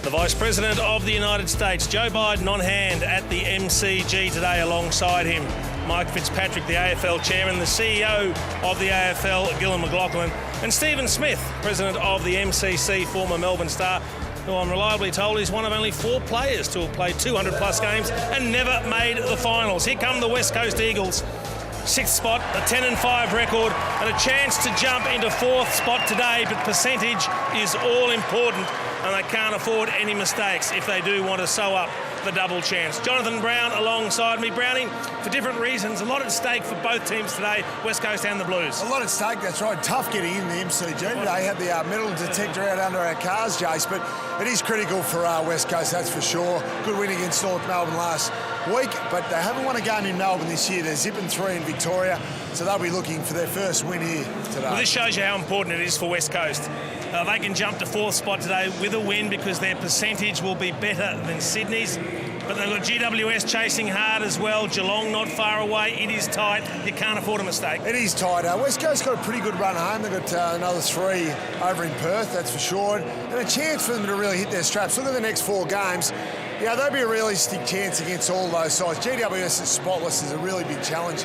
The Vice President of the United States, Joe Biden, on hand at the MCG today. Alongside him, Mike Fitzpatrick, the AFL Chairman, the CEO of the AFL, Gillon McLachlan, and Stephen Smith, President of the MCC, former Melbourne Star, who I'm reliably told is one of only 4 players to have played 200-plus games and never made the finals. Here come the West Coast Eagles. 6th spot, a 10-5 record, and a chance to jump into 4th spot today, but percentage is all important, and they can't afford any mistakes if they do want to sew up the double chance. Jonathan Brown alongside me. Brownie, for different reasons, a lot at stake for both teams today, West Coast and the Blues. A lot at stake, that's right. Tough getting in the MCG today. Had the metal detector out under our cars, Jace, but it is critical for West Coast, that's for sure. Good win against North Melbourne last week, but they haven't won a game in Melbourne this year. They're zipping 3 in Victoria, so they'll be looking for their first win here today. Well, this shows you how important it is for West Coast. They can jump to 4th spot today with a win because their percentage will be better than Sydney's. But they've got GWS chasing hard as well. Geelong not far away. It is tight. You can't afford a mistake. It is tight. West Coast got a pretty good run home. They've got another 3 over in Perth, that's for sure. And a chance for them to really hit their straps. Look at the next 4 games. Yeah, they'll be a realistic chance against all those sides. GWS is spotless is a really big challenge,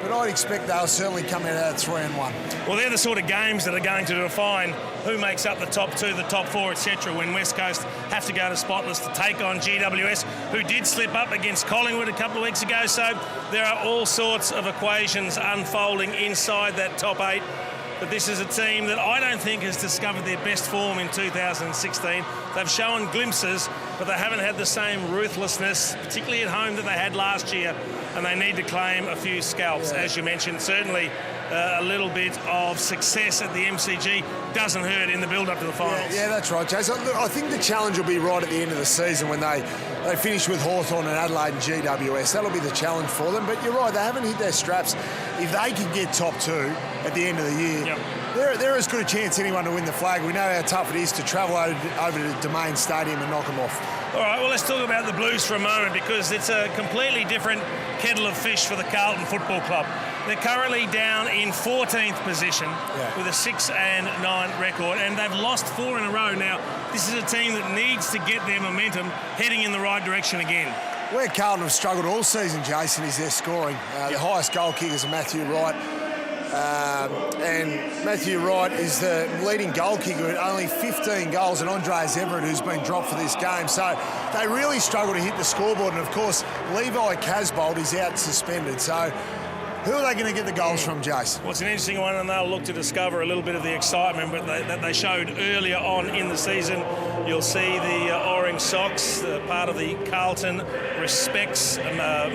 but I'd expect they'll certainly come out at 3-1. Well, they're the sort of games that are going to define who makes up the top 2, the top 4, etc. when West Coast have to go to spotless to take on GWS, who did slip up against Collingwood a couple of weeks ago. So there are all sorts of equations unfolding inside that top 8. But this is a team that I don't think has discovered their best form in 2016. They've shown glimpses, but they haven't had the same ruthlessness, particularly at home, that they had last year. And they need to claim a few scalps, as you mentioned. Certainly a little bit of success at the MCG doesn't hurt in the build-up to the finals. Yeah, that's right, Chase. I think the challenge will be right at the end of the season when they finish with Hawthorn and Adelaide and GWS. That'll be the challenge for them. But you're right, they haven't hit their straps. If they can get top 2 at the end of the year, they're as good a chance anyone to win the flag. We know how tough it is to travel over to Domain Stadium and knock them off. All right, well, let's talk about the Blues for a moment, because it's a completely different kettle of fish for the Carlton Football Club. They're currently down in 14th position with a 6-9 record, and they've lost 4 in a row. Now, this is a team that needs to get their momentum heading in the right direction again. Where Carlton have struggled all season, Jason, is their scoring. The highest goal kickers are Matthew Wright. And Matthew Wright is the leading goal kicker with only 15 goals, and Andreas Everett, who's been dropped for this game. So they really struggle to hit the scoreboard. And, of course, Levi Casbolt is out suspended. So who are they going to get the goals from, Jace? Well, it's an interesting one, and they'll look to discover a little bit of the excitement that they showed earlier on in the season. You'll see the orange socks, part of the Carlton Respects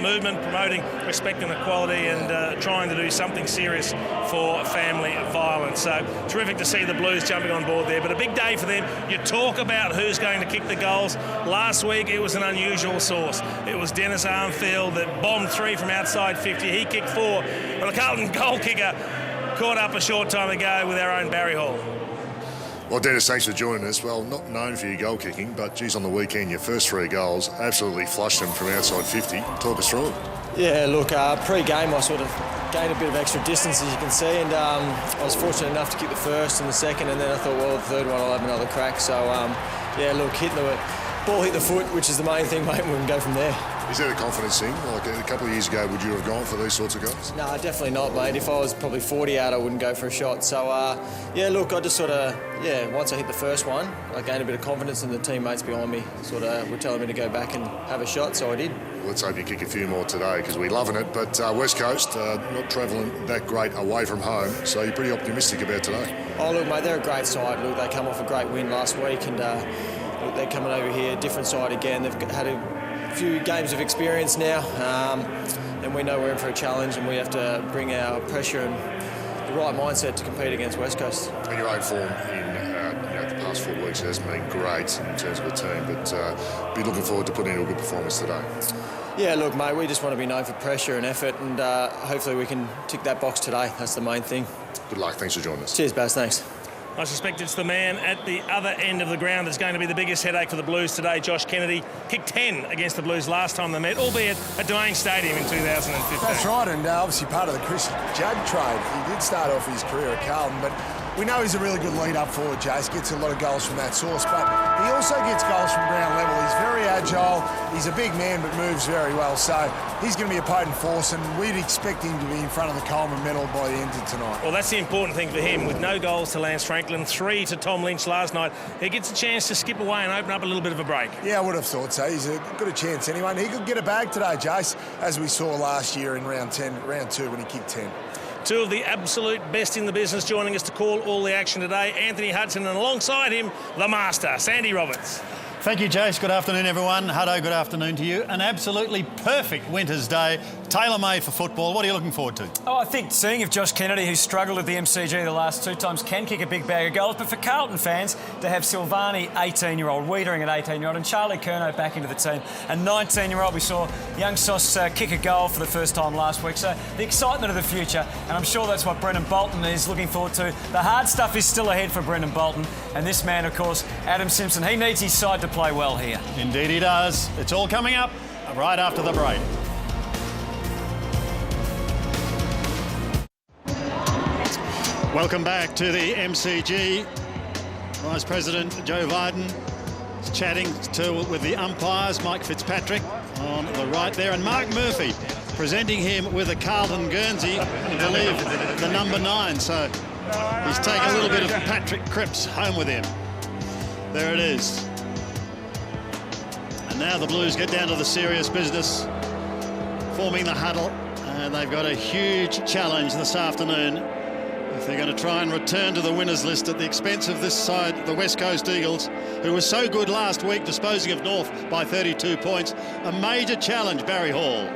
movement, promoting respect and equality and trying to do something serious for family violence. So terrific to see the Blues jumping on board there, but a big day for them. You talk about who's going to kick the goals. Last week it was an unusual source. It was Dennis Armfield that bombed 3 from outside 50. He kicked 4. Well, the Carlton goal kicker caught up a short time ago with our own Barry Hall. Well, Dennis, thanks for joining us. Well, not known for your goal kicking, but geez, on the weekend, your first 3 goals absolutely flushed them from outside 50. Talk us through it. Yeah, look, pre-game I sort of gained a bit of extra distance, as you can see, and I was fortunate enough to kick the first and the second, and then I thought, well, the third one I'll have another crack. So, yeah, look, ball hit the foot, which is the main thing, mate, and we can go from there. Is that a confidence thing? Like a couple of years ago, would you have gone for these sorts of goals? No, definitely not, mate. If I was probably 40 out, I wouldn't go for a shot. So, yeah, look, I just sort of, once I hit the first one, I gained a bit of confidence, and the teammates behind me sort of were telling me to go back and have a shot, so I did. Well, let's hope you kick a few more today, because we're loving it. But West Coast, not travelling that great away from home, so you're pretty optimistic about today. Oh, look, mate, they're a great side. Look, they come off a great win last week, and look, they're coming over here, different side again. They've had a few games of experience now, and we know we're in for a challenge, and we have to bring our pressure and the right mindset to compete against West Coast. And your own form in the past 4 weeks hasn't been great in terms of a team, but be looking forward to putting in a good performance today. Yeah, look, mate, we just want to be known for pressure and effort, and hopefully we can tick that box today. That's the main thing. Good luck. Thanks for joining us. Cheers, Baz. Thanks. I suspect it's the man at the other end of the ground that's going to be the biggest headache for the Blues today. Josh Kennedy kicked 10 against the Blues last time they met, albeit at Domain Stadium in 2015. That's right, and obviously part of the Chris Judd trade. He did start off his career at Carlton, but we know he's a really good lead-up forward, Jace. Gets a lot of goals from that source, but he also gets goals from ground level. He's very agile. He's a big man, but moves very well. So he's going to be a potent force, and we'd expect him to be in front of the Coleman medal by the end of tonight. Well, that's the important thing for him. With no goals to Lance Franklin, 3 to Tom Lynch last night, he gets a chance to skip away and open up a little bit of a break. Yeah, I would have thought so. He's got a chance anyway. And he could get a bag today, Jace, as we saw last year in round 2 when he kicked 10. Two of the absolute best in the business joining us to call all the action today. Anthony Hudson, and alongside him, the master, Sandy Roberts. Thank you, Jace. Good afternoon, everyone. Hutto, good afternoon to you. An absolutely perfect winter's day, tailor-made for football. What are you looking forward to? Oh, I think seeing if Josh Kennedy, who's struggled at the MCG the last 2 times, can kick a big bag of goals. But for Carlton fans, to have Silvani, 18-year-old, Wiedering at 18-year-old, and Charlie Curnow back into the team, a 19-year-old. We saw young Sauce kick a goal for the first time last week. So the excitement of the future, and I'm sure that's what Brendan Bolton is looking forward to. The hard stuff is still ahead for Brendan Bolton. And this man, of course, Adam Simpson, he needs his side to play well here. Indeed he does. It's all coming up right after the break. Welcome back to the MCG. Vice President Joe Biden is chatting with the umpires, Mike Fitzpatrick on the right there, and Mark Murphy presenting him with a Carlton Guernsey, I believe the number 9. So he's taking a little bit of Patrick Cripps home with him. There it is. And now the Blues get down to the serious business, forming the huddle, and they've got a huge challenge this afternoon. If they're going to try and return to the winners list at the expense of this side, the West Coast Eagles, who were so good last week, disposing of North by 32 points. A major challenge, Barry Hall.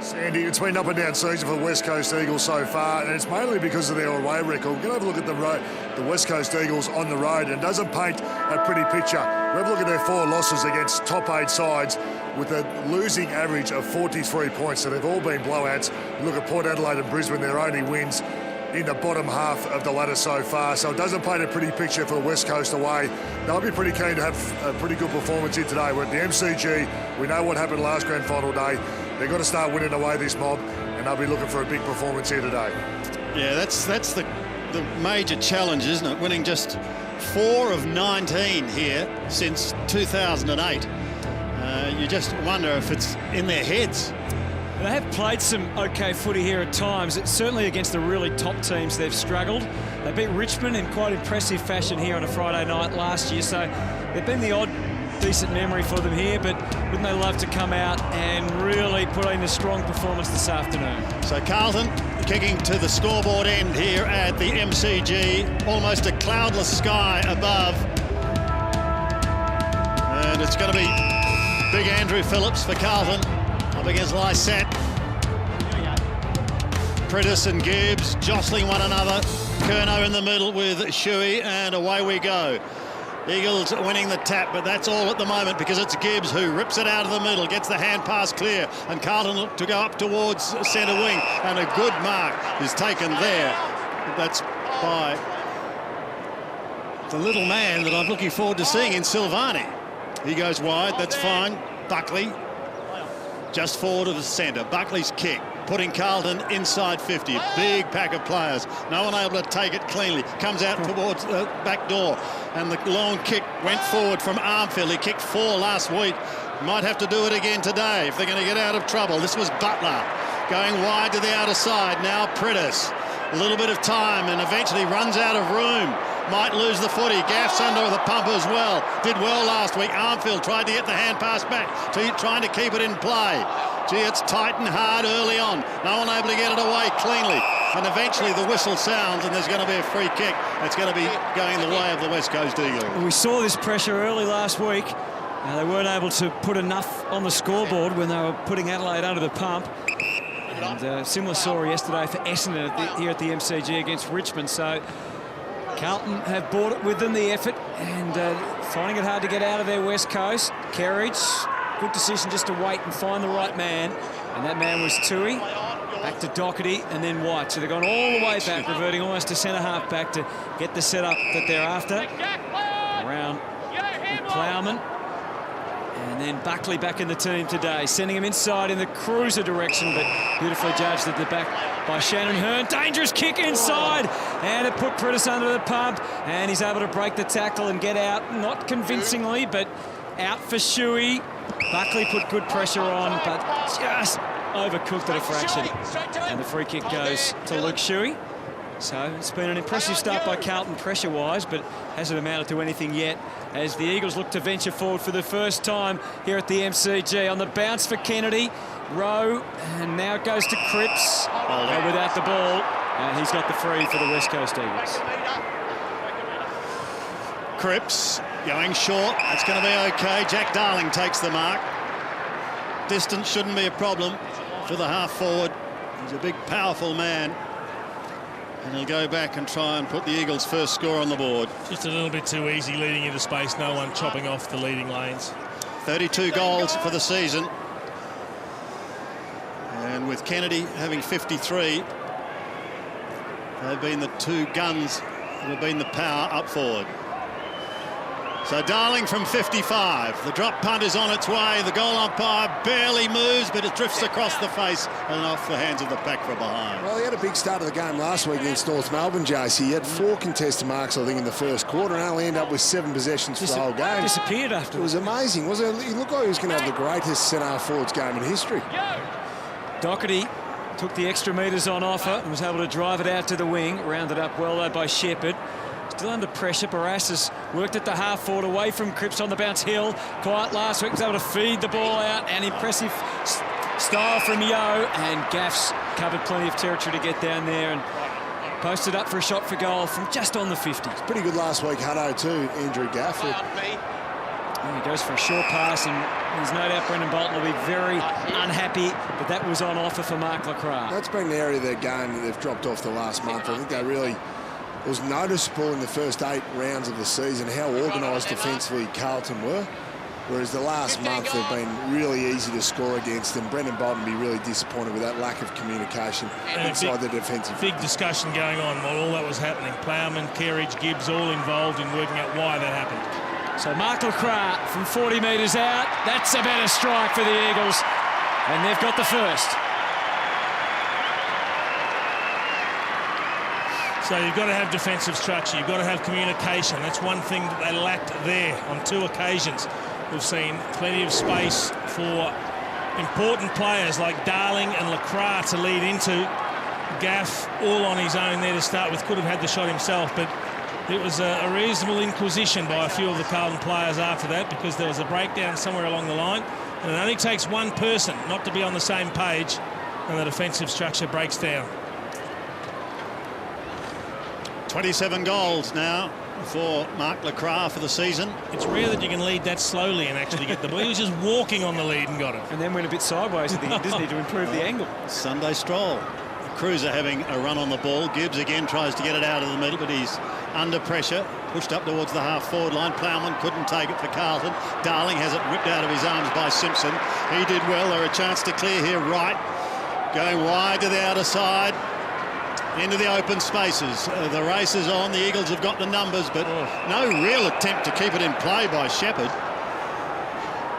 Sandy, it's been up and down season for the West Coast Eagles so far, and it's mainly because of their away record. We're going to have a look at the West Coast Eagles on the road, and it doesn't paint a pretty picture. We have a look at their 4 losses against top 8 sides with a losing average of 43 points, so they've all been blowouts. You look at Port Adelaide and Brisbane, their only wins in the bottom half of the ladder so far, so it doesn't paint a pretty picture for the West Coast away. They'll be pretty keen to have a pretty good performance here today. We're at the MCG. We know what happened last grand final day. They've got to start winning away this mob, and they'll be looking for a big performance here today. Yeah, that's the major challenge, isn't it? Winning just 4 of 19 here since 2008. You just wonder if it's in their heads. They have played some OK footy here at times. It's certainly against the really top teams they've struggled. They beat Richmond in quite impressive fashion here on a Friday night last year, so they've been the odd decent memory for them here, but wouldn't they love to come out and really put in a strong performance this afternoon? So Carlton kicking to the scoreboard end here at the MCG. Almost a cloudless sky above. And it's going to be big Andrew Phillips for Carlton up against Lysette. Prittis and Gibbs jostling one another. Curnow in the middle with Shuey, and away we go. Eagles winning the tap, but that's all at the moment because it's Gibbs who rips it out of the middle, gets the hand pass clear, and Carlton look to go up towards centre wing, and a good mark is taken there. That's by the little man that I'm looking forward to seeing in Silvani. He goes wide, that's fine. Buckley just forward of the centre. Buckley's kick, putting Carlton inside 50. Big pack of players. No one able to take it cleanly. Comes out towards the back door. And the long kick went forward from Armfield. He kicked 4 last week. Might have to do it again today if they're going to get out of trouble. This was Butler going wide to the outer side. Now Prittis. A little bit of time and eventually runs out of room. Might lose the footy. Gaff's under the pump as well. Did well last week. Armfield tried to get the hand pass back, trying to keep it in play. Gee, it's tight and hard early on. No one able to get it away cleanly. And eventually the whistle sounds and there's going to be a free kick. It's going to be going the way of the West Coast Eagles. We saw this pressure early last week. They weren't able to put enough on the scoreboard when they were putting Adelaide under the pump. And similar story yesterday for Essendon here at the MCG against Richmond. So Carlton have brought it with them, the effort, and finding it hard to get out of their West Coast. Kerridge, good decision just to wait and find the right man. And that man was Tui. Back to Doherty and then White. So they've gone all the way back, reverting almost to centre-half back to get the setup that they're after. Around with Plowman. And then Buckley back in the team today, sending him inside in the cruiser direction, but beautifully judged at the back by Shannon Hearn. Dangerous kick inside, and it put Priddis under the pump, and he's able to break the tackle and get out, not convincingly, but out for Shuey. Buckley put good pressure on, but just overcooked at a fraction. And the free kick goes to Luke Shuey. So it's been an impressive start by Carlton pressure-wise, but hasn't amounted to anything yet as the Eagles look to venture forward for the first time here at the MCG. On the bounce for Kennedy, Rowe, and now it goes to Cripps. And without the ball, he's got the free for the West Coast Eagles. Cripps going short. That's going to be OK. Jack Darling takes the mark. Distance shouldn't be a problem for the half-forward. He's a big, powerful man. And he'll go back and try and put the Eagles' first score on the board. Just a little bit too easy leading into space. No one chopping off the leading lanes. 32 goals for the season. And with Kennedy having 53, they've been the two guns that have been the power up forward. So Darling from 55. The drop punt is on its way. The goal umpire barely moves, but it drifts across the face and off the hands of the pack from behind. Well, he had a big start of the game last week against North Melbourne, JC. He had 4 contested marks, I think, in the first quarter, and only ended up with 7 possessions for the whole game. Disappeared after. It was amazing, wasn't it? He looked like he was going to have the greatest centre-forwards game in history. Doherty took the extra metres on offer and was able to drive it out to the wing. Rounded up well, though, by Shepherd. Still under pressure. Barras has worked at the half-forward away from Cripps on the bounce. Hill, quiet last week, was able to feed the ball out. An impressive style from Yo, and Gaff's covered plenty of territory to get down there and posted up for a shot for goal from just on the 50. Pretty good last week, Hutto, too, Andrew Gaff. He goes for a short pass, and there's no doubt Brendan Bolton will be very unhappy, but that was on offer for Mark Lacroix. That's been the area of their game that they've dropped off the last month. I think they really... It was noticeable in the first 8 rounds of the season how organised defensively Carlton were, whereas the last month they've been really easy to score against, and Brendan Bolton will be really disappointed with that lack of communication inside the defensive. Big discussion going on while all that was happening. Plowman, Kerridge, Gibbs all involved in working out why that happened. So Mark Lacroix from 40 metres out. That's a better strike for the Eagles, and they've got the first. So you've got to have defensive structure, you've got to have communication. That's one thing that they lacked there on 2 occasions. We've seen plenty of space for important players like Darling and Lacroix to lead into. Gaff all on his own there to start with, could have had the shot himself, but it was a reasonable inquisition by a few of the Carlton players after that, because there was a breakdown somewhere along the line, and it only takes one person not to be on the same page and the defensive structure breaks down. 27 goals now for Mark Lacroix for the season. It's rare that you can lead that slowly and actually get the ball. He was just walking on the lead and got it. And then went a bit sideways at the end, doesn't he, to improve the angle. Sunday stroll. Cruiser having a run on the ball. Gibbs again tries to get it out of the middle, but he's under pressure. Pushed up towards the half-forward line. Plowman couldn't take it for Carlton. Darling has it ripped out of his arms by Simpson. He did well. There a chance to clear here right. Going wide to the outer side. Into the open spaces. The race is on. The Eagles have got the numbers, but no real attempt to keep it in play by Shepherd,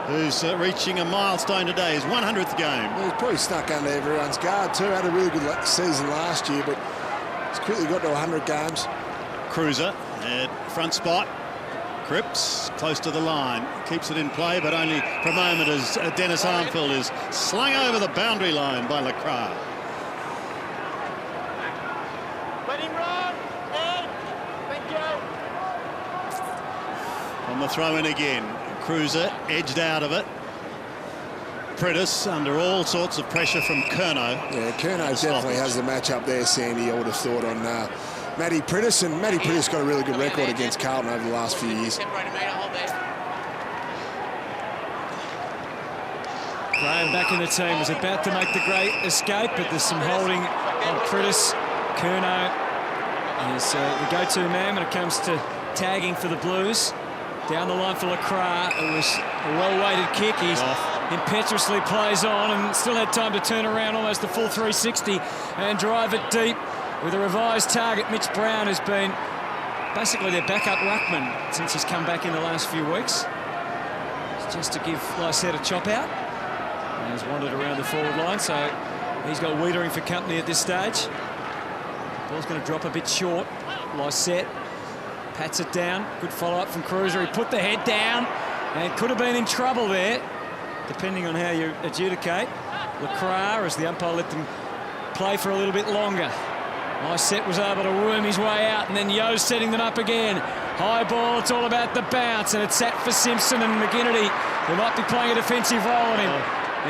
who's reaching a milestone today, his 100th game. Well, he's probably snuck under everyone's guard too. Had a really good season last year, but he's quickly got to 100 games. Cruiser at front spot. Cripps close to the line. Keeps it in play, but only for a moment as Dennis Armfield is slung over the boundary line by Lacroix. On the throw in again, Cruiser edged out of it. Priddis under all sorts of pressure from Curnow. Yeah, Curnow definitely has the match up there, Sandy, I would have thought, on Matty Priddis, and Matty Priddis got a really good record against Carlton over the last few years. Graham back in the team, was about to make the great escape, but there's some holding on Priddis. Curnow is the go-to man when it comes to tagging for the Blues. Down the line for Lacroix. It was a well-weighted kick. He impetuously plays on and still had time to turn around almost the full 360 and drive it deep with a revised target. Mitch Brown has been basically their backup ruckman since he's come back in the last few weeks. It's just to give Lysette a chop out. And he's wandered around the forward line, so He's got Wiedering for company at this stage. Ball's going to drop a bit short. Lysette pats it down. Good follow-up from Cruiser. He put the head down and could have been in trouble there, depending on how you adjudicate. Lacroix, as the umpire let them play for a little bit longer. Lysette was able to worm his way out, and then Yo's setting them up again. High ball, it's all about the bounce, and it's sat for Simpson and McGinnity, who might be playing a defensive role on him.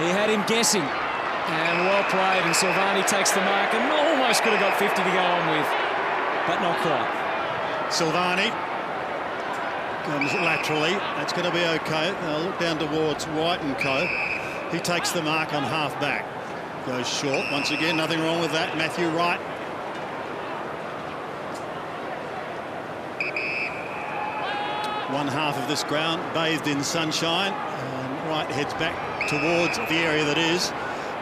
He had him guessing, and well played, and Silvani takes the mark, and almost could have got 50 to go on with, but not quite. Silvani comes laterally. That's going to be okay. They'll look down towards White and Co. He takes the mark on half-back. Goes short once again, nothing wrong with that. Matthew Wright. One half of this ground bathed in sunshine, and Wright heads back towards the area that is.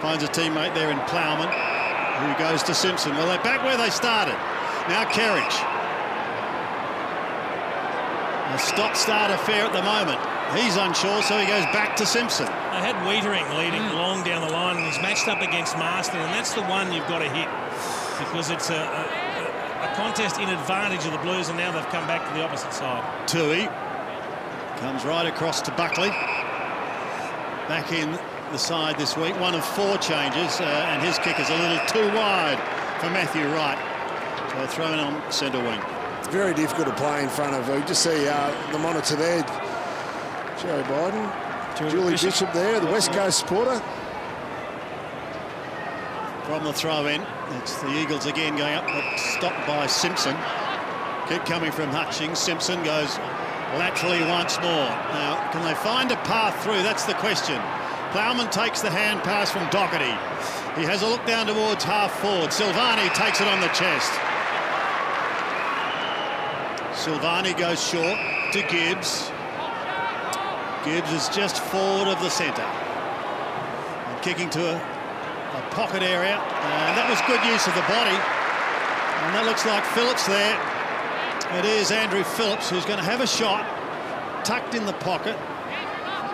Finds a teammate there in Plowman, who goes to Simpson. Well, they're back where they started. Now Kerridge. A stop-start affair at the moment. He's unsure, so he goes back to Simpson. They had Wiedering leading long down the line, and he's matched up against Marston, and that's the one you've got to hit, because it's a contest in advantage of the Blues, and now they've come back to the opposite side. Tui comes right across to Buckley. Back in the side this week, one of 4 changes, and his kick is a little too wide for Matthew Wright. So thrown on centre wing. It's very difficult to play in front of. You just see the monitor there. Joe Biden, Julie Bishop there, the West Coast supporter. From the throw-in, it's the Eagles again going up, but stopped by Simpson. Kick coming from Hutchings. Simpson goes laterally once more. Now, can they find a path through? That's the question. Plowman takes the hand pass from Doherty. He has a look down towards half-forward. Silvani takes it on the chest. Silvani goes short to Gibbs. Gibbs is just forward of the centre. And kicking to a pocket area, and that was good use of the body. And that looks like Phillips there. It is Andrew Phillips who's going to have a shot, tucked in the pocket,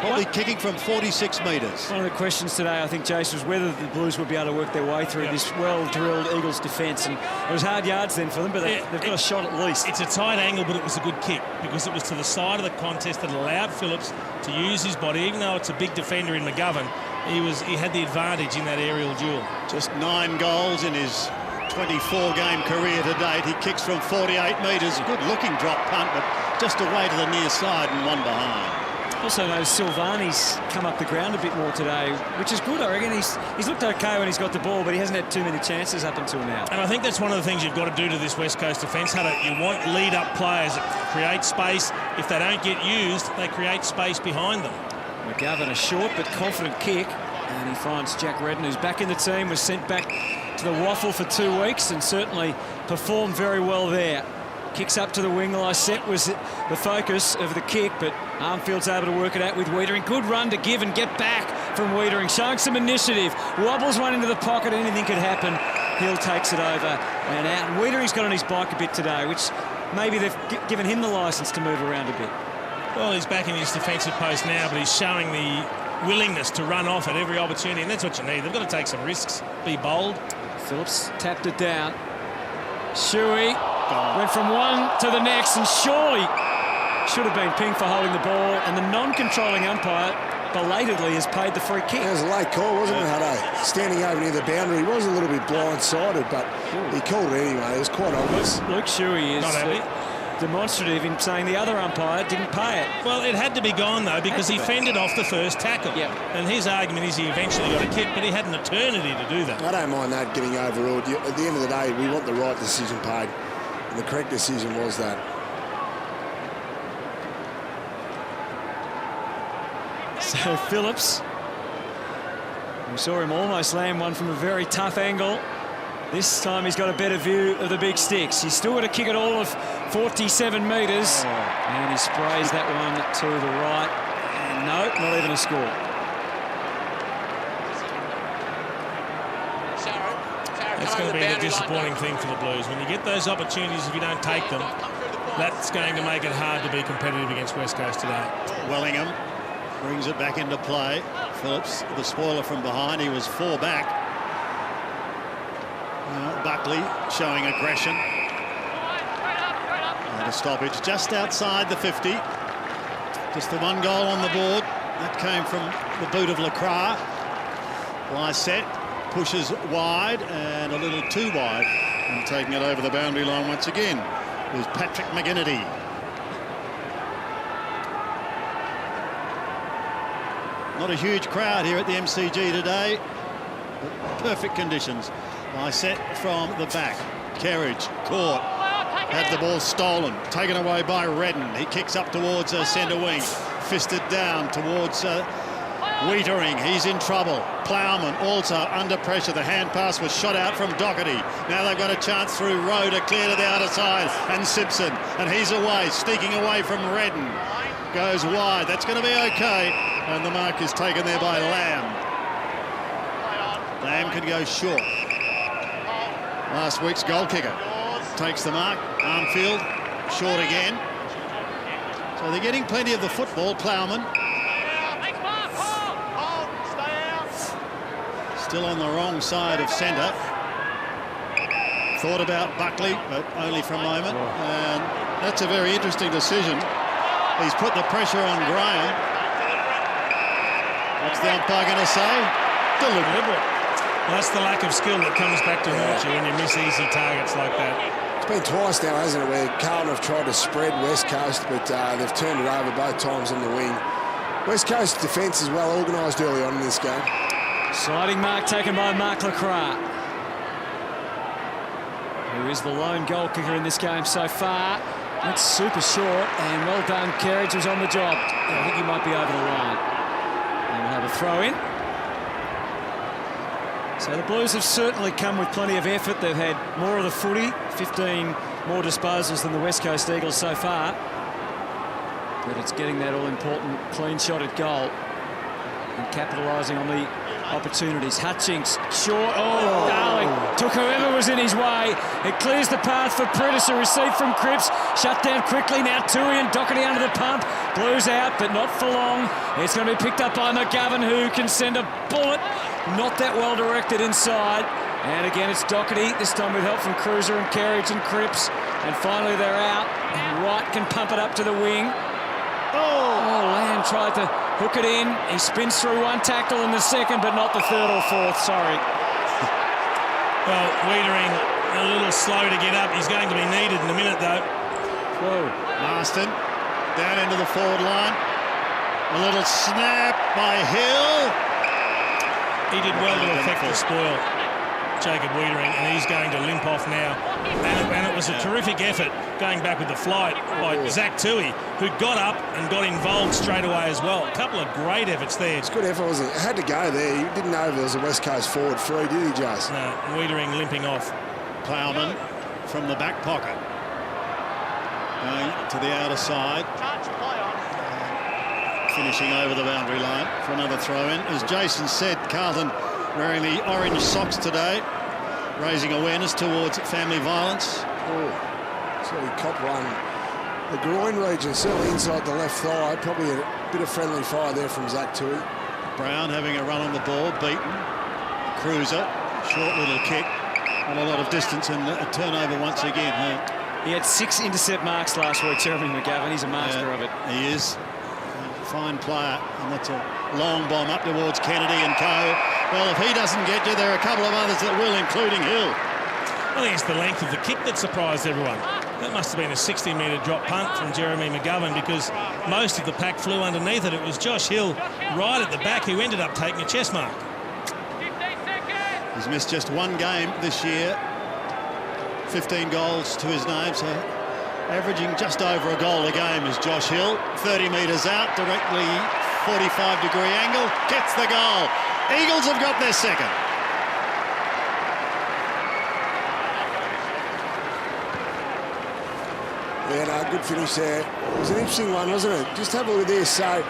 probably kicking from 46 metres. One of the questions today, I think, Jace, was whether the Blues would be able to work their way through this well-drilled Eagles defence, and it was hard yards then for them, but they've got a shot at least. It's a tight angle, but it was a good kick, because it was to the side of the contest that allowed Phillips to use his body. Even though it's a big defender in McGovern, he had the advantage in that aerial duel. Just 9 goals in his 24-game career to date. He kicks from 48 metres. Good-looking drop punt, but just away to the near side and one behind. Also noticed Silvani's come up the ground a bit more today, which is good, I reckon. He's looked okay when he's got the ball, but he hasn't had too many chances up until now. And I think that's one of the things you've got to do to this West Coast defence, Hunter. You want lead-up players that create space. If they don't get used, they create space behind them. McGovern, a short but confident kick, and he finds Jack Redden, who's back in the team, was sent back to the Waffle for 2 weeks and certainly performed very well there. Kicks up to the wing. Lysette was the focus of the kick, but Armfield's able to work it out with Wiedering. Good run to give and get back from Wiedering, showing some initiative. Wobbles one into the pocket, anything could happen. Hill takes it over and out. And Wiedering's got on his bike a bit today, which maybe they've given him the licence to move around a bit. Well, he's back in his defensive post now, but he's showing the willingness to run off at every opportunity, and that's what you need. They've got to take some risks, be bold. Phillips tapped it down. Shuey went from one to the next, and surely should have been pinged for holding the ball, and the non-controlling umpire belatedly has paid the free kick. It was a late call, wasn't it, Hutto? Standing over near the boundary. He was a little bit blindsided, but he called it anyway. It was quite obvious. Luke Shuey is demonstrative in saying the other umpire didn't pay it. Well, it had to be gone, though, because he fended off the first tackle. Yep. And his argument is he eventually got a kick, but he had an eternity to do that. I don't mind that getting overruled. At the end of the day, we want the right decision paid. And the correct decision was that. So Phillips, we saw him almost land one from a very tough angle. This time he's got a better view of the big sticks. He's still got to kick it all of 47 metres. And he sprays that one to the right. And no, not even a score. That's going to be the disappointing thing for the Blues. When you get those opportunities, if you don't take them, that's going to make it hard to be competitive against West Coast today. Wellingham brings it back into play. Phillips, the spoiler from behind, he was 4 back. Buckley showing aggression. And a stoppage just outside the 50. Just the one goal on the board. That came from the boot of Lacroix. Lysette pushes wide and a little too wide. And taking it over the boundary line once again was Patrick McGinnity. Not a huge crowd here at the MCG today. But perfect conditions. Lysette from the back. Kerridge caught. Had the ball stolen. Taken away by Redden. He kicks up towards centre wing. Fisted down towards Wiedering. He's in trouble. Plowman also under pressure. The hand pass was shot out from Doherty. Now they've got a chance through Rowe to clear to the outer side. And Simpson. And he's away. Sneaking away from Redden. Goes wide. That's going to be okay. And the mark is taken there by Lamb. Lamb can go short. Last week's goal kicker takes the mark. Armfield short again. So they're getting plenty of the football. Plowman still on the wrong side of centre. Thought about Buckley, but only for a moment. And that's a very interesting decision. He's put the pressure on Graham. What's the umpire going to say? Deliberate. Well, that's the lack of skill that comes back to haunt you when you miss easy targets like that. It's been twice now, hasn't it, where Carlton have tried to spread West Coast, but they've turned it over both times on the wing. West Coast defence is well organised early on in this game. Sliding mark taken by Mark Lacroix, who is the lone goal kicker in this game so far. That's super short, and well done. Kerridge was on the job. I think he might be over the line. And we'll have a throw in. So the Blues have certainly come with plenty of effort. They've had more of the footy, 15 more disposals than the West Coast Eagles so far. But it's getting that all-important clean-shotted goal and capitalising on the opportunities. Hutchings, short, Darling, took whoever was in his way. It clears the path for Prentice, who received from Cripps. Shut down quickly, now Tui and Doherty under the pump. Blues out, but not for long. It's going to be picked up by McGovern, who can send a bullet. Not that well directed inside. And again, it's Doherty, this time with help from Cruiser and Kerridge and Cripps. And finally they're out. And Wright can pump it up to the wing. Lamb tried to hook it in. He spins through one tackle in the second, but not the third or fourth, sorry. Well, Wiedering a little slow to get up. He's going to be needed in a minute, though. Whoa. Marston down into the forward line. A little snap by Hill. He did well to affect the spoil, Jacob Wiedering, and he's going to limp off now. And it was a terrific effort going back with the flight by Zach Tui, who got up and got involved straight away as well. A couple of great efforts there. It's good effort, wasn't it? It had to go there. He didn't know if there was a West Coast forward free, did he, Jace? No, Wiedering limping off. Plowman from the back pocket. Going to the outer side. Finishing over the boundary line for another throw-in. As Jason said, Carlton wearing the orange socks today, raising awareness towards family violence. So he copped one. The groin region, certainly inside the left thigh. Probably a bit of friendly fire there from Zach Tui. Brown having a run on the ball, beaten. Cruiser, short little kick, and a lot of distance, and a turnover once again. He had 6 intercept marks last week, Jeremy McGovern. He's a master of it. He is. Fine player, and that's a long bomb up towards Kennedy and co. Well, if he doesn't get you, there are a couple of others that will, including Hill. I think it's the length of the kick that surprised everyone. That must have been a 60-metre drop punt from Jeremy McGovern, because most of the pack flew underneath it. It was Josh Hill right at the back who ended up taking a chest mark. He's missed just one game this year. 15 goals to his name, so averaging just over a goal a game is Josh Hill. 30 metres out, directly 45-degree angle, gets the goal. Eagles have got their second. Yeah, no, good finish there. It was an interesting one, wasn't it? Just have a look at this. So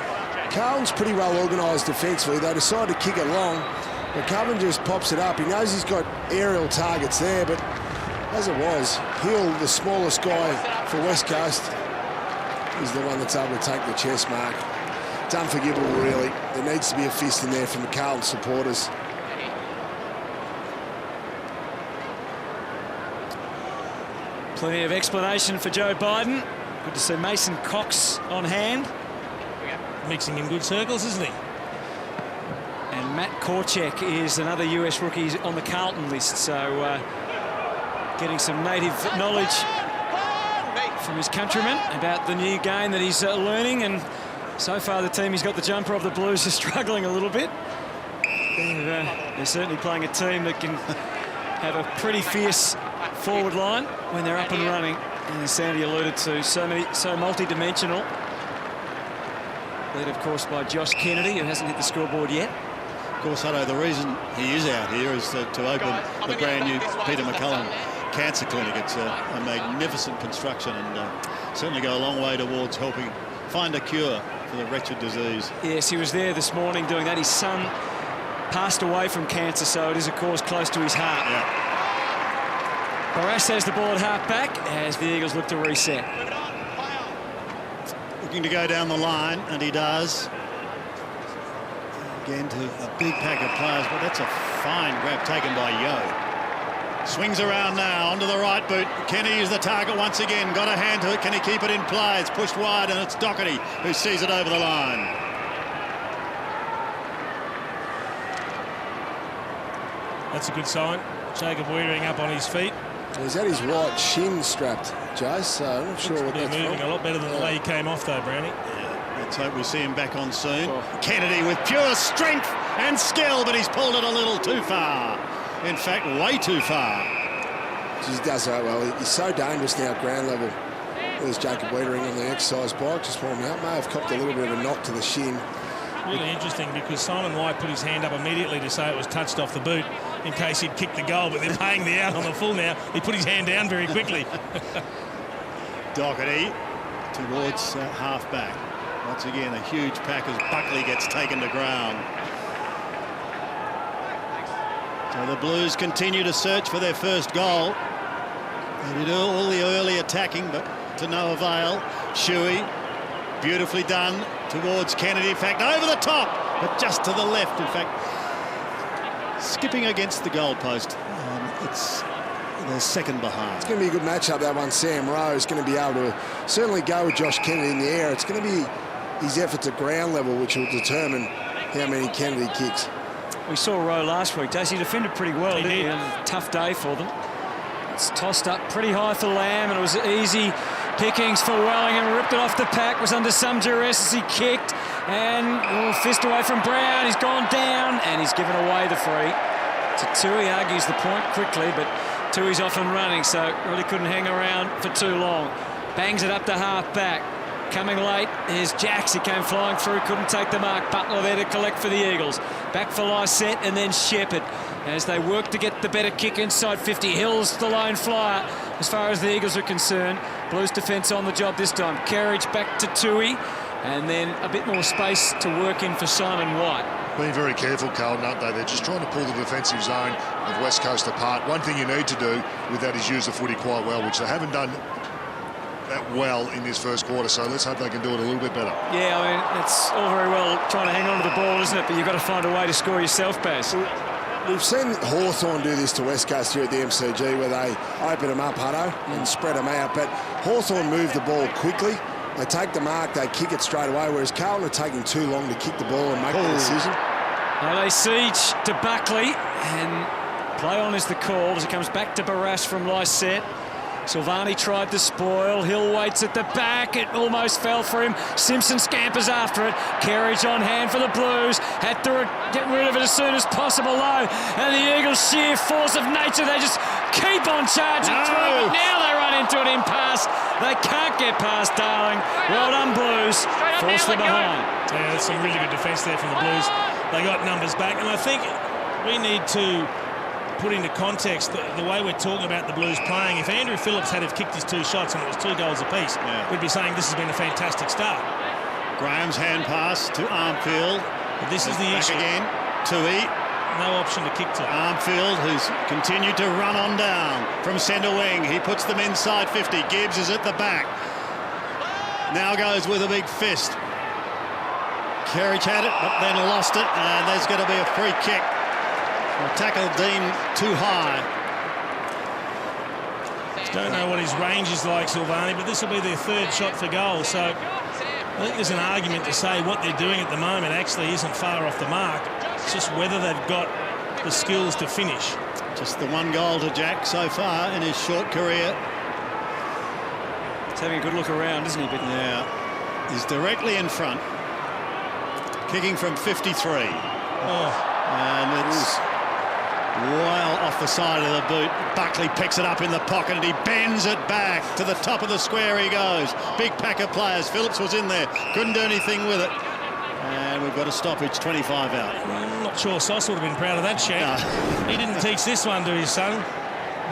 Carlton's pretty well organised defensively. They decide to kick it long, but Coven just pops it up. He knows he's got aerial targets there, but as it was, Hill, the smallest guy for West Coast, is the one that's able to take the chest mark. It's unforgivable, really. There needs to be a fist in there from the Carlton supporters. Plenty of explanation for Joe Biden. Good to see Mason Cox on hand. Mixing in good circles, isn't he? And Matt Korchek is another US rookie on the Carlton list, so getting some native knowledge from his countrymen about the new game that he's learning. And so far the team he's got the jumper of the Blues is struggling a little bit. They're certainly playing a team that can have a pretty fierce forward line when they're up and running. And as Sandy alluded to, so multi-dimensional. Led, of course, by Josh Kennedy, who hasn't hit the scoreboard yet. Of course, Hutto, the reason he is out here is to open the brand new Peter McCullum Cancer Clinic. It's a magnificent construction and certainly go a long way towards helping find a cure for the wretched disease. Yes, he was there this morning doing that. His son passed away from cancer, so it is, of course, close to his heart. Yeah. Barras has the ball at half-back as the Eagles look to reset. Looking to go down the line, and he does. Again to a big pack of players, but that's a fine grab taken by Yo. Swings around now onto the right boot. Kenny is the target once again. Got a hand to it. Can he keep it in play? It's pushed wide, and it's Doherty who sees it over the line. That's a good sign. Jacob Weering up on his feet. He's had his right shin strapped, Jace, so I'm not sure what that's moving from. a lot better than the way he came off, though, Brownie. Yeah, let's hope we see him back on soon. Kennedy with pure strength and skill, but he's pulled it a little too far. In fact, way too far. He does so well. He's so dangerous now at ground level. There's Jacob Weering on the exercise bike, just warming up. May have copped a little bit of a knock to the shin. Really interesting because Simon White put his hand up immediately to say it was touched off the boot in case he'd kicked the goal, but they're paying the out on the full now. He put his hand down very quickly. Doherty towards half-back. Once again, a huge pack as Buckley gets taken to ground. So the Blues continue to search for their first goal. They did all the early attacking, but to no avail. Shuey, beautifully done towards Kennedy. In fact, over the top, but just to the left. In fact, skipping against the goalpost. It's the second behind. It's going to be a good matchup, that one. Sam Rowe is going to be able to certainly go with Josh Kennedy in the air. It's going to be his efforts at ground level which will determine how many Kennedy kicks. We saw Rowe last week, Dace. He defended pretty well, didn't he? A tough day for them. It's tossed up pretty high for Lamb, and it was easy pickings for Wellingham. Ripped it off the pack, was under some duress as he kicked, and fist away from Brown. He's gone down, and he's given away the free. Tui argues the point quickly, but Tui's off and running, so really couldn't hang around for too long. Bangs it up to half-back. Coming late is Jacks. He came flying through, couldn't take the mark. Butler there to collect for the Eagles. Back for Lysette and then Shepherd as they work to get the better kick inside 50. Hill's the lone flyer as far as the Eagles are concerned. Blues defence on the job this time. Kerridge back to Tui, and then a bit more space to work in for Simon White. Being very careful, Carlton, aren't they? They're just trying to pull the defensive zone of West Coast apart. One thing you need to do with that is use the footy quite well, which they haven't done that well in this first quarter, so let's hope they can do it a little bit better. Yeah, I mean, it's all very well trying to hang on to the ball, isn't it? But you've got to find a way to score yourself, Baz. We've seen Hawthorn do this to West Coast here at the MCG, where they open them up, Hutto, and spread them out. But Hawthorn move the ball quickly. They take the mark, they kick it straight away, whereas Carlton are taking too long to kick the ball and make the decision. Now they siege to Buckley, and play on is the call as it comes back to Barras from Lysette. Silvani tried to spoil. Hill waits at the back. It almost fell for him. Simpson scampers after it. Kerridge on hand for the Blues. Had to get rid of it as soon as possible, though. And the Eagles, sheer force of nature, they just keep on charging through. But now they run into an impasse. They can't get past Darling. Well done, Blues. Force them behind. Yeah, that's some really good defence there from the Blues. They got numbers back, and I think we need to put into context the way we're talking about the Blues playing. If Andrew Phillips had have kicked his 2 shots and it was 2 goals apiece, we'd be saying this has been a fantastic start. Graham's hand pass to Armfield. But this is the back issue. Again, Tui. No option to kick to. Armfield, who's continued to run on down from centre wing. He puts them inside 50. Gibbs is at the back. Now goes with a big fist. Kerridge had it, but then lost it, and there's going to be a free kick. A tackle deemed too high. Don't know what his range is like, Silvani, but this will be their third shot for goal. So I think there's an argument to say what they're doing at the moment actually isn't far off the mark. It's just whether they've got the skills to finish. Just the one goal to Jack so far in his short career. He's having a good look around, isn't he? But yeah, he's directly in front, kicking from 53. And it's well off the side of the boot. Buckley picks it up in the pocket and he bends it back to the top of the square. He goes. Big pack of players. Phillips was in there, couldn't do anything with it. And we've got a stoppage, 25 out. I'm not sure Sauce would have been proud of that, Shaq. No. He didn't teach this one to his son.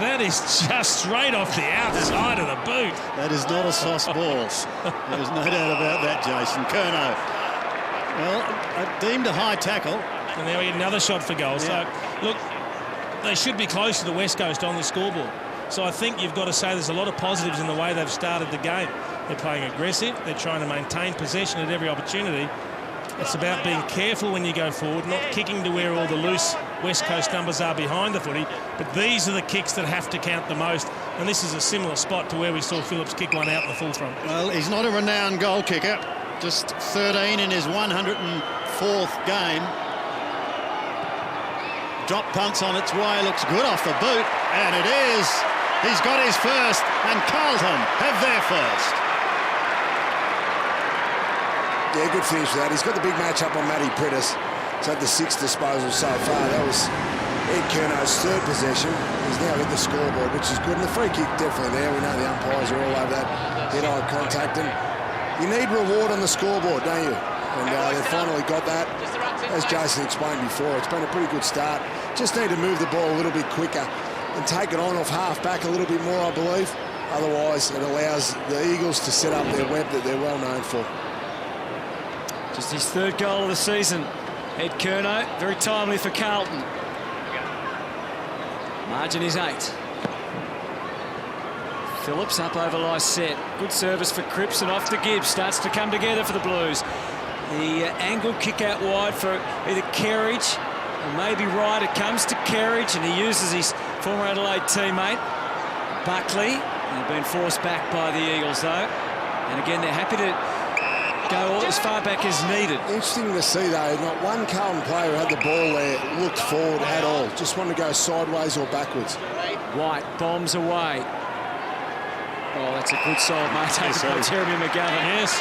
That is just straight off the outside of the boot. That is not a Sauce ball. There's no doubt about that, Jason. Curnow. Well, deemed a high tackle. And now we get another shot for goal. Yeah. So, look, they should be close to the West Coast on the scoreboard. So I think you've got to say there's a lot of positives in the way they've started the game. They're playing aggressive. They're trying to maintain possession at every opportunity. It's about being careful when you go forward, not kicking to where all the loose West Coast numbers are behind the footy. But these are the kicks that have to count the most. And this is a similar spot to where we saw Phillips kick one out in the full front. Well, he's not a renowned goal kicker. Just 13 in his 104th game. Drop punts on its way, looks good off the boot, and it is. He's got his first, and Carlton have their first. Yeah, good finish for that. He's got the big match up on Matty Prittis. He's had the 6th disposal so far. That was Ed Curnow's 3rd possession. He's now hit the scoreboard, which is good. And the free kick definitely there. We know the umpires are all over that head-eye contact. And you need reward on the scoreboard, don't you? And they've finally got that. As Jason explained before, it's been a pretty good start. Just need to move the ball a little bit quicker and take it on off half-back a little bit more, I believe. Otherwise, it allows the Eagles to set up their web that they're well known for. Just his 3rd goal of the season. Ed Curnow, very timely for Carlton. Margin is 8. Phillips up over Lysette. Good service for Cripps and off to Gibbs. Starts to come together for the Blues. The angled kick out wide for either Kerridge or maybe Wright. It comes to Kerridge and he uses his former Adelaide teammate, Buckley. They've been forced back by the Eagles though. And again, they're happy to go as far back as needed. Interesting to see though, not one Carlton player who had the ball there looked forward at all. Just wanted to go sideways or backwards. White bombs away. Oh, that's a good solve, mate. Taken by Jeremy McGovern. Yes,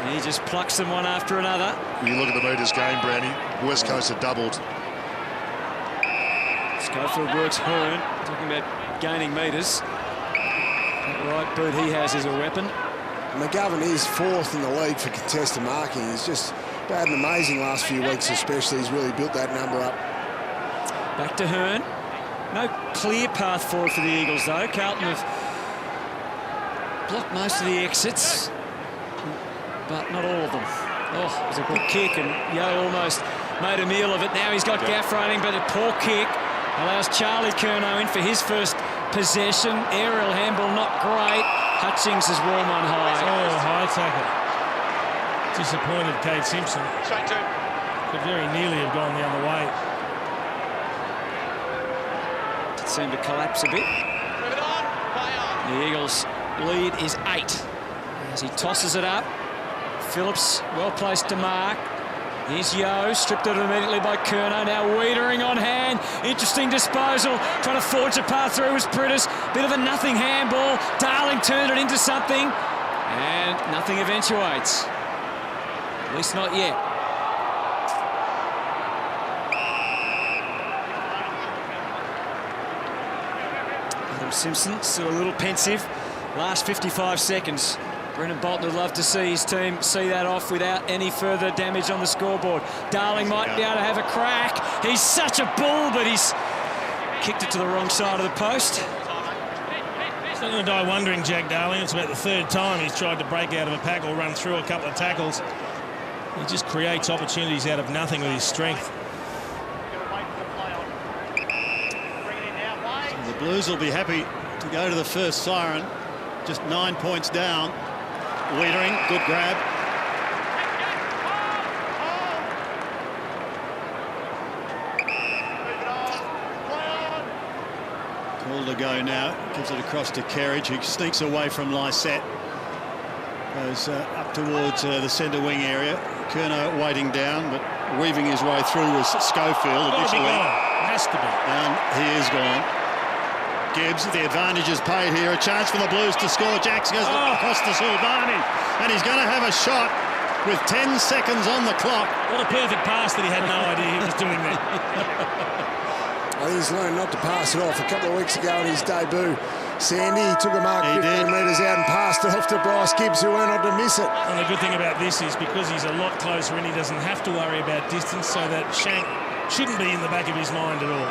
he just plucks them one after another. You look at the meters game, Brownie. West Coast have doubled. Schofield works Hearn. Talking about gaining metres. That right boot he has is a weapon. McGovern is 4th in the league for contested marking. He's just had an amazing last few weeks especially. He's really built that number up. Back to Hearn. No clear path forward for the Eagles though. Carlton have blocked most of the exits, but not all of them. Oh, it was a good kick and Yo almost made a meal of it. Now he's got Gaff running, but a poor kick allows Charlie Curnow in for his first possession. Aerial handball not great. Hutchings is warm on high. Oh, high tackle. Disappointed Kate Simpson. Could very nearly have gone the other way. It seemed to collapse a bit. The Eagles' lead is 8. As he tosses it up, Phillips well placed to mark. Here's Yo, stripped it immediately by Curnow. Now Wiedering on hand. Interesting disposal. Trying to forge a path through was Prittis. Bit of a nothing handball. Darling turned it into something. And nothing eventuates. At least not yet. Adam Simpson still a little pensive. Last 55 seconds. Brendan Bolton would love to see his team see that off without any further damage on the scoreboard. Darling might be able to have a crack. He's such a bull, but he's kicked it to the wrong side of the post. He's not going to die wondering, Jack Darling. It's about the 3rd time he's tried to break out of a pack or run through a couple of tackles. He just creates opportunities out of nothing with his strength. So the Blues will be happy to go to the first siren. Just 9 points down. Wiedering, good grab. Called go now. Gives it across to Kerridge, who sneaks away from Lysette. Goes up towards the centre wing area. Curnow waiting down, but weaving his way through was Schofield initially. Has to be. And he is gone. Gibbs, the advantage is paid here. A chance for the Blues to score. Jacks goes across to Silvani, and he's going to have a shot with 10 seconds on the clock. What a perfect pass that he had no idea he was doing there. I think he's learned not to pass it off. A couple of weeks ago in his debut, Sandy, he took a mark 15 metres out and passed it off to Bryce Gibbs, who went on to miss it. And the good thing about this is because he's a lot closer and he doesn't have to worry about distance, so that shank shouldn't be in the back of his mind at all.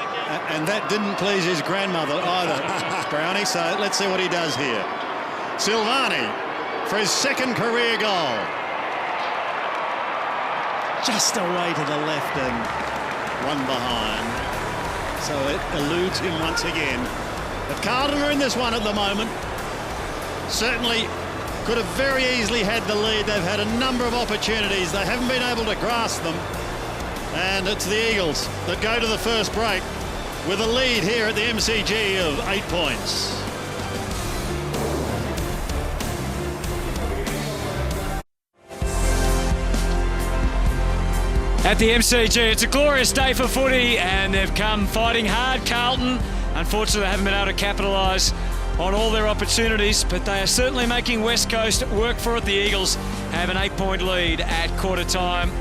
And that didn't please his grandmother either, Brownie, so let's see what he does here. Silvani for his second career goal. Just away to the left and one behind. So it eludes him once again. But Carlton are in this one at the moment. Certainly could have very easily had the lead. They've had a number of opportunities. They haven't been able to grasp them. And it's the Eagles that go to the first break with a lead here at the MCG of 8 points. At the MCG, it's a glorious day for footy, and they've come fighting hard. Carlton, unfortunately, they haven't been able to capitalise on all their opportunities, but they are certainly making West Coast work for it. The Eagles have an 8-point lead at quarter time.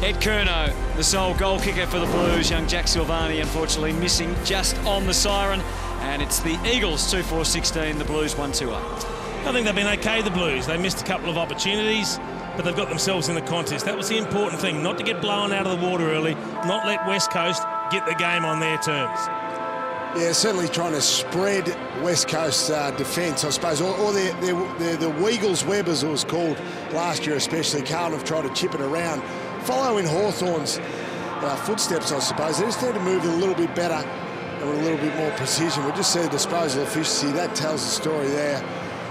Ed Curnow, the sole goal kicker for the Blues. Young Jack Silvani, unfortunately, missing just on the siren. And it's the Eagles 2-4-16, the Blues 1-2-8. I think they've been okay, the Blues. They missed a couple of opportunities, but they've got themselves in the contest. That was the important thing, not to get blown out of the water early, not let West Coast get the game on their terms. Yeah, certainly trying to spread West Coast defence, I suppose, or the Weagles web, as it was called last year especially. Carlton have tried to chip it around. Follow in Hawthorn's footsteps, I suppose. They just need to move a little bit better and with a little bit more precision. We just see the disposal efficiency. That tells the story there.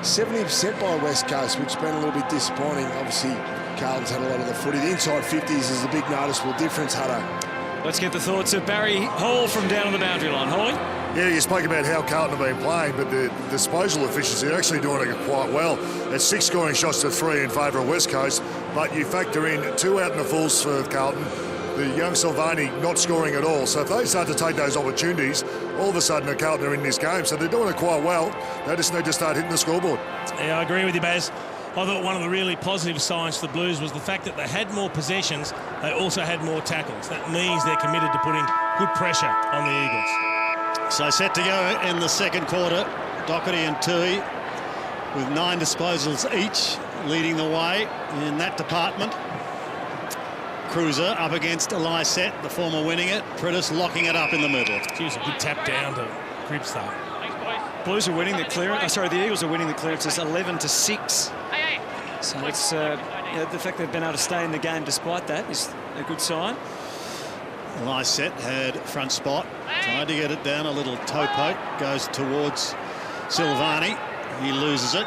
70% by West Coast, which has been a little bit disappointing. Obviously, Carlton's had a lot of the footy. The inside 50s is the big noticeable difference, Hutto. Let's get the thoughts of Barry Hall from down on the boundary line. Holly? Yeah, you spoke about how Carlton have been playing, but the disposal efficiency, they're actually doing it quite well. It's 6 scoring shots to 3 in favour of West Coast, but you factor in 2 out in the fulls for Carlton, the young Silvani not scoring at all. So if they start to take those opportunities, all of a sudden the Carlton are in this game. So they're doing it quite well. They just need to start hitting the scoreboard. Yeah, I agree with you, Baz. I thought one of the really positive signs for the Blues was the fact that they had more possessions, they also had more tackles. That means they're committed to putting good pressure on the Eagles. So set to go in the second quarter. Doherty and Tui with 9 disposals each, leading the way in that department. Cruiser up against Lysette, the former winning it. Pritis locking it up in the middle. Geez, a good tap down to Cripps though. Blues are winning the clearance. The Eagles are winning the clearances 11-6. So it's the fact they've been able to stay in the game despite that is a good sign. Lysette had front spot, tried to get it down, a little toe poke, goes towards Silvani. He loses it.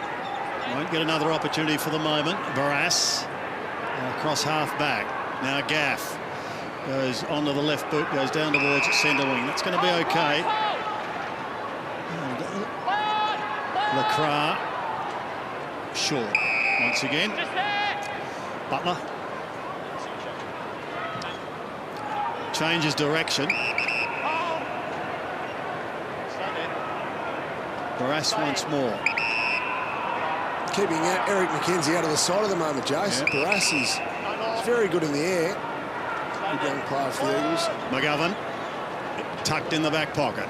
Won't get another opportunity for the moment. Barras across half back. Now Gaff goes onto the left boot, goes down towards centre wing. That's going to be okay. Lacroix short once again. Butler changes direction. Barras once more. Keeping Eric McKenzie out of the side at the moment, Jace. Yep. Barras is very good in the air. Good young player for the Eagles. McGovern tucked in the back pocket.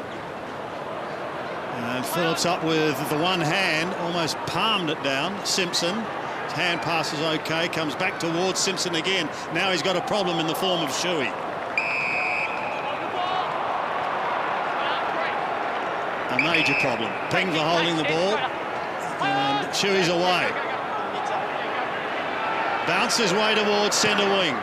And Phillips up with the one hand, almost palmed it down. Simpson, his hand pass is okay, comes back towards Simpson again. Now he's got a problem in the form of Shuey. A major problem. Ping for holding the ball. And Shuey's away. Bounce his way towards centre wing.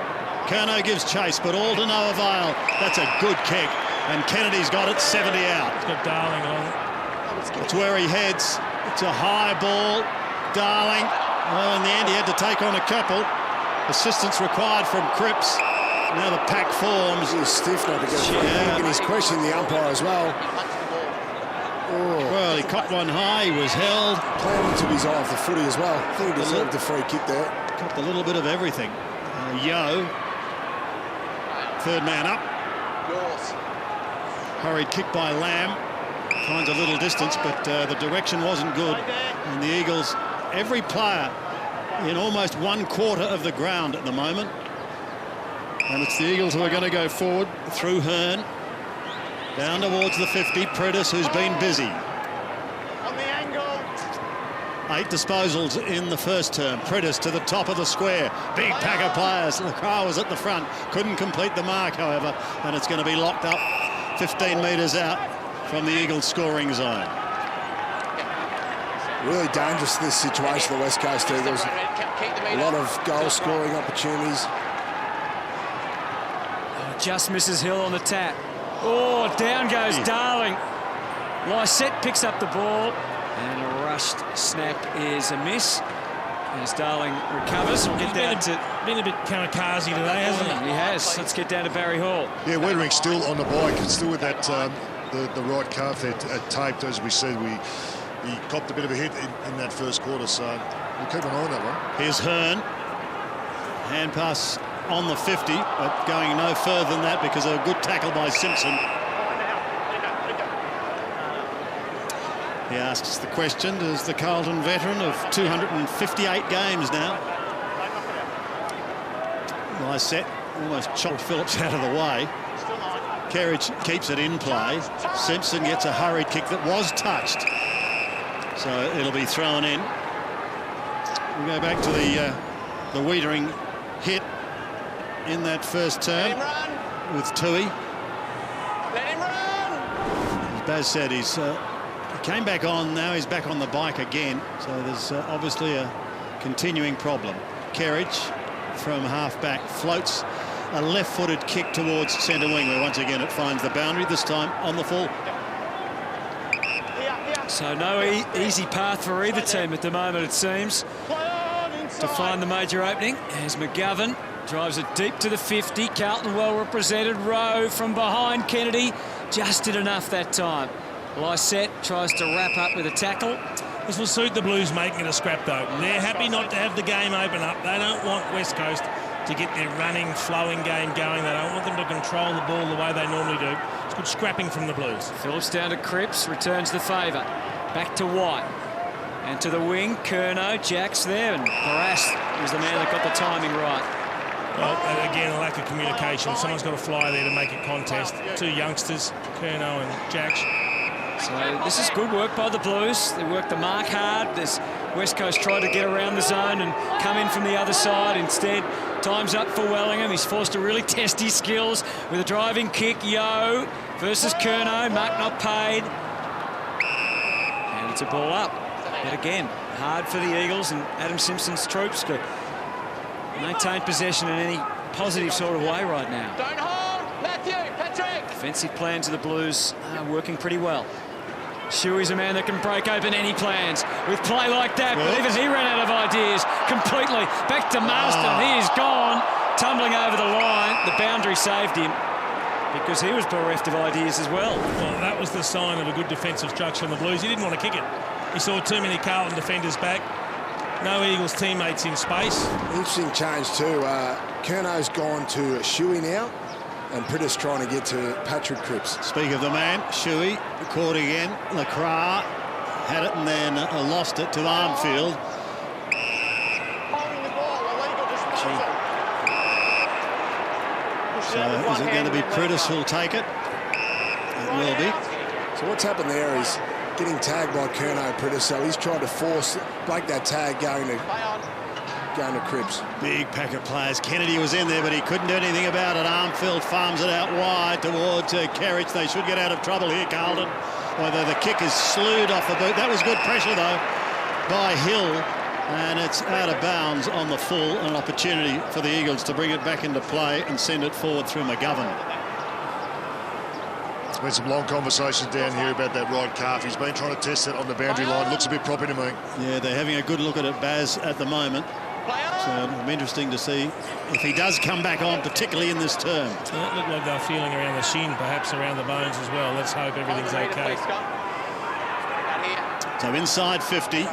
Curnow gives chase, but all to no avail. That's a good kick. And Kennedy's got it 70 out. It's got Darling on it. That's where he heads. It's a high ball. Darling. Well, in the end, he had to take on a couple. Assistance required from Cripps. Now the pack forms. He's stiff not to get a free kick, and he's questioning the umpire as well. Well, he copped one high, he was held. Planted to his eye off the footy as well. I think he deserved the free kick there. Copped a little bit of everything. Yo, third man up. Hurried kick by Lamb. Finds a little distance, but the direction wasn't good. And the Eagles, every player in almost 1/4 of the ground at the moment. And it's the Eagles who are going to go forward through Hearn. Down towards the 50, Prittis, who's been busy. On the angle. 8 disposals in the first term. Prittis to the top of the square. Big pack of players. Lacroix was at the front. Couldn't complete the mark, however. And it's going to be locked up 15 metres out from the Eagles scoring zone. Really dangerous this situation, the West Coast Eagles. A lot of goal-scoring opportunities. Just misses Hill on the tap. Oh, down goes Darling. Lysette picks up the ball, and a rushed snap is a miss. As Darling recovers, we'll get down to... Been a bit kamikaze today, hasn't he? He has. Let's get down to Barry Hall. Yeah, Wettering still on the bike, still with that the right calf there taped, as we said. He copped a bit of a hit in that first quarter, so we'll keep an eye on that one. Here's Hearn. Hand pass on the 50, but going no further than that because of a good tackle by Simpson. He asks the question, as the Carlton veteran of 258 games now. Lysette almost chopped Phillips out of the way. Kerridge keeps it in play. Simpson gets a hurried kick that was touched, so it'll be thrown in. We go back to the Wettering hit in that first term with Tui. Let him run. As Baz said, he came back on, now he's back on the bike again, so there's obviously a continuing problem. Kerridge from half-back floats a left-footed kick towards centre wing, where once again it finds the boundary, this time on the full. So no easy path for either team at the moment, it seems, to find the major opening. As McGovern drives it deep to the 50. Carlton well represented. Rowe from behind. Kennedy just did enough that time. Lysette tries to wrap up with a tackle. This will suit the Blues making it a scrap, though. They're happy not to have the game open up. They don't want West Coast to get their running, flowing game going. They don't want them to control the ball the way they normally do. It's good scrapping from the Blues. Phillips down to Cripps, returns the favour. Back to White. And to the wing, Curnow, Jack's there, and Barras was the man that got the timing right. Well, again, a lack of communication. Someone's got to fly there to make a contest. Two youngsters, Curnow and Jack. So this is good work by the Blues. They work the mark hard. This West Coast tried to get around the zone and come in from the other side. Instead, time's up for Wellingham. He's forced to really test his skills with a driving kick. Yo versus Curnow. Mark not paid. And it's a ball up. But again, hard for the Eagles and Adam Simpson's troops to maintain possession in any positive sort of way right now. Don't hold. Matthew, Patrick. Defensive plans of the Blues are working pretty well. Shuey's a man that can break open any plans with play like that, but even he ran out of ideas completely. Back to Marston. He is gone, tumbling over the line. The boundary saved him because he was bereft of ideas as well. Well, that was the sign of a good defensive structure on the Blues. He didn't want to kick it. He saw too many Carlton defenders back. No Eagles teammates in space. Interesting change too. Curnow's gone to Shuey now, and Prittis trying to get to Patrick Cripps. Speak of the man, Shuey, caught again. Lacroix had it and then lost it to Armfield. Holding the ball, illegal disposal. So is it going to be Prittis who'll take it? It will be. So what's happened there is getting tagged by Curnow Prittis, so he's tried to break that tag going to Cripps. Big pack of players. Kennedy was in there, but he couldn't do anything about it. Armfield farms it out wide towards Kerridge. They should get out of trouble here, Carlton. Although the kick is slewed off the boot. That was good pressure, though, by Hill. And it's out of bounds on the full. An opportunity for the Eagles to bring it back into play and send it forward through McGovern. There's been some long conversations down here about that right calf. He's been trying to test it on the boundary line. Looks a bit proppy to me. Yeah, they're having a good look at it, Baz, at the moment. So it'll be interesting to see if he does come back on, particularly in this term. Well, it looked like they're feeling around the shin, perhaps around the bones as well. Let's hope everything's okay. So inside 50.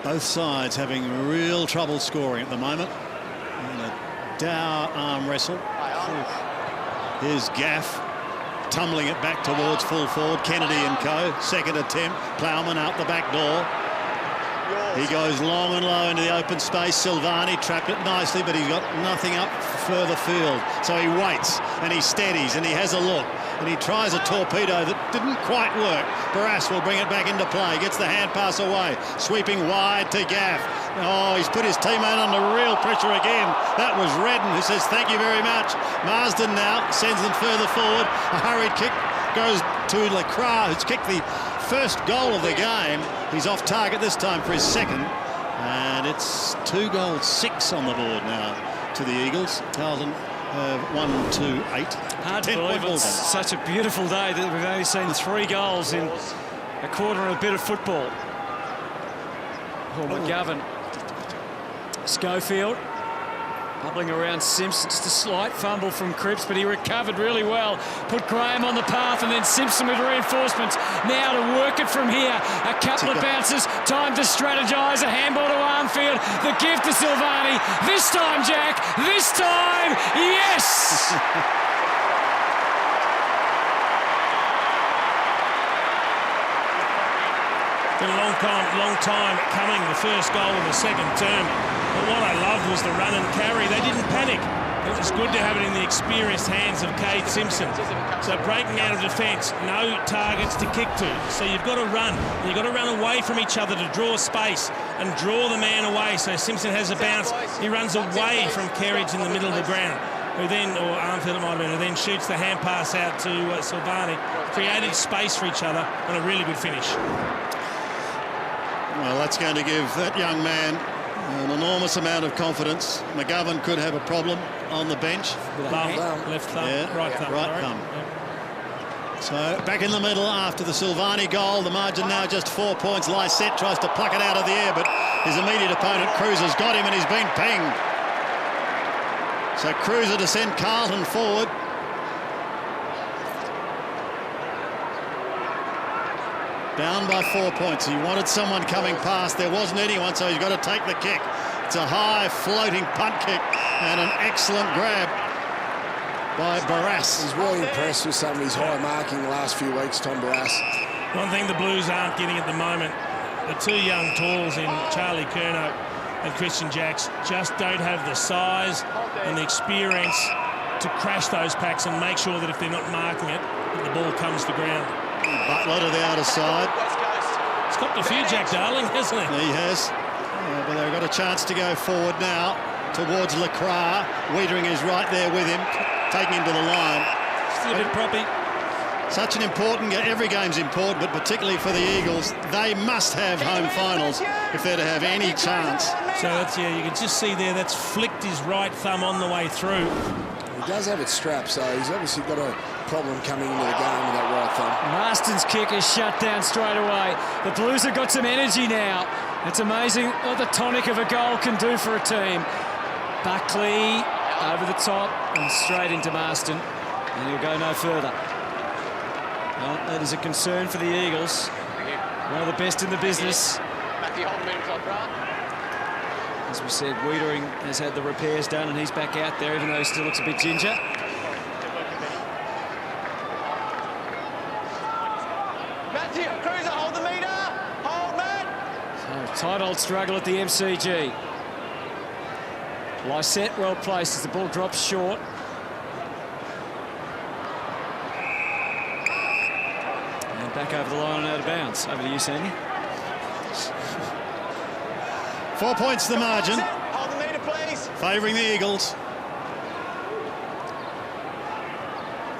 Both sides having real trouble scoring at the moment. And a Dow arm wrestle. Here's Gaff tumbling it back towards full forward. Kennedy and co. Second attempt. Plowman out the back door. He goes long and low into the open space. Silvani trapped it nicely, but he's got nothing up further field. So he waits and he steadies and he has a look. And he tries a torpedo that didn't quite work. Barras will bring it back into play. Gets the hand pass away. Sweeping wide to Gaff. Oh, he's put his teammate under real pressure again. That was Redden, who says thank you very much. Marsden now sends them further forward. A hurried kick goes to Lacroix, who's kicked the first goal of the game. He's off target this time for his second. And it's 2 goals, 6 on the board now to the Eagles. Carlton 1-2-8. Hard to believe it's such a beautiful day that we've only seen 3 goals in a quarter of a bit of football. Oh, McGovern. Schofield bubbling around Simpson. Just a slight fumble from Cripps, but he recovered really well. Put Graham on the path, and then Simpson with reinforcements. Now to work it from here. A couple of bounces. Time to strategise. A handball to Armfield. The give to Silvani. This time, Jack. This time, yes! Been a long time coming, the first goal of the second term. But what I loved was the run and carry. They didn't panic. It was good to have it in the experienced hands of Cade Simpson. So breaking out of defence, no targets to kick to. So you've got to run. You've got to run away from each other to draw space and draw the man away. So Simpson has a bounce. He runs away from Kerridge in the middle of the ground, who then, or Armfield it might have been, who then shoots the hand pass out to Silvani. Created space for each other and a really good finish. Well, that's going to give that young man an enormous amount of confidence. McGovern could have a problem on the bench. Left thumb, yeah, right thumb. Right thumb. Yeah. So back in the middle after the Silvani goal. The margin now just 4 points. Lysette tries to pluck it out of the air, but his immediate opponent, Cruiser's got him and he's been pinged. So Cruiser to send Carlton forward. Down by 4 points. He wanted someone coming past. There wasn't anyone, so he's got to take the kick. It's a high floating punt kick and an excellent grab by Barras. He's really impressed with some of his high marking the last few weeks, Tom Barras. One thing the Blues aren't getting at the moment, the 2 young talls in Charlie Curnow and Christian Jacks just don't have the size and the experience to crash those packs and make sure that if they're not marking it, that the ball comes to ground. Butler to the outer side. He's copped a few, Jack Darling, hasn't he? He has. But they've got a chance to go forward now towards Lacroix. Wiedering is right there with him, taking him to the line. Still a bit proppy. Such an important game. Every game's important, but particularly for the Eagles, they must have home finals if they're to have any chance. So that's, yeah, you can just see there, that's flicked his right thumb on the way through. He does have it strapped, so he's obviously got a problem coming into the game with that right thumb. Marston's kick is shut down straight away. The Blues have got some energy now. It's amazing what the tonic of a goal can do for a team. Buckley over the top and straight into Marston, and he'll go no further. Well, that is a concern for the Eagles. One of the best in the business. As we said, Wiedering has had the repairs done and he's back out there, even though he still looks a bit ginger. Matthew, Cruiser, hold the meter. Hold, Matt. So, tight old struggle at the MCG. Lysette well placed as the ball drops short. And back over the line and out of bounds. Over to you, Sandy. 4 points the margin. Hold the meter, please. Favouring the Eagles.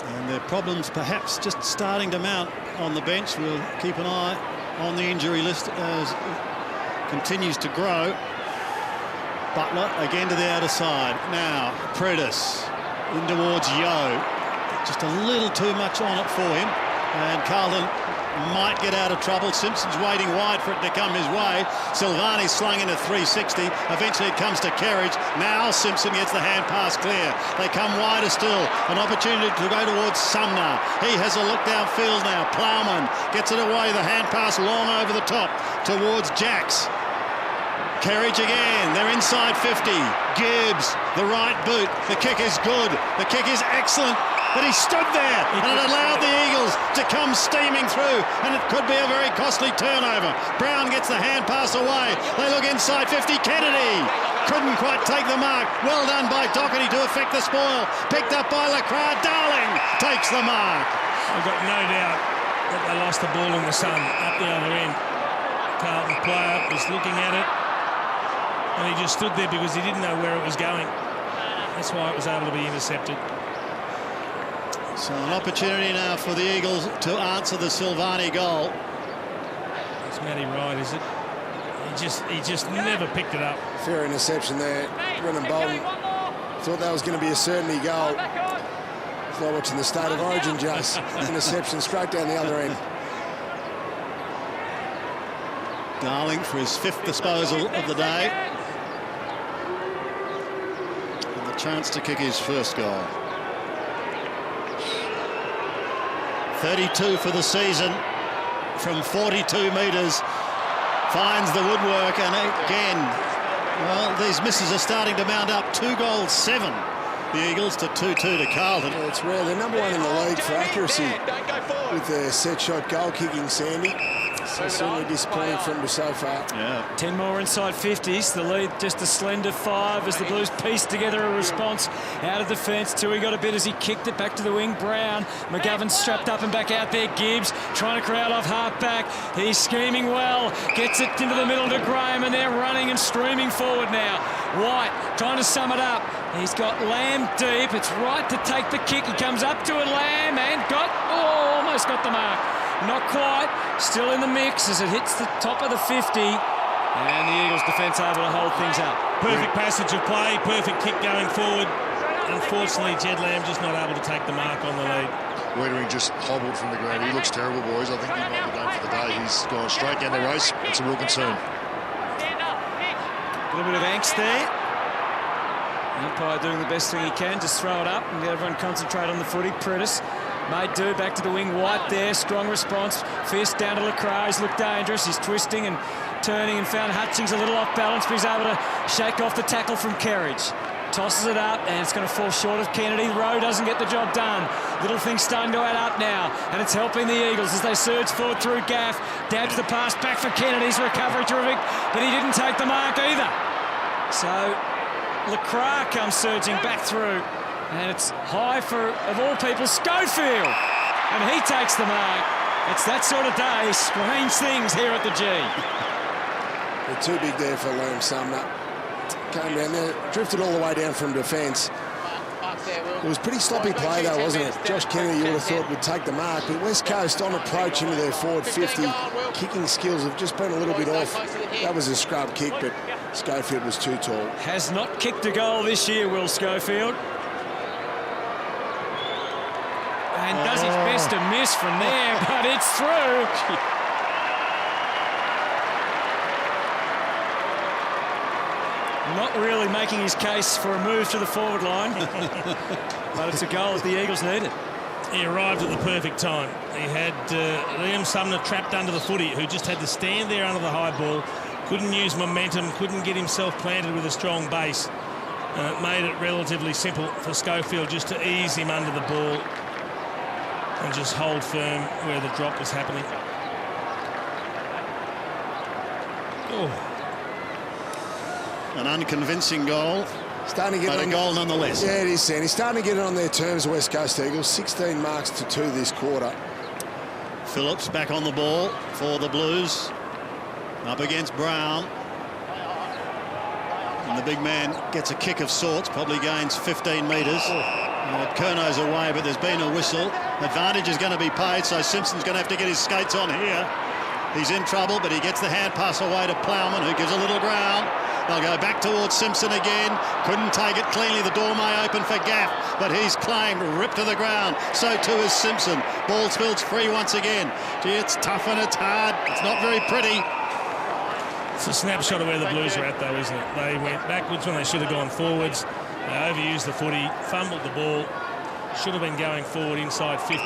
And their problems perhaps just starting to mount on the bench. We'll keep an eye on the injury list as it continues to grow. Butler again to the outer side. Now, Predis in towards Yo. Just a little too much on it for him. And Carlton might get out of trouble. Simpson's waiting wide for it to come his way. Silvani slung in a 360. Eventually it comes to Kerridge. Now Simpson gets the hand pass clear. They come wider still. An opportunity to go towards Sumner. He has a look downfield now. Plowman gets it away. The hand pass long over the top towards Jacks. Kerridge again. They're inside 50. Gibbs, the right boot. The kick is good. The kick is excellent. But he stood there and it allowed the Eagles to come steaming through, and it could be a very costly turnover. Brown gets the hand pass away. They look inside 50. Kennedy couldn't quite take the mark. Well done by Doherty to effect the spoil. Picked up by Lacroix. Darling takes the mark. I've got no doubt that they lost the ball in the sun up the other end. Carlton player was looking at it, and he just stood there because he didn't know where it was going. That's why it was able to be intercepted. So an opportunity now for the Eagles to answer the Silvani goal. It's Matty Wright, is it? He just never picked it up. Fair interception there. Brennan Bolton thought that was going to be a certainty goal. It's like watching the State of Origin, Jace. Interception straight down the other end. Darling for his 5th disposal of the day. And the chance to kick his first goal. 32 for the season from 42 metres. Finds the woodwork, and again, well, these misses are starting to mount up. 2 goals, 7. The Eagles to 2-2 to Carlton. Yeah, it's rare. They're number 1 in the league for accuracy with their set shot goal kicking, Sandy. So certainly disappointing from them so far. Yeah. 10 more inside 50s. The lead just a slender 5 as the Blues piece together a response out of defence. Tui got a bit as he kicked it back to the wing. Brown, McGovern strapped up and back out there. Gibbs trying to crowd off half back. He's scheming well. Gets it into the middle to Graham, and they're running and streaming forward now. White trying to sum it up. He's got Lamb deep. It's right to take the kick. He comes up to it, Lamb, and almost got the mark. Not quite. Still in the mix as it hits the top of the 50. And the Eagles defence able to hold things up. Perfect passage of play, perfect kick going forward. Unfortunately, Jed Lamb just not able to take the mark on the lead. Wiedering just hobbled from the ground. He looks terrible, boys. I think he might be done for the day. He's gone straight down the race. It's a real concern. A little bit of angst there. The umpire doing the best thing he can, just throw it up and let everyone concentrate on the footy. Prentice made do, back to the wing. White there, strong response. Fist down to Lacroix. He's looked dangerous. He's twisting and turning and found Hutchings a little off balance, but he's able to shake off the tackle from Kerridge. Tosses it up, and it's going to fall short of Kennedy. Rowe doesn't get the job done. Little things starting to add up now, and it's helping the Eagles as they surge forward through Gaff. Down to the pass, back for Kennedy's recovery, terrific, but he didn't take the mark either. So Lacroix comes surging back through, and it's high for, of all people, Schofield, and he takes the mark. It's that sort of day. Strange things here at the G. They're too big there for Liam Sumner. Came down there, drifted all the way down from defence. It was pretty sloppy play though, wasn't it? Josh Kennedy, you would have thought, would take the mark, but West Coast on approach into their forward 50. Kicking skills have just been a little bit off. That was a scrub kick, but Schofield was too tall. Has not kicked a goal this year, Will Schofield. And does his best to miss from there, but it's through. Not really making his case for a move to the forward line, but it's a goal that the Eagles needed. He arrived at the perfect time. He had Liam Sumner trapped under the footy, who just had to stand there under the high ball, couldn't use momentum, couldn't get himself planted with a strong base. And it made it relatively simple for Schofield just to ease him under the ball and just hold firm where the drop was happening. Oh. An unconvincing goal, Starting to get but a goal nonetheless. Yeah, it is, Sandy. Starting to get it on their terms, West Coast Eagles. 16 marks to 2 this quarter. Phillips back on the ball for the Blues. Up against Brown. And the big man gets a kick of sorts, probably gains 15 metres. Curno's away, but there's been a whistle. Advantage is going to be paid, so Simpson's going to have to get his skates on here. He's in trouble, but he gets the hand pass away to Plowman, who gives a little ground. They'll go back towards Simpson again. Couldn't take it cleanly. The door may open for Gaff, but he's claimed, ripped to the ground. So too is Simpson. Ball spills free once again. Gee, it's tough and it's hard. It's not very pretty. It's a snapshot of where the Blues are at, though, isn't it? They went backwards when they should have gone forwards. They overused the footy, fumbled the ball. Should have been going forward inside 50.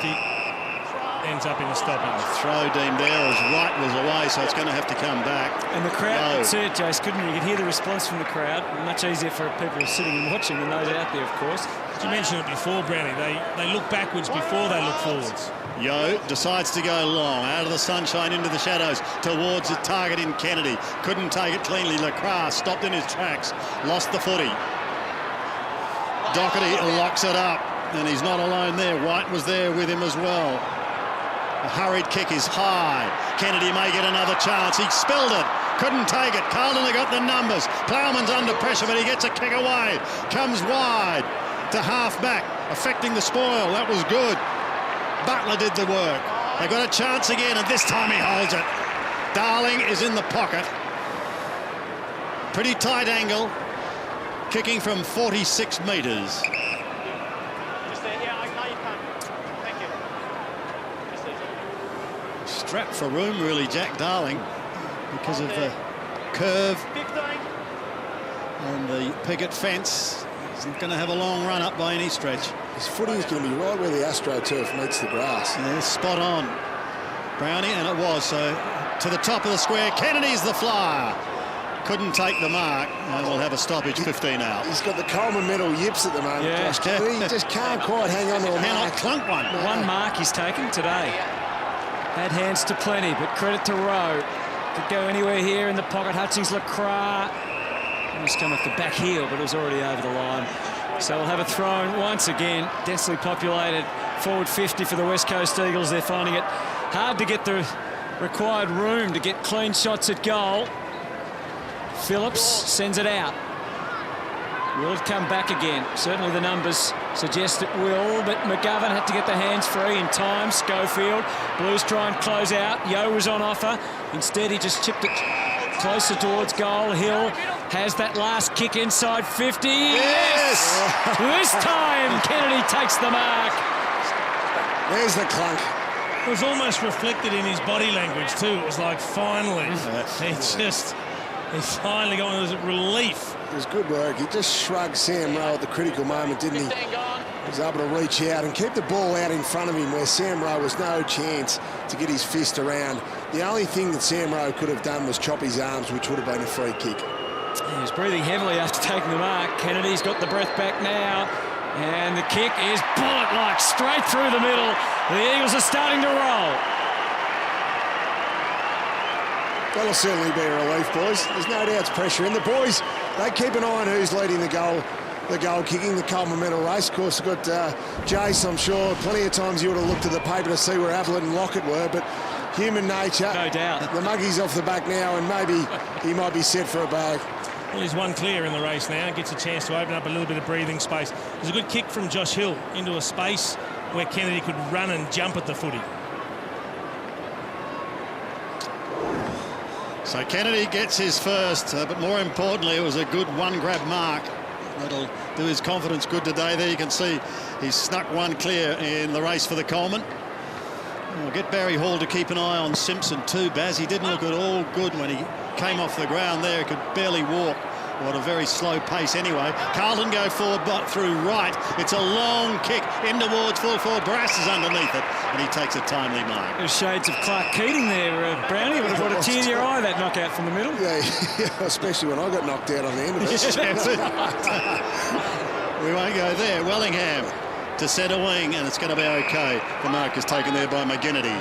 Ends up in the stoppage. Throw deemed there as Wright was away, so it's going to have to come back. And the crowd could see it, Jace, couldn't you? You could hear the response from the crowd. Much easier for people sitting and watching than those out there, of course. You mentioned it before, Brownie. They look backwards before they look forwards. Yo decides to go long, out of the sunshine into the shadows, towards the target in Kennedy. Couldn't take it cleanly. Lacroix stopped in his tracks, lost the footy. Doherty locks it up, and he's not alone there. White was there with him as well. A hurried kick is high. Kennedy may get another chance. He spilled it. Couldn't take it. Carlton got the numbers. Plowman's under pressure, but he gets a kick away. Comes wide to half-back, affecting the spoil. That was good. Butler did the work. They got a chance again, and this time he holds it. Darling is in the pocket. Pretty tight angle. Kicking from 46 metres. Strapped for room, really, Jack Darling, because of the curve and the picket fence. He's not going to have a long run up by any stretch. His footing is going to be right where the AstroTurf meets the grass. Yeah, spot on, Brownie, and it was. So to the top of the square, Kennedy's the flyer. Couldn't take the mark, and we'll have a stoppage, 15 out. He's got the Coleman medal yips at the moment, Yeah. Josh Kennedy. He just can't quite hang on to a Cannot mark. clunk one. One mark he's taken today. Had hands to plenty, but credit to Rowe. Could go anywhere here in the pocket. Hutchings, Lacroix. Almost come off the back heel, but it was already over the line. So we'll have a throw once again. Densely populated forward 50 for the West Coast Eagles. They're finding it hard to get the required room to get clean shots at goal. Phillips sends it out. Will it come back again? Certainly the numbers suggest it will, but McGovern had to get the hands free in time. Schofield, Blues try and close out. Yo was on offer. Instead, he just chipped it closer towards goal. Hill has that last kick inside 50. Yes! This time, Kennedy takes the mark. There's the clunk. It was almost reflected in his body language too. It was like, finally. He finally got one. It was a relief. It was good work. He just shrugged Sam Rowe at the critical moment, didn't he? He was able to reach out and keep the ball out in front of him where Sam Rowe was no chance to get his fist around. The only thing that Sam Rowe could have done was chop his arms, which would have been a free kick. He was breathing heavily after taking the mark. Kennedy's got the breath back now. And the kick is bullet-like straight through the middle. The Eagles are starting to roll. That'll certainly be a relief, boys. There's no doubt it's pressure. And the boys, they keep an eye on who's leading the goal kicking, the Coleman medal race. Of course, we've got Jace, I'm sure. Plenty of times you would have looked at the paper to see where Ablett and Lockett were, but human nature. No doubt. The muggy's off the back now, and maybe he might be set for a bag. Well, he's one clear in the race now. Gets a chance to open up a little bit of breathing space. There's a good kick from Josh Hill into a space where Kennedy could run and jump at the footy. So Kennedy gets his first, but more importantly, it was a good one-grab mark. That'll do his confidence good today. There you can see he's snuck one clear in the race for the Coleman. We'll get Barry Hall to keep an eye on Simpson too, Baz. He didn't look at all good when he came off the ground there. He could barely walk. What a very slow pace anyway. Carlton go forward but through right. It's a long kick in towards full forward. Brass is underneath it, and he takes a timely mark. There's shades of Clark Keating there, Brownie. Would have brought a tear to your eye, that knockout from the middle. Yeah, especially when I got knocked out on the end of it. We won't go there. Wellingham to centre wing, and it's going to be okay. The mark is taken there by McGinnity.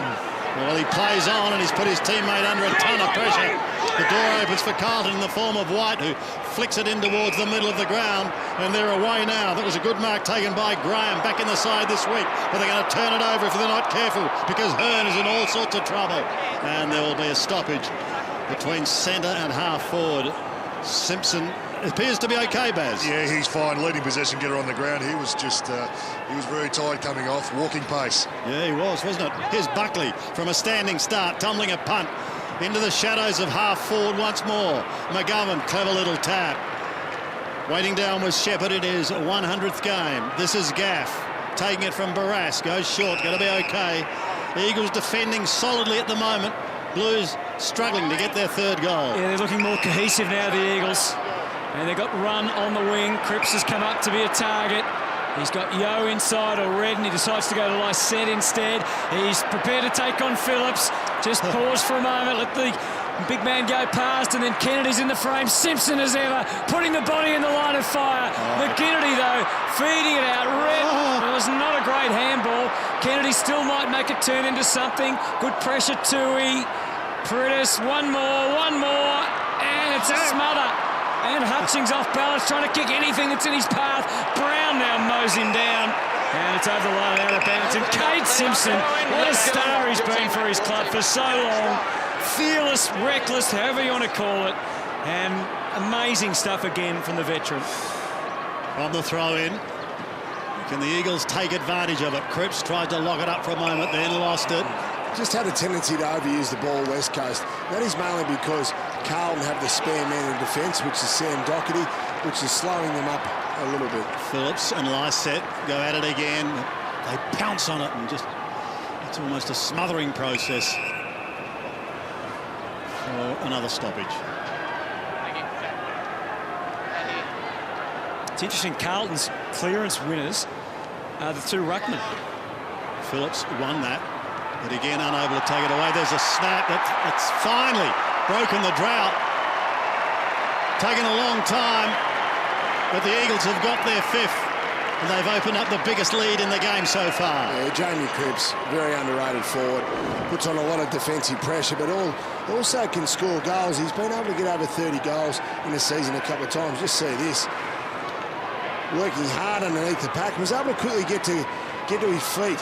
Well, he plays on, and he's put his teammate under a ton of pressure. The door opens for Carlton in the form of White, who flicks it in towards the middle of the ground, and they're away now. That was a good mark taken by Graham, back in the side this week, but they're going to turn it over if they're not careful, because Hearn is in all sorts of trouble. And there will be a stoppage between centre and half forward. Simpson appears to be okay, Baz. Yeah, he's fine. Leading possession getter on the ground. He was just, he was very tired coming off, walking pace. Yeah, he was, wasn't it? Here's Buckley from a standing start, tumbling a punt into the shadows of half forward once more. McGovern, clever little tap. Waiting down was Shepherd in his 100th game. This is Gaff, taking it from Barras, goes short, going to be okay. The Eagles defending solidly at the moment. Blues struggling to get their third goal. Yeah, they're looking more cohesive now, the Eagles. And they've got Run on the wing. Cripps has come up to be a target. He's got Yo inside or Red, and he decides to go to Lysette instead. He's prepared to take on Phillips. Just pause for a moment, let the big man go past, and then Kennedy's in the frame. Simpson as ever, putting the body in the line of fire. McKinney, though, feeding it out. Red, it was not a great handball. Kennedy still might make it turn into something. Good pressure, Tui. Pritis, one more, and it's a smother. And Hutchings off balance, trying to kick anything that's in his path. Brown now mows him down. And it's over the line and out of bounds. And Cade Simpson, what a star he's been for his club for so long. Fearless, reckless, however you want to call it. And amazing stuff again from the veteran. From the throw-in. Can the Eagles take advantage of it? Cripps tried to lock it up for a moment, then lost it. Just had a tendency to overuse the ball West Coast. That is mainly because Carlton have the spare man in defence, which is Sam Doherty, which is slowing them up a little bit. Phillips and Lysette go at it again. They pounce on it and just, it's almost a smothering process for another stoppage. It's interesting, Carlton's clearance winners are the two ruckmen. Phillips won that, but again unable to take it away. There's a snap that's finally broken the drought. Taken a long time, but the Eagles have got their fifth, and they've opened up the biggest lead in the game so far. Yeah, Jamie Cripps, very underrated forward, puts on a lot of defensive pressure, but also can score goals. He's been able to get over 30 goals in a season a couple of times. Just see this. Working hard underneath the pack, was able to quickly get to his feet,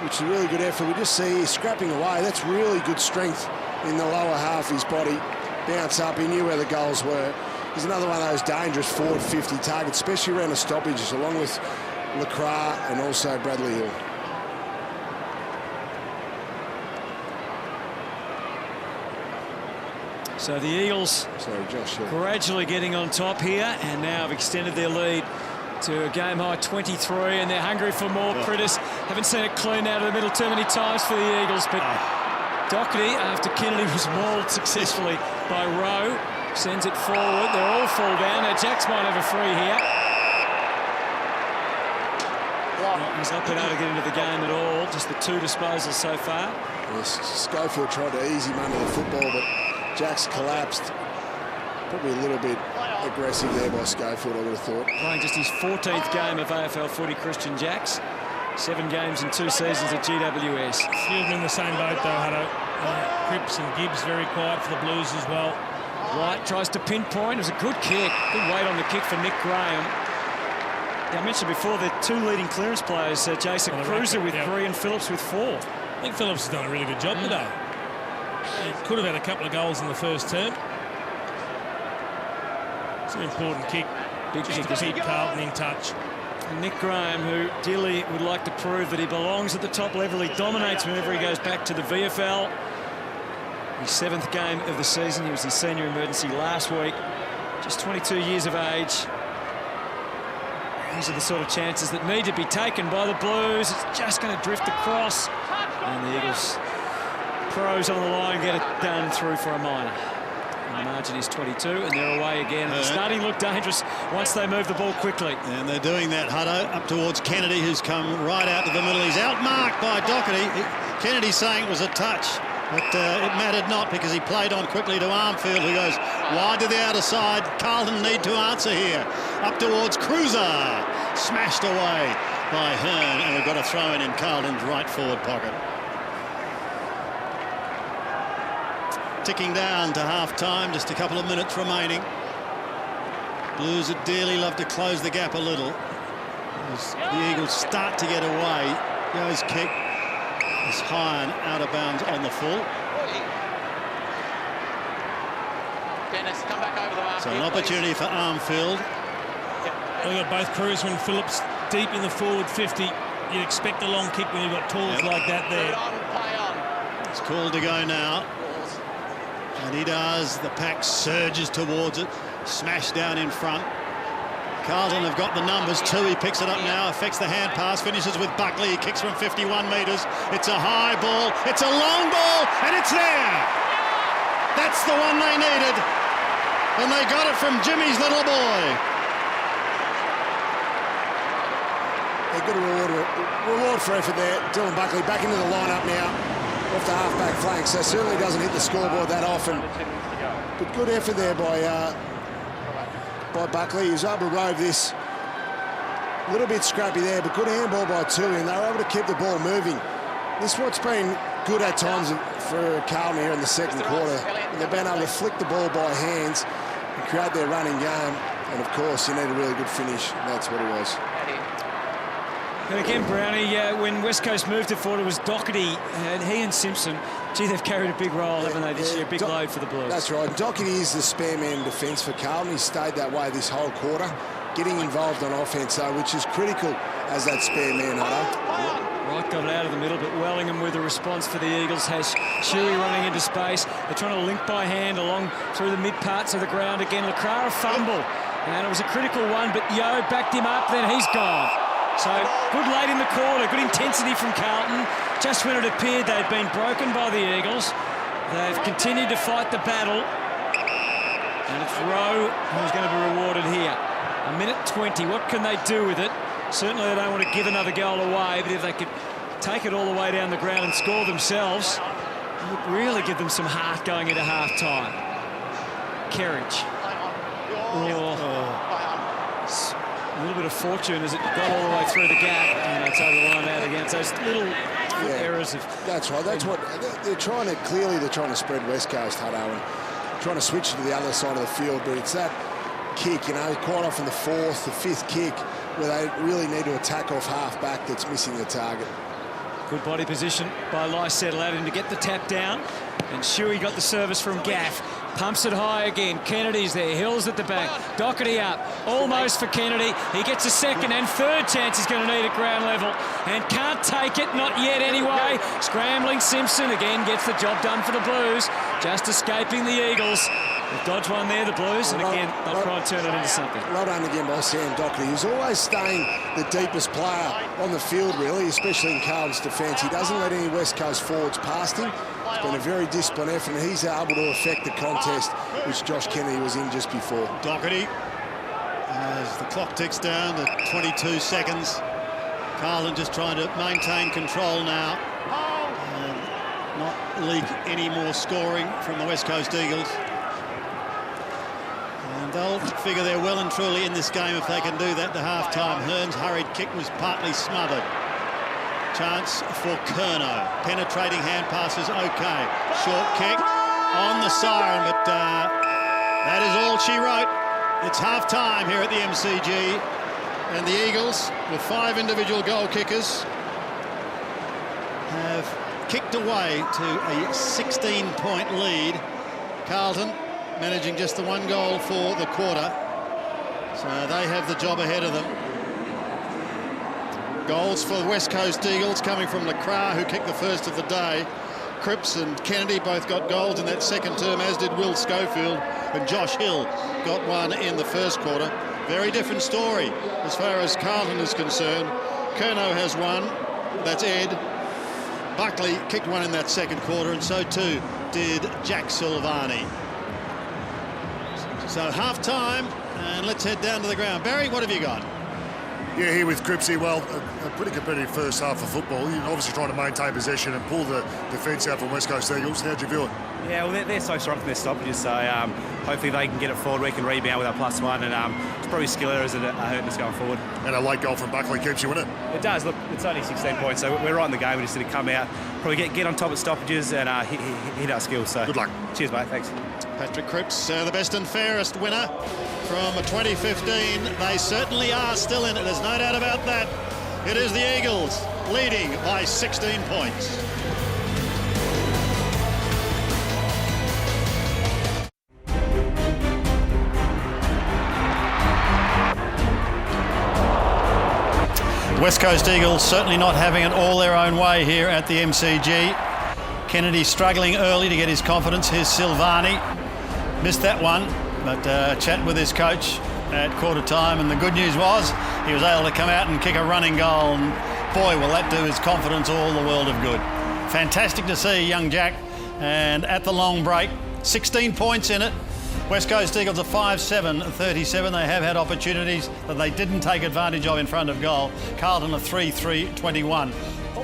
which is a really good effort. We just see he's scrapping away. That's really good strength in the lower half of his body. Bounce up, he knew where the goals were. He's another one of those dangerous forward 50 targets, especially around the stoppages, along with LeCras and also Bradley Hill. So the Eagles gradually getting on top here, and now have extended their lead to a game-high 23, and they're hungry for more. Pritis, haven't seen it clean out of the middle too many times for the Eagles, but Doherty, after Kennedy was mauled successfully by Rowe, sends it forward. They all fall down. Now Jacks might have a free here. He's not been able to get into the game at all, just the two disposals so far. Yes, Schofield tried to ease him under the football, but Jacks collapsed. Probably a little bit aggressive there by Schofield, I would have thought. Playing just his 14th game of AFL footy, Christian Jacks. 7 games in 2 seasons at GWS. A few of them in the same boat, though, Hutto. Cripps and Gibbs very quiet for the Blues as well. White tries to pinpoint. It was a good kick. Good weight on the kick for Nick Graham. Yeah, I mentioned before the 2 leading clearance players, Jason Cruiser with 3 and Phillips with 4. I think Phillips has done a really good job today. He could have had a couple of goals in the first term. It's an important kick. Big just kick to keep Carlton in touch. And Nick Graham, who dearly would like to prove that he belongs at the top level. He dominates whenever he goes back to the VFL. His 7th game of the season. He was in senior emergency last week. Just 22 years of age. These are the sort of chances that need to be taken by the Blues. It's just going to drift across. And the Eagles pros on the line get it done through for a minor. And the margin is 22, and they're away again. It's starting to look dangerous once they move the ball quickly. And they're doing that, Hutto, up towards Kennedy, who's come right out to the middle. He's outmarked by Doherty. Kennedy's saying it was a touch, but it mattered not because he played on quickly to Armfield, who goes wide to the outer side. Carlton need to answer here. Up towards Cruiser. Smashed away by Hearn, and we've got a throw in Carlton's right forward pocket. Ticking down to half-time, just a couple of minutes remaining. Blues would dearly love to close the gap a little. As the Eagles start to get away. Goes kick is high and out of bounds on the full. Dennis, come back over the mark. So an opportunity for Armfield. We've got both Cruiser and Phillips deep in the forward 50. You'd expect a long kick when you've got tools like that there. Play on. It's called to go now. And he does. The pack surges towards it. Smash down in front. Carlton have got the numbers too. He picks it up now, affects the hand pass, finishes with Buckley. He kicks from 51 metres. It's a high ball. It's a long ball, and it's there. That's the one they needed. And they got it from Jimmy's little boy. They've got a reward for effort there. Dylan Buckley back into the lineup now, off the half-back flank, so certainly doesn't hit the scoreboard that often. But good effort there by Buckley. He was able to rove this. A little bit scrappy there, but good handball by Tui, and they were able to keep the ball moving. This is what's been good at times for Carlton here in the second quarter. They've been able to flick the ball by hands and create their running game. And, of course, you need a really good finish, and that's what it was. And again, Brownie, when West Coast moved it forward, it was Doherty, and he and Simpson. Gee, they've carried a big role, haven't they, this year? A big load for the Blues. That's right. Doherty is the spare man defence for Carlton. He's stayed that way this whole quarter, getting involved on offence, though, which is critical as that spare man, Hutto. Right, got it out of the middle, but Wellingham with a response for the Eagles has Shuey running into space. They're trying to link by hand along through the mid parts of the ground again. Lacrara fumble, and it was a critical one, but Yo backed him up, then he's gone. So good late in the quarter, good intensity from Carlton. Just when it appeared they'd been broken by the Eagles, they've continued to fight the battle. And it's Rowe who's going to be rewarded here. 1:20, what can they do with it? Certainly they don't want to give another goal away, but if they could take it all the way down the ground and score themselves, it would really give them some heart going into half-time. Kerridge. A little bit of fortune as it got all the way through the gap, and it's over the line out again. So it's little errors of... That's right. That's what they're trying to... Clearly they're trying to spread West Coast, Hutto, and trying to switch to the other side of the field, but it's that kick, you know, quite often the fourth, the fifth kick, where they really need to attack off half-back that's missing the target. Good body position by Lysett, allowed him to get the tap down, and Shuey got the service from Gaff. Pumps it high again. Kennedy's there. Hills at the back. Doherty up. Almost for Kennedy. He gets a second and third chance he's going to need at ground level. And can't take it. Not yet anyway. Scrambling Simpson again gets the job done for the Blues. Just escaping the Eagles. They've dodged one there, the Blues, and again, they'll try and turn it into something. Well done again by Sam Doherty, who's always staying the deepest player on the field, really, especially in Carlton's defence. He doesn't let any West Coast forwards past him. It's been a very disciplined effort, and he's able to affect the contest, which Josh Kennedy was in just before. Doherty, as the clock ticks down to 22 seconds. Carlton just trying to maintain control now. Not leak any more scoring from the West Coast Eagles. And they'll figure they're well and truly in this game if they can do that to half-time. Hearn's hurried kick was partly smothered. Chance for Curnow. Penetrating hand passes, okay. Short kick on the siren, but that is all she wrote. It's half-time here at the MCG. And the Eagles, with 5 individual goal kickers, have kicked away to a 16-point lead. Carlton managing just the 1 goal for the quarter. So they have the job ahead of them. Goals for the West Coast Eagles coming from Lacroix, who kicked the first of the day. Cripps and Kennedy both got goals in that second term, as did Will Schofield, and Josh Hill got one in the first quarter. Very different story as far as Carlton is concerned. Curnow has one, that's Ed. Buckley kicked one in that second quarter, and so too did Jack Silvani. So half-time, and let's head down to the ground. Barry, what have you got? Yeah, here with Cripsy. Well, a pretty competitive first half of football. You're obviously trying to maintain possession and pull the defence out from West Coast Eagles. How'd you view it? Yeah, well, they're so strong from their stoppages, so hopefully they can get it forward. We can rebound with our +1, and it's probably skill errors that are hurting us going forward. And a late goal from Buckley keeps you in it. It does. Look, it's only 16 points, so we're right in the game. We just need to come out, probably get on top of stoppages and hit our skills. So good luck. Cheers, mate. Thanks. Patrick Cripps, the best and fairest winner from 2015. They certainly are still in it. There's no doubt about that. It is the Eagles leading by 16 points. West Coast Eagles certainly not having it all their own way here at the MCG. Kennedy struggling early to get his confidence. Here's Silvani. Missed that one, but chat with his coach at quarter time, and the good news was he was able to come out and kick a running goal, and boy, will that do his confidence all the world of good. Fantastic to see young Jack, and at the long break, 16 points in it. West Coast Eagles are 5-7-37. They have had opportunities that they didn't take advantage of in front of goal. Carlton are 3-3-21.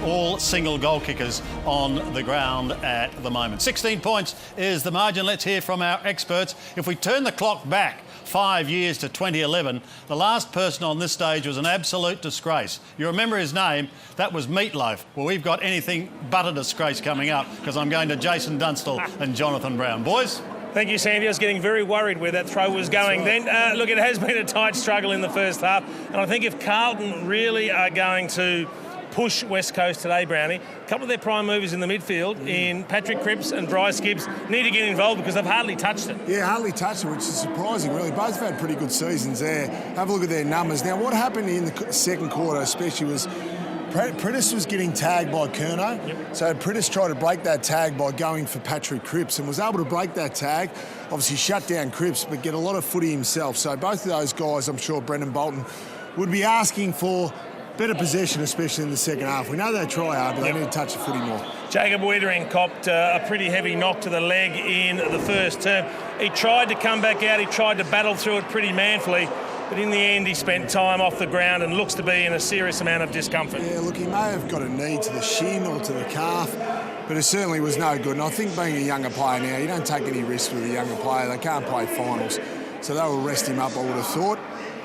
All single goal kickers on the ground at the moment. 16 points is the margin. Let's hear from our experts. If we turn the clock back 5 years to 2011, the last person on this stage was an absolute disgrace. You remember his name? That was Meatloaf. Well, we've got anything but a disgrace coming up, because I'm going to Jason Dunstall and Jonathan Brown. Boys? Thank you, Sandy. I was getting very worried where that throw was going then. Look, it has been a tight struggle in the first half, and I think if Carlton really are going to push West Coast today, Brownie, a couple of their prime movers in the midfield in Patrick Cripps and Bryce Gibbs need to get involved, because they've hardly touched it. Yeah, hardly touched it, which is surprising, really. Both have had pretty good seasons there. Have a look at their numbers. Now, what happened in the second quarter especially was Prentice was getting tagged by Curnow. Yep. So Prentice tried to break that tag by going for Patrick Cripps and was able to break that tag. Obviously shut down Cripps, but get a lot of footy himself. So both of those guys, I'm sure Brendan Bolton would be asking for better possession, especially in the second half. We know they try hard, but they need to touch the footy more. Jacob Wiedering copped a pretty heavy knock to the leg in the first term. He tried to come back out. He tried to battle through it pretty manfully. But in the end, he spent time off the ground and looks to be in a serious amount of discomfort. Yeah, look, he may have got a knee to the shin or to the calf, but it certainly was no good. And I think being a younger player now, you don't take any risks with a younger player. They can't play finals. So they will rest him up, I would have thought,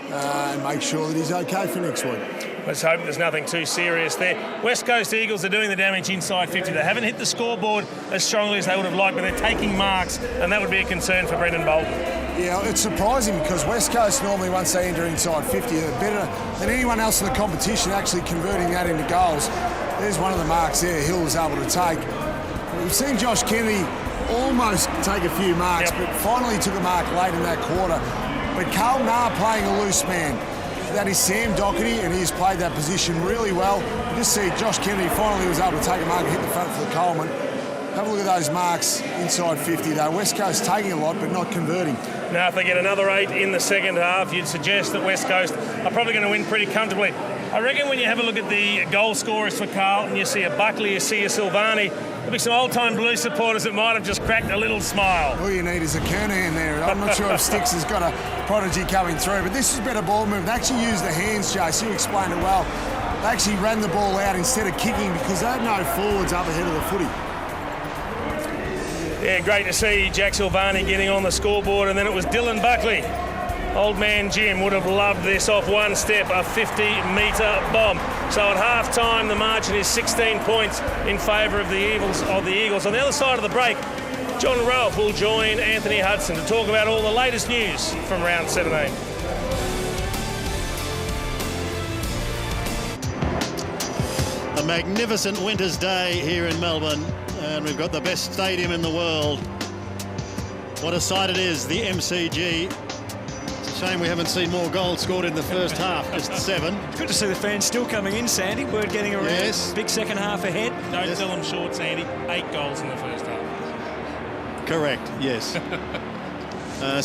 and make sure that he's okay for next week. Let's hope there's nothing too serious there. West Coast Eagles are doing the damage inside 50. They haven't hit the scoreboard as strongly as they would have liked, but they're taking marks, and that would be a concern for Brendan Bolton. Yeah, it's surprising, because West Coast normally, once they enter inside 50, they're better than anyone else in the competition actually converting that into goals. There's one of the marks there Hill was able to take. We've seen Josh Kennedy almost take a few marks, but finally took a mark late in that quarter. But Carlton are playing a loose man. That is Sam Doherty, and he's played that position really well. You just see Josh Kennedy finally was able to take a mark and hit the front for the Coleman. Have a look at those marks inside 50, though. West Coast taking a lot, but not converting. Now, if they get another 8 in the second half, you'd suggest that West Coast are probably going to win pretty comfortably. I reckon when you have a look at the goal scorers for Carlton, you see a Buckley, you see a Silvani, there'll be some old-time Blue supporters that might have just cracked a little smile. All you need is a Kernahan there. I'm not sure if Sticks has got a prodigy coming through, but this is better ball movement. They actually used the hands, Jace. You explained it well. They actually ran the ball out instead of kicking, because they had no forwards up ahead of the footy. Yeah, great to see Jack Silvani getting on the scoreboard, and then it was Dylan Buckley. Old man Jim would have loved this off one step, a 50-metre bomb. So at half-time, the margin is 16 points in favour of the Eagles. On the other side of the break, John Ralph will join Anthony Hudson to talk about all the latest news from round 17. A magnificent winter's day here in Melbourne, and we've got the best stadium in the world. What a sight it is, the MCG. It's a shame we haven't seen more goals scored in the first half, just 7. Good to see the fans still coming in, Sandy. Word getting around. Yes. Big second half ahead. Don't sell them short, Sandy. 8 goals in the first half. Correct, yes.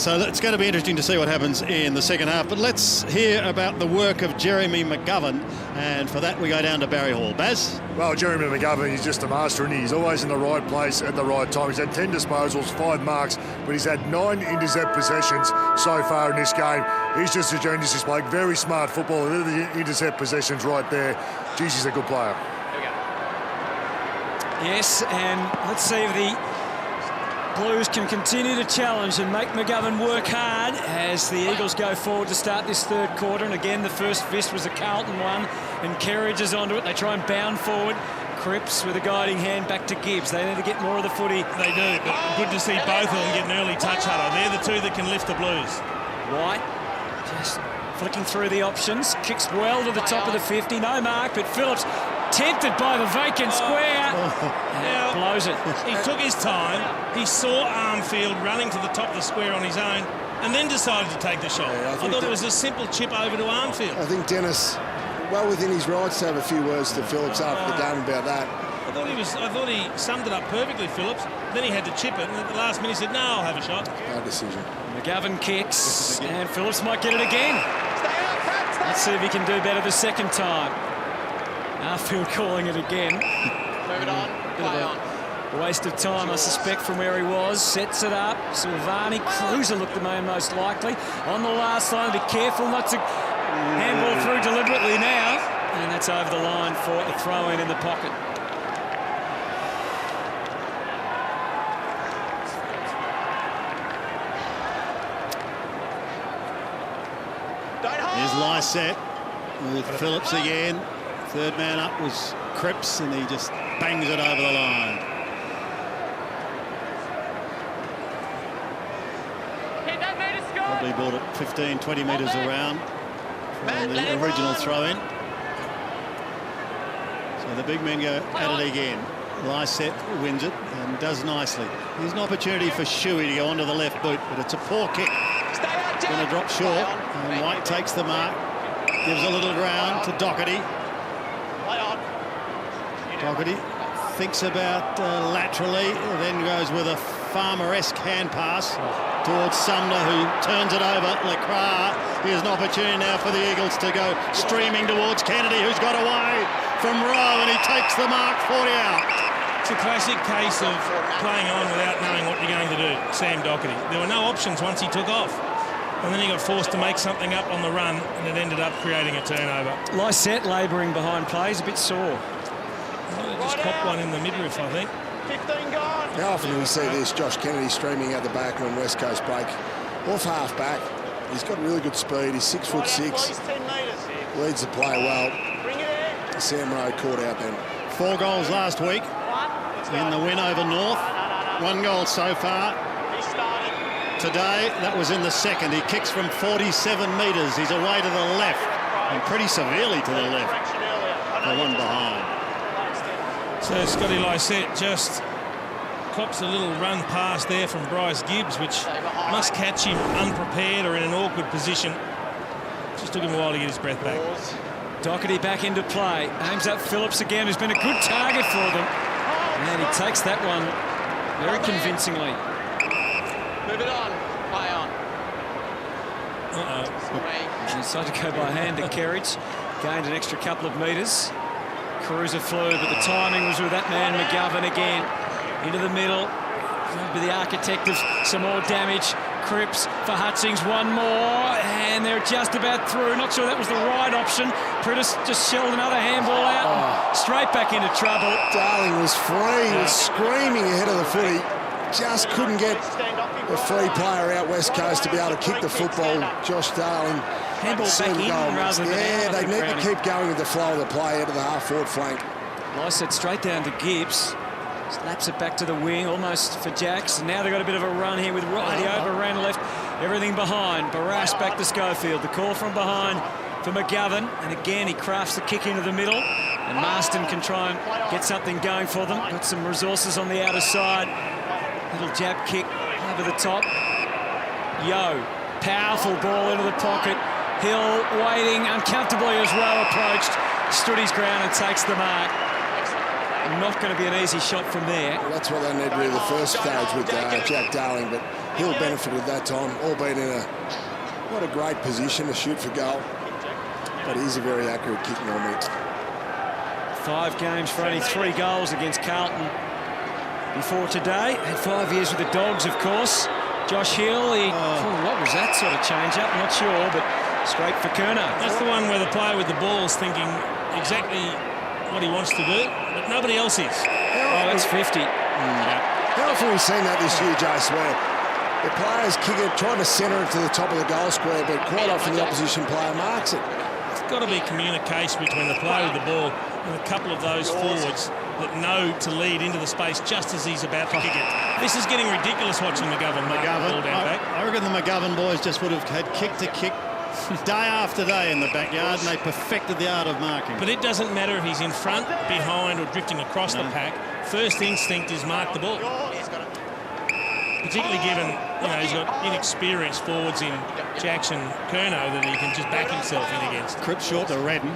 So it's going to be interesting to see what happens in the second half. But let's hear about the work of Jeremy McGovern. And for that, we go down to Barry Hall. Baz? Well, Jeremy McGovern, he's just a master, and he's always in the right place at the right time. He's had 10 disposals, 5 marks, but he's had 9 intercept possessions so far in this game. He's just a genius. He's playing very smart football. The intercept possessions right there. Geez, he's a good player. Yes, and let's see if the Blues can continue to challenge and make McGovern work hard as the Eagles go forward to start this third quarter. And again, the first fist was a Carlton one, and Kerridge is onto it. They try and bound forward. Cripps with a guiding hand back to Gibbs. They need to get more of the footy. They do, but good to see both of them get an early touch, Hutto. They're the two that can lift the Blues. White just flicking through the options. Kicks well to the top of the 50. No mark, but Phillips tempted by the vacant square. Now, blows it. He took his time. He saw Armfield running to the top of the square on his own and then decided to take the shot. Yeah, I thought it was a simple chip over to Armfield. I think Dennis, well within his rights to have a few words to Phillips after the game about that. I thought he summed it up perfectly, Phillips. Then he had to chip it, and at the last minute he said, "No, I'll have a shot." Bad decision. McGovern kicks, and Phillips might get it again. Let's see if he can do better the second time. Arfield calling it again. Move it on. Play on. Waste of time, I suspect, from where he was. Sets it up. Silvani. Cruiser looked the man most likely. On the last line, be careful not to handball through deliberately now. And that's over the line for a throw-in in the pocket. Here's Lysette with Phillips again. Third man up was Cripps, and he just bangs it over the line. Probably brought it 15, 20 metres around from the original throw-in. So the big men go at it again. Lysette wins it and does nicely. Here's an opportunity for Shuey to go onto the left boot, but it's a poor kick. Going to drop short, and White takes the mark. Gives a little ground to Doherty. Doherty thinks about laterally, then goes with a Farmer-esque hand pass towards Sumner, who turns it over. Lecras. Here's an opportunity now for the Eagles to go streaming towards Kennedy, who's got away from Rowe, and he takes the mark, 40 out. It's a classic case of playing on without knowing what you're going to do, Sam Doherty. There were no options once he took off. And then he got forced to make something up on the run, and it ended up creating a turnover. Lysette labouring behind plays, a bit sore. Just copped one in the midriff, I think. 15 gone. How often do we see this? Josh Kennedy streaming out the back when West Coast break. Off half back. He's got really good speed. He's 6'6". Leads the play well. Bring it in. Sam Rowe caught out then. 4 goals last week in the win over North. 1 goal so far. He started. Today, that was in the second. He kicks from 47 metres. He's away to the left, and pretty severely to the left. The one behind. So Scotty Lysette just cops a little run pass there from Bryce Gibbs, which must catch him unprepared or in an awkward position. Just took him a while to get his breath back. Doherty back into play. Aims up Phillips again, who's been a good target for them. And he takes that one very convincingly. Move it on. Play on. He decided to go by hand to Kerridge. Gained an extra couple of metres. Cruiser flew, but the timing was with that man McGovern again. Into the middle. Be the architect of some more damage. Cripps for Hutchings, one more, and they're just about through. Not sure that was the right option. Prittis just shelled another handball out. Straight back into trouble. Darling was free. He was screaming ahead of the footy. Just couldn't get a free player out West Coast to be able to kick the football. Josh Darling. Handball back in rather than out. They need to keep going with the flow of the play out of the half-forward flank. Lysette straight down to Gibbs. Slaps it back to the wing, almost for Jacks. Now they've got a bit of a run here with Wright. He overran left, everything behind. Barras back to Schofield. The call from behind for McGovern. And again, he crafts the kick into the middle. And Marston can try and get something going for them. Got some resources on the outer side. Little jab kick over the top. Yo, powerful ball into the pocket. Hill waiting uncomfortably as Rowe approached. Stood his ground and takes the mark. Not going to be an easy shot from there. Well, that's what they need to do the first stage with Jack Darling, but Hill benefited that time, albeit in not a great position to shoot for goal. But he's a very accurate kick normally. 5 games for only 3 goals against Carlton before today. Had 5 years with the Dogs, of course. Josh Hill, what was that sort of change-up? Not sure, but straight for Curnow. That's the one where the player with the ball is thinking exactly what he wants to do, but nobody else is. Oh, that's 50. How often have we seen that this year, Jace, where the players kick it, trying to centre it to the top of the goal square, but quite often the opposition player marks it. It's got to be communication between the player with the ball and a couple of those forwards that know to lead into the space just as he's about to kick it. This is getting ridiculous watching McGovern mark the ball down back. I reckon the McGovern boys just would have had kick to kick day after day in the backyard, and they perfected the art of marking. But it doesn't matter if he's in front, behind, or drifting across the pack. First instinct is mark the ball. Particularly given, he's got inexperienced forwards in Jackson, Curnow that he can just back himself in against. Cripps short to Redden,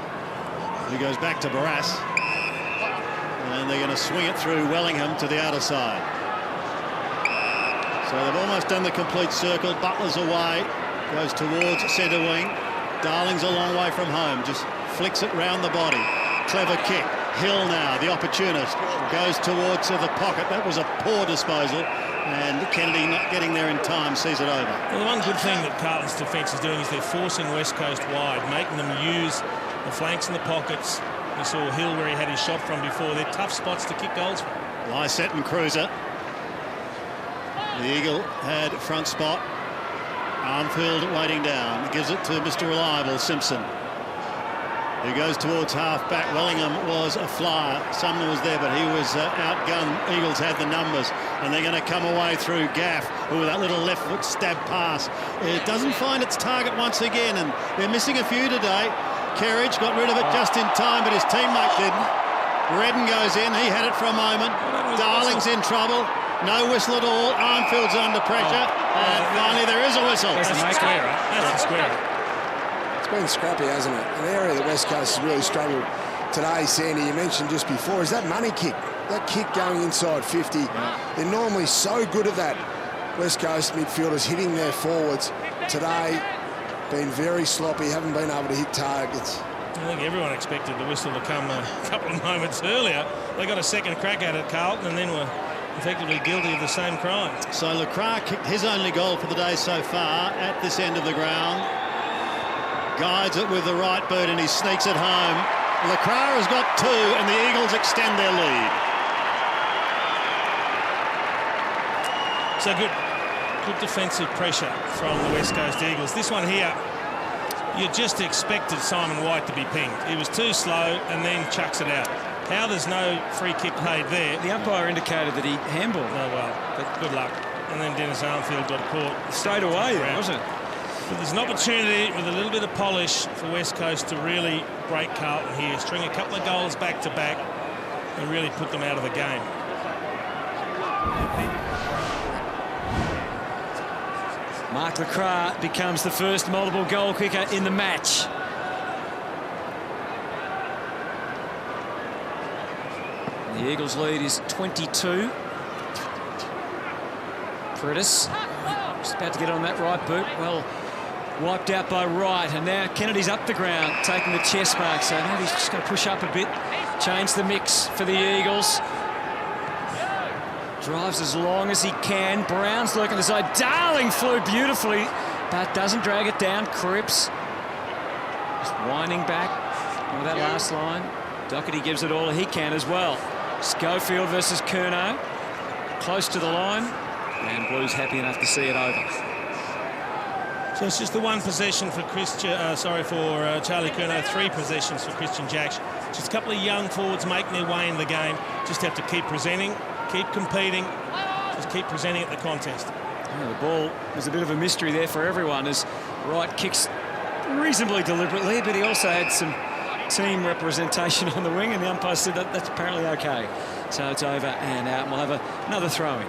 who goes back to Barras. And they're going to swing it through Wellingham to the outer side. So they've almost done the complete circle. Butler's away, goes towards centre wing. Darling's a long way from home, just flicks it round the body. Clever kick. Hill now, the opportunist, goes towards the pocket. That was a poor disposal, and Kennedy not getting there in time sees it over. Well, the one good thing that Carlton's defence is doing is they're forcing West Coast wide, making them use the flanks and the pockets. We saw Hill where he had his shot from before. They're tough spots to kick goals from. Lysett and Cruiser. The Eagle had front spot. Armfield waiting down. Gives it to Mr. Reliable, Simpson, who goes towards half-back. Wellingham was a flyer. Sumner was there, but he was outgunned. Eagles had the numbers, and they're going to come away through Gaff, who with that little left foot stab pass. It doesn't find its target once again, and they're missing a few today. Kerridge got rid of it just in time, but his teammate didn't. Redden goes in. He had it for a moment. Darling's in trouble. No whistle at all. Armfield's under pressure. And finally there is a whistle. That's the square, right? That's the square. It's been scrappy, hasn't it? An area that West Coast has really struggled today, Sandy, you mentioned just before, is that money kick. That kick going inside 50. They're normally so good at that. West Coast midfielders hitting their forwards. Today, been very sloppy, haven't been able to hit targets. I think everyone expected the whistle to come a couple of moments earlier. They got a second crack at it, Carlton, and then were effectively guilty of the same crime. So Lacroix kicked his only goal for the day so far at this end of the ground. Guides it with the right boot and he sneaks it home. Lacroix has got 2 and the Eagles extend their lead. So good defensive pressure from the West Coast Eagles. This one here, you just expected Simon White to be pinged. He was too slow and then chucks it out. How there's no free kick paid there. The umpire indicated that he handballed. Oh, well, but good luck. And then Dennis Armfield got caught. Straight away, wasn't it? But there's an opportunity with a little bit of polish for West Coast to really break Carlton here. String a couple of goals back to back and really put them out of the game. Mark Lacroix becomes the first multiple goal kicker in the match. The Eagles' lead is 22. Prentice just about to get on that right boot. Well, wiped out by Wright, and now Kennedy's up the ground, taking the chest mark. So now he's just going to push up a bit, change the mix for the Eagles. Drives as long as he can. Brown's looking the side. Darling flew beautifully, but doesn't drag it down. Cripps just winding back with that last line. Doherty gives it all he can as well. Schofield versus Curnow, close to the line, and Blues happy enough to see it over. So it's just the one possession for Charlie Curnow, 3 possessions for Christian Jackson. Just a couple of young forwards making their way in the game. Just have to keep presenting, keep competing, just keep presenting at the contest. Yeah, the ball was a bit of a mystery there for everyone as Wright kicks reasonably deliberately, but he also had some team representation on the wing, and the umpire said that that's apparently okay. So it's over and out, and we'll have another throw-in.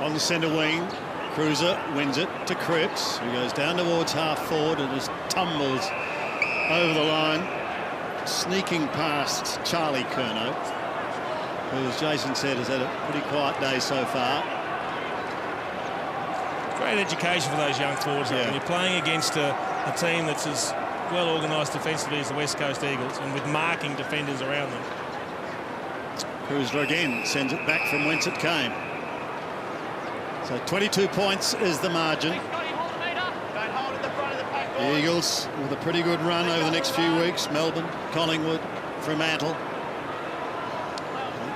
On the centre wing, Cruiser wins it to Cripps, who goes down towards half forward and just tumbles over the line, sneaking past Charlie Curnow, who, as Jason said, has had a pretty quiet day so far. Great education for those young forwards. When you're playing against a team that's as well organised defensively as the West Coast Eagles, and with marking defenders around them. Cruiser again sends it back from whence it came. So 22 points is the margin. The Eagles with a pretty good run over the next few weeks. Melbourne, Collingwood, Fremantle.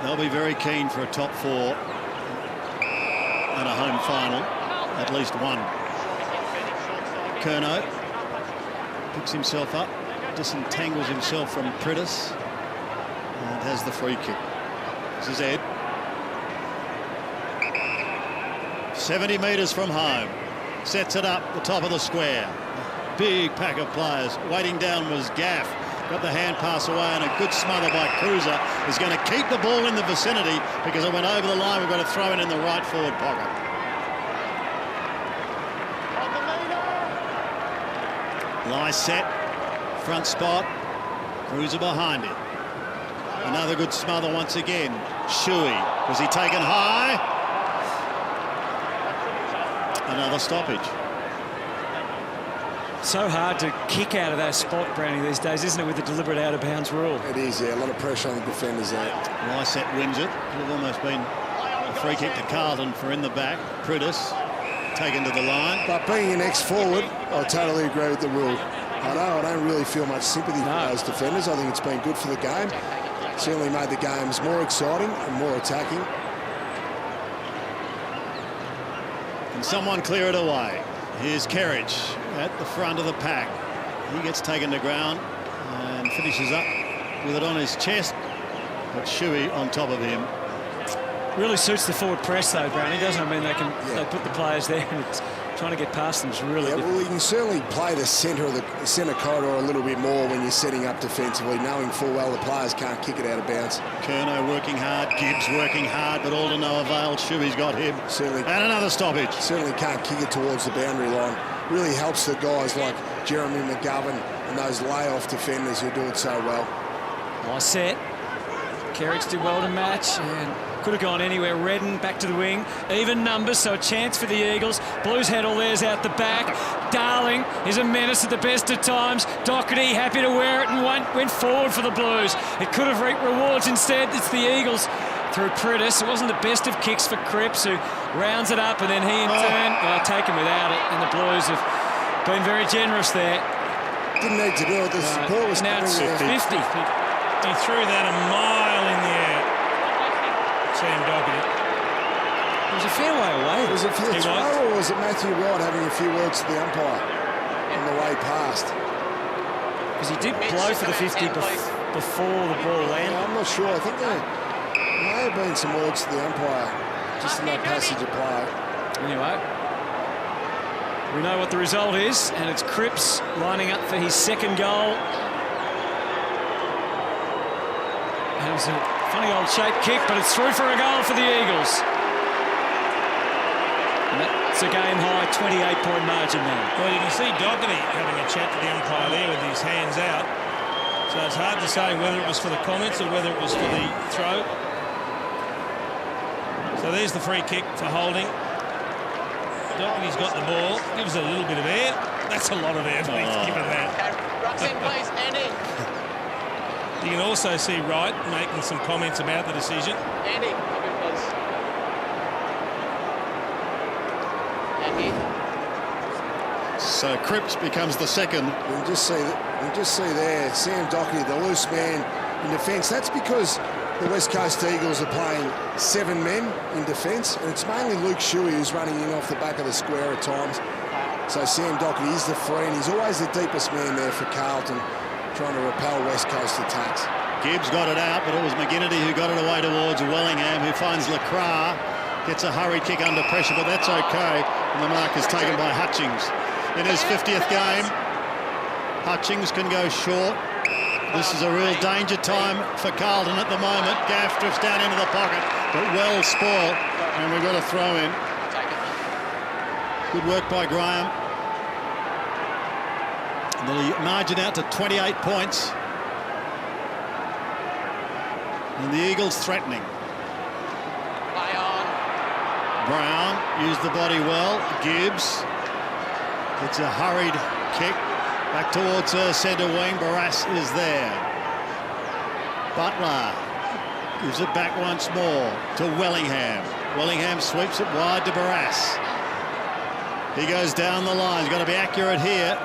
They'll be very keen for a top 4 and a home final, at least one. Curnow picks himself up, disentangles himself from Prentice, and has the free kick. This is Ed. 70 metres from home. Sets it up the top of the square. Big pack of players. Waiting down was Gaff. Got the hand pass away, and a good smother by Cruiser is going to keep the ball in the vicinity because it went over the line. We've got to throw it in the right forward pocket. Lysett, front spot. Cruiser behind him. Another good smother once again. Shuey. Was he taken high? Another stoppage. So hard to kick out of that spot, Brownie, these days, isn't it, with the deliberate out-of-bounds rule? It is, yeah. A lot of pressure on the defenders there. Lysette wins it. It would have almost been a free kick to Carlton for in the back. Prittis taken to the line. But being an ex-forward, I totally agree with the rule. I don't really feel much sympathy for those defenders. I think it's been good for the game. Certainly made the games more exciting and more attacking. Can someone clear it away? Here's Kerridge at the front of the pack. He gets taken to ground and finishes up with it on his chest. But Shuey on top of him. Really suits the forward press, though, Brownie, doesn't it? I mean, they put the players there, and it's trying to get past them is really difficult. Well, you can certainly play the centre corridor a little bit more when you're setting up defensively, knowing full well the players can't kick it out of bounds. Curnow working hard, Gibbs working hard, but all to no avail. Shuey's got him. Certainly. And another stoppage. Certainly can't kick it towards the boundary line. Really helps the guys like Jeremy McGovern and those lay-off defenders who do it so well. Nice set. Kerridge did well to match and could have gone anywhere. Redden back to the wing. Even numbers, so a chance for the Eagles. Blues had all theirs out the back. Darling is a menace at the best of times. Doherty happy to wear it and went forward for the Blues. It could have reaped rewards. Instead, it's the Eagles through Prittis. It wasn't the best of kicks for Cripps, who rounds it up, and then he in turn taken without it. And the Blues have been very generous there. Didn't need to do it. The support was now it's 50. He threw that a mile in the air. Sam Doherty. It was a fair way away. Was it for the throw, or was it Matthew Wright having a few words to the umpire on the way past? Because he did blow for the 50 before the ball landed. I'm not sure. I think there may have been some words to the umpire just in that passage of play. Anyway, we know what the result is, and it's Cripps lining up for his second goal. And it was a funny old shaped kick, but it's through for a goal for the Eagles. And that's a game-high 28-point margin now. Well, you can see Doherty having a chat to the umpire there with his hands out. So it's hard to say whether it was for the comments or whether it was for the throw. So there's the free kick for holding. Doherty's got the ball, gives it a little bit of air. That's a lot of air, but he's given that. Rucks in, please, Andy. You can also see Wright making some comments about the decision. Andy, come in, please. Andy. So Cripps becomes the second. You can just see there, Sam Doherty, the loose man in defence. That's because the West Coast Eagles are playing 7 men in defence, and it's mainly Luke Shuey who's running in off the back of the square at times. So Sam Doherty is the free, and he's always the deepest man there for Carlton, trying to repel West Coast attacks. Gibbs got it out, but it was McGinnity who got it away towards Wellingham, who finds Lacroix, gets a hurried kick under pressure, but that's okay. And the mark is taken by Hutchings. In his 50th game, Hutchings can go short. This is a real danger time for Carlton at the moment. Gaff drifts down into the pocket, but well spoiled, and we've got a throw in. Good work by Graham. The margin out to 28 points. And the Eagles threatening. Play on. Brown used the body well. Gibbs. It's a hurried kick back towards her centre wing. Barras is there. Butler gives it back once more to Wellingham. Wellingham sweeps it wide to Barras. He goes down the line. He's got to be accurate here.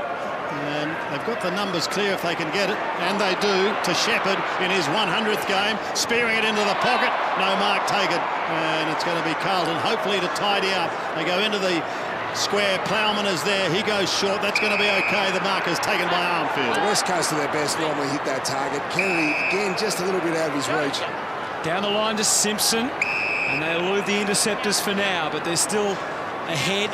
And they've got the numbers clear if they can get it, and they do, to Shepherd in his 100th game, spearing it into the pocket. No mark taken, and it's going to be Carlton, hopefully to tidy up. They go into the square. Plowman is there. He goes short. That's going to be okay. The mark is taken by Armfield. The West Coast are their best, normally hit that target. Kennedy, again, just a little bit out of his reach. Down the line to Simpson, and they elude the interceptors for now, but they're still ahead.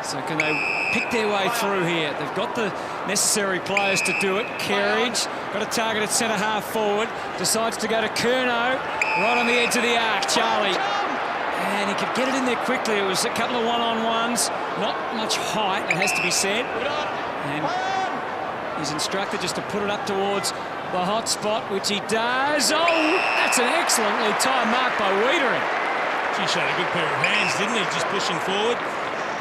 So can they pick their way through here? They've got the necessary players to do it. Kerridge got a target at centre half forward, decides to go to Curnow, right on the edge of the arc. Charlie, and he could get it in there quickly. It was a couple of one-on-ones, not much height, it has to be said. And he's instructed just to put it up towards the hot spot, which he does. Oh, that's an excellently timed mark by Wiedering. He showed a good pair of hands, didn't he? Just pushing forward.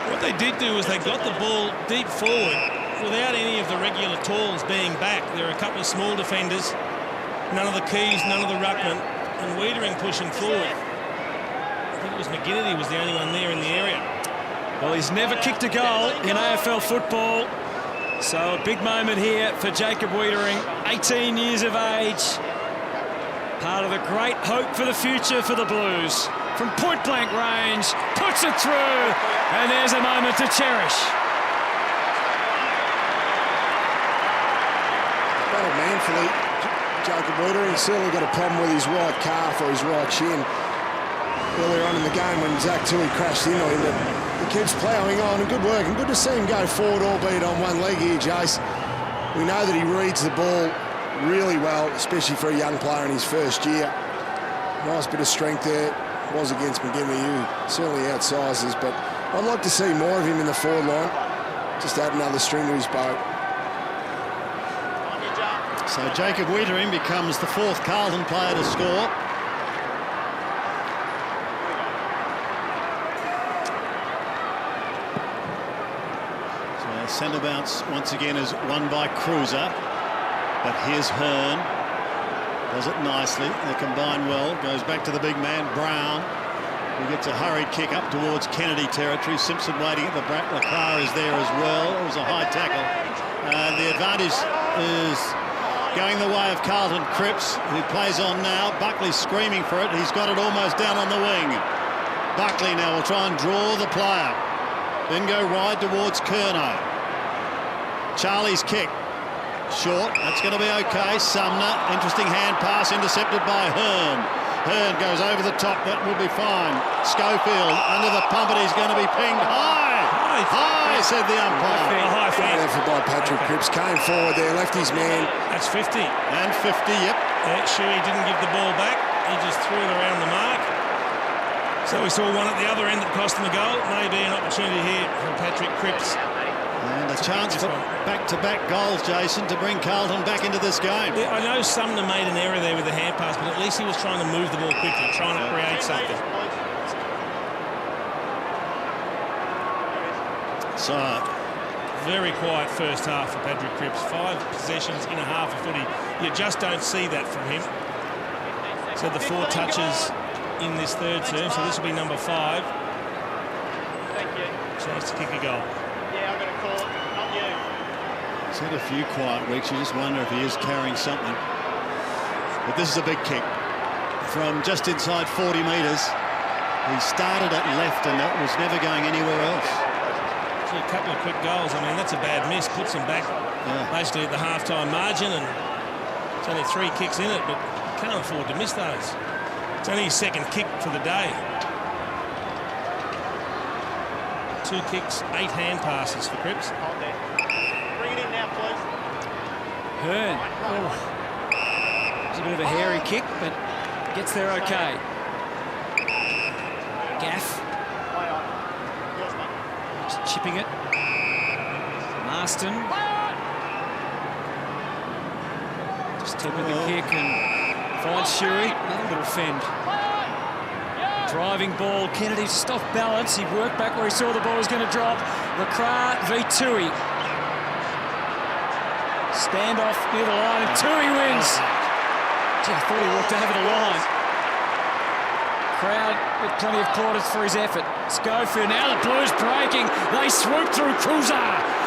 What they did do was they got the ball deep forward without any of the regular talls being back. There are a couple of small defenders, none of the Keys, none of the ruckman, and Wiedering pushing forward. I think it was McGinnity was the only one there in the area. Well, he's never kicked a goal in AFL football, so a big moment here for Jacob Wiedering, 18 years of age. Part of the great hope for the future for the Blues. From point-blank range, puts it through, and there's a moment to cherish. Battle manfully, Jacob Wiedering. He's certainly got a problem with his right calf or his right shin. Earlier on in the game when Zach Tui crashed into him, but he keeps ploughing on, and good work, and good to see him go forward, albeit on one leg here, Jace. We know that he reads the ball really well, especially for a young player in his first year. Nice bit of strength there. Was against McGinley, who certainly outsizes, but I'd like to see more of him in the forward line. Just add another string to his bow. So Jacob Wiedering becomes the fourth Carlton player to score. So centre bounce once again is won by Cruiser, but here's Hearn. Does it nicely. They combine well. Goes back to the big man, Brown, who gets a hurried kick up towards Kennedy territory. Simpson waiting at the back. Lacar is there as well. It was a high tackle. The advantage is going the way of Carlton. Cripps, who plays on now. Buckley screaming for it. He's got it almost down on the wing. Buckley now will try and draw the player. Then go wide towards Curnow. Charlie's kick. Short, that's going to be okay. Sumner, interesting hand pass intercepted by Hearn. Hearn goes over the top, that will be fine. Schofield under the pump, and he's going to be pinged high. High, said the umpire. High Great effort by Patrick Cripps. Came forward there, left his man. That's 50. And 50, yep. Yeah, Shuey didn't give the ball back. He just threw it around the mark. So we saw one at the other end that cost him a goal. Maybe an opportunity here for Patrick Cripps. And a chance for back-to-back goals, Jason, to bring Carlton back into this game. Yeah, I know Sumner made an error there with the hand pass, but at least he was trying to move the ball quickly, trying to create something. So, very quiet first half for Patrick Cripps. 5 possessions in a half of footy. You just don't see that from him. So the 4 touches in this third term, so this will be number 5. Chance to kick a goal. He's had a few quiet weeks. You just wonder if he is carrying something. But this is a big kick from just inside 40 metres. He started at left and that was never going anywhere else. A couple of quick goals. I mean, that's a bad miss. Puts him back basically at the half-time margin, and it's only 3 kicks in it, but can't afford to miss those. It's only his second kick for the day. 2 kicks, 8 hand passes for Cripps. Bring it in now, please. Hearn. Oh. It's a bit of a hairy kick, but gets there okay. Gaff. Just chipping it. Marston. Just tipping the kick and finds Shuey. Another little fend. Driving ball. Kennedy just off balance. He worked back where he saw the ball was going to drop. Lacroix v. Tui. Standoff near the line, and Tui wins. Gee, I thought he walked over the line. Crowd with plenty of plaudits for his effort. Schofield, now the Blues breaking. They swoop through Cruiser,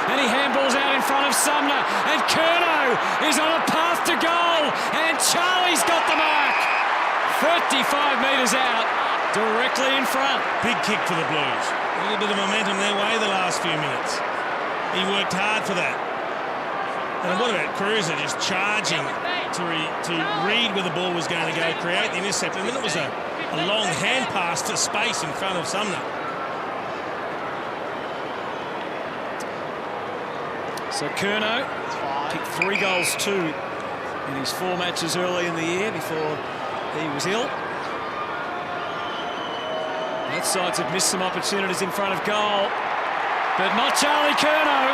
and he handballs out in front of Sumner. And Curnow is on a path to goal, and Charlie's got the mark. 35 metres out, directly in front. Big kick for the Blues. A little bit of momentum their way the last few minutes. He worked hard for that. And what about Cruiser just charging to read where the ball was going to go, create the intercept, and then it was a long hand pass to space in front of Sumner. So Curnow kicked 3 goals, 2 in his 4 matches early in the year before he was ill. Both sides have missed some opportunities in front of goal, but not Charlie Curnow.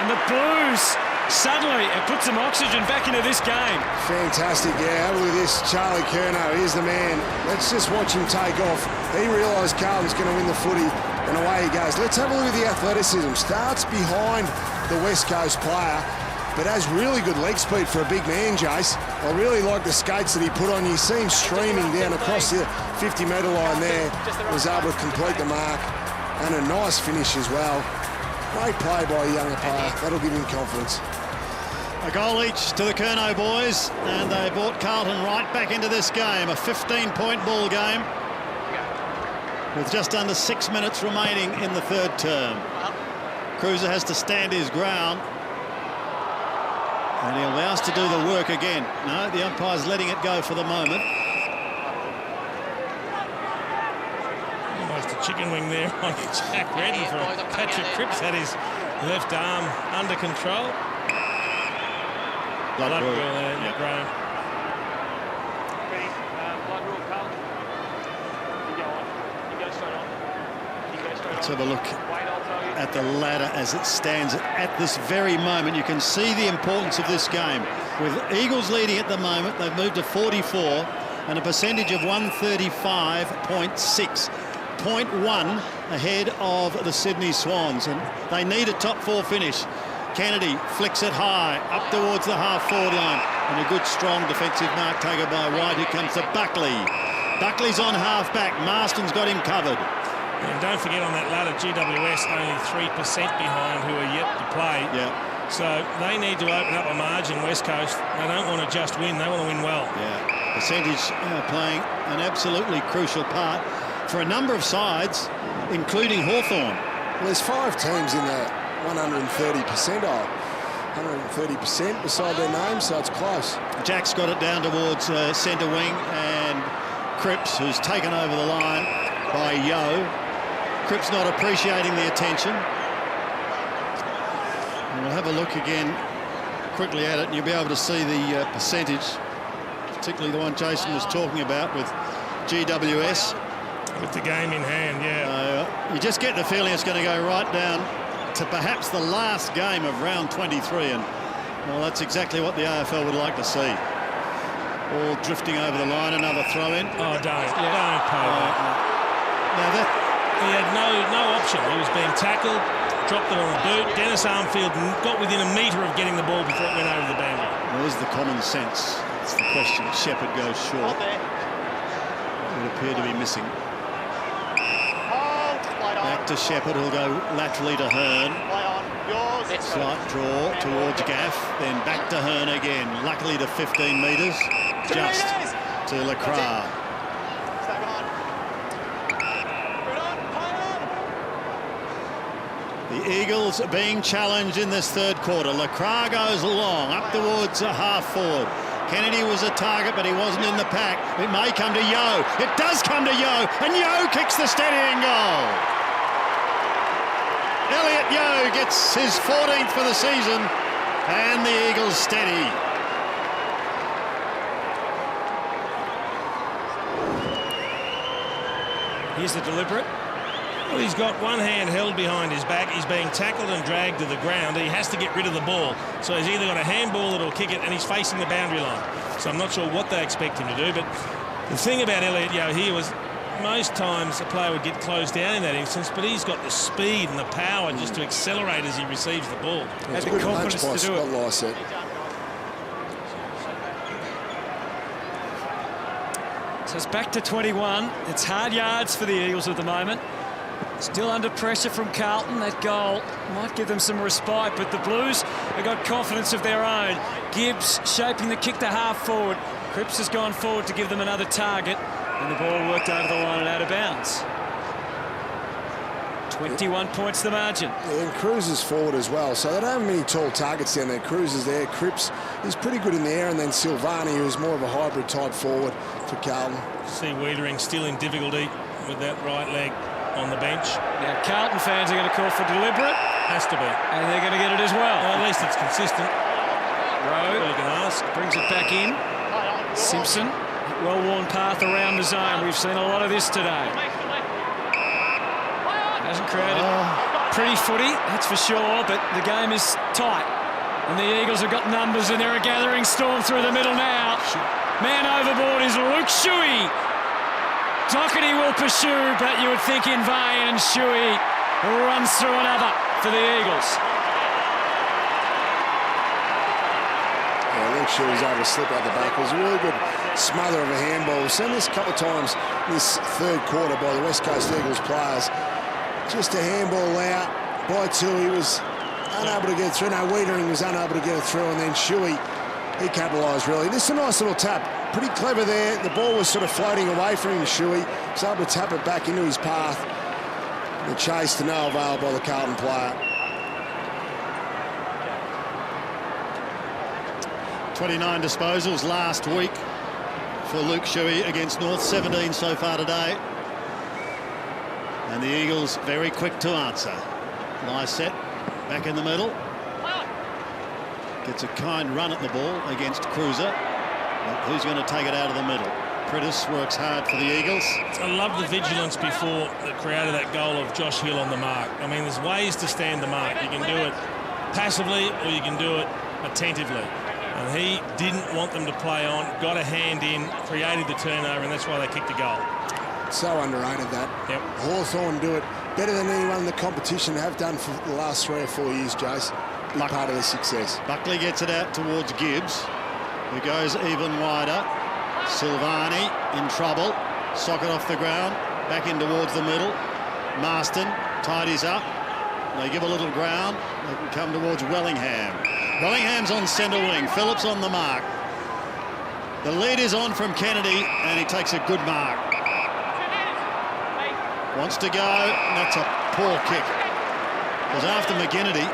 And the Blues, suddenly, it puts some oxygen back into this game. Fantastic, yeah. Have a look at this. Charlie Curnow, here's the man. Let's just watch him take off. He realised Carlton's going to win the footy, and away he goes. Let's have a look at the athleticism. Starts behind the West Coast player, but has really good leg speed for a big man, Jace. I really like the skates that he put on. You see him streaming down across the 50-metre line there. Was able to complete the mark, and a nice finish as well. Great play by a younger player. That'll give him confidence. A goal each to the Curnow boys, and they brought Carlton right back into this game. A 15-point ball game with just under 6 minutes remaining in the third term. Cruiser has to stand his ground, and he'll be asked to do the work again. No, the umpire's letting it go for the moment. Almost a chicken wing there on Jack Redden from Patrick Cripps. Had his left arm under control. Blood rule there, yep. Graham. Blood rule, Carlton. You go on. You go straight on. You go straight on. Let's have a look at the ladder as it stands at this very moment. You can see the importance of this game. With Eagles leading at the moment, they've moved to 44 and a percentage of 135.6. 0.1 ahead of the Sydney Swans, and they need a top 4 finish. Kennedy flicks it high up towards the half-forward line, and a good strong defensive mark taken by White, who comes to Buckley. Buckley's on half-back. Marston's got him covered. And don't forget on that ladder, GWS only 3% behind who are yet to play. Yeah. So they need to open up a margin, West Coast. They don't want to just win, they want to win well. Yeah, percentage playing an absolutely crucial part for a number of sides, including Hawthorn. Well, there's 5 teams in the 130 percentile. 130% beside their name, so it's close. Jack's got it down towards centre wing, and Cripps, who's taken over the line by Yo. Cripps not appreciating the attention. And we'll have a look again quickly at it, and you'll be able to see the percentage, particularly the one Jason was talking about with GWS. With the game in hand, yeah. You just get the feeling it's going to go right down to perhaps the last game of round 23, and well, that's exactly what the AFL would like to see. All drifting over the line, another throw in. Oh, don't pay that. Now that he had no option. He was being tackled, dropped it on the boot. Dennis Armfield got within a metre of getting the ball before it went over the boundary. Where's the common sense? That's the question. Shepherd goes short. It would appear to be missing. Back to Shepherd, who'll go laterally to Hearn. Slight draw towards Gaff, then back to Hearn again. Luckily to 15 metres, just to Lacroix. The Eagles being challenged in this third quarter. Lacroix goes long, up towards half forward. Kennedy was a target, but he wasn't in the pack. It may come to Yo. It does come to Yo, and Yo kicks the steadying goal. Elliot Yo gets his 14th for the season, and the Eagles steady. Here's the deliberate. Well, he's got one hand held behind his back. He's being tackled and dragged to the ground. He has to get rid of the ball. So he's either got a handball or kick it, and he's facing the boundary line. So I'm not sure what they expect him to do. But the thing about Elliot Yo here was most times a player would get closed down in that instance, but he's got the speed and the power just to accelerate as he receives the ball. Had the confidence to do it. So it's back to 21. It's hard yards for the Eagles at the moment. Still under pressure from Carlton. That goal might give them some respite, but the Blues have got confidence of their own. Gibbs shaping the kick to half forward. Cripps has gone forward to give them another target, and the ball worked over the line and out of bounds. 21 points the margin. Yeah, and Cruz is forward as well, so they don't have many tall targets down there. Cruz is there. Cripps is pretty good in the air, and then Silvani, who's more of a hybrid type forward for Carlton. See Wiedering still in difficulty with that right leg on the bench. Now Carlton fans are going to call for deliberate. Has to be. And they're going to get it as well. Well, at least it's consistent. Rowe you can ask. Brings it back in. Simpson, well-worn path around the zone. We've seen a lot of this today. Hasn't created pretty footy, that's for sure, but the game is tight. And the Eagles have got numbers and they're a gathering storm through the middle now. Man overboard is Luke Shuey. Doherty will pursue, but you would think in vain, and Shuey runs through another for the Eagles. Yeah, Luke Shuey's able to slip out the back. It was a really good smother of a handball. We've seen this a couple of times in this third quarter by the West Coast Eagles players. Just a handball out by Tui, was unable to get through. No, Wiedering was unable to get it through, and then Shuey, he capitalised really. This is a nice little tap. Pretty clever there. The ball was sort of floating away from him, Shuey. Was able to tap it back into his path. The chase to no avail by the Carlton player. 29 disposals last week for Luke Shuey against North, 17 so far today. And the Eagles very quick to answer. Nice set, back in the middle. Gets a kind run at the ball against Cruiser. But who's going to take it out of the middle? Prentice works hard for the Eagles. I love the vigilance before that created that goal of Josh Hill on the mark. I mean, there's ways to stand the mark. You can do it passively or you can do it attentively. And he didn't want them to play on, got a hand in, created the turnover, and that's why they kicked the goal. So underrated that. Yep. Hawthorn do it better than anyone in the competition have done for the last 3 or 4 years, Jace. Big part of their success. Buckley gets it out towards Gibbs, who goes even wider. Silvani in trouble. Socket off the ground, back in towards the middle. Marston tidies up. They give a little ground. They can come towards Wellingham. Wellingham's on centre wing. Phillips on the mark. The lead is on from Kennedy, and he takes a good mark. Wants to go, and that's a poor kick. It was after McGinnity,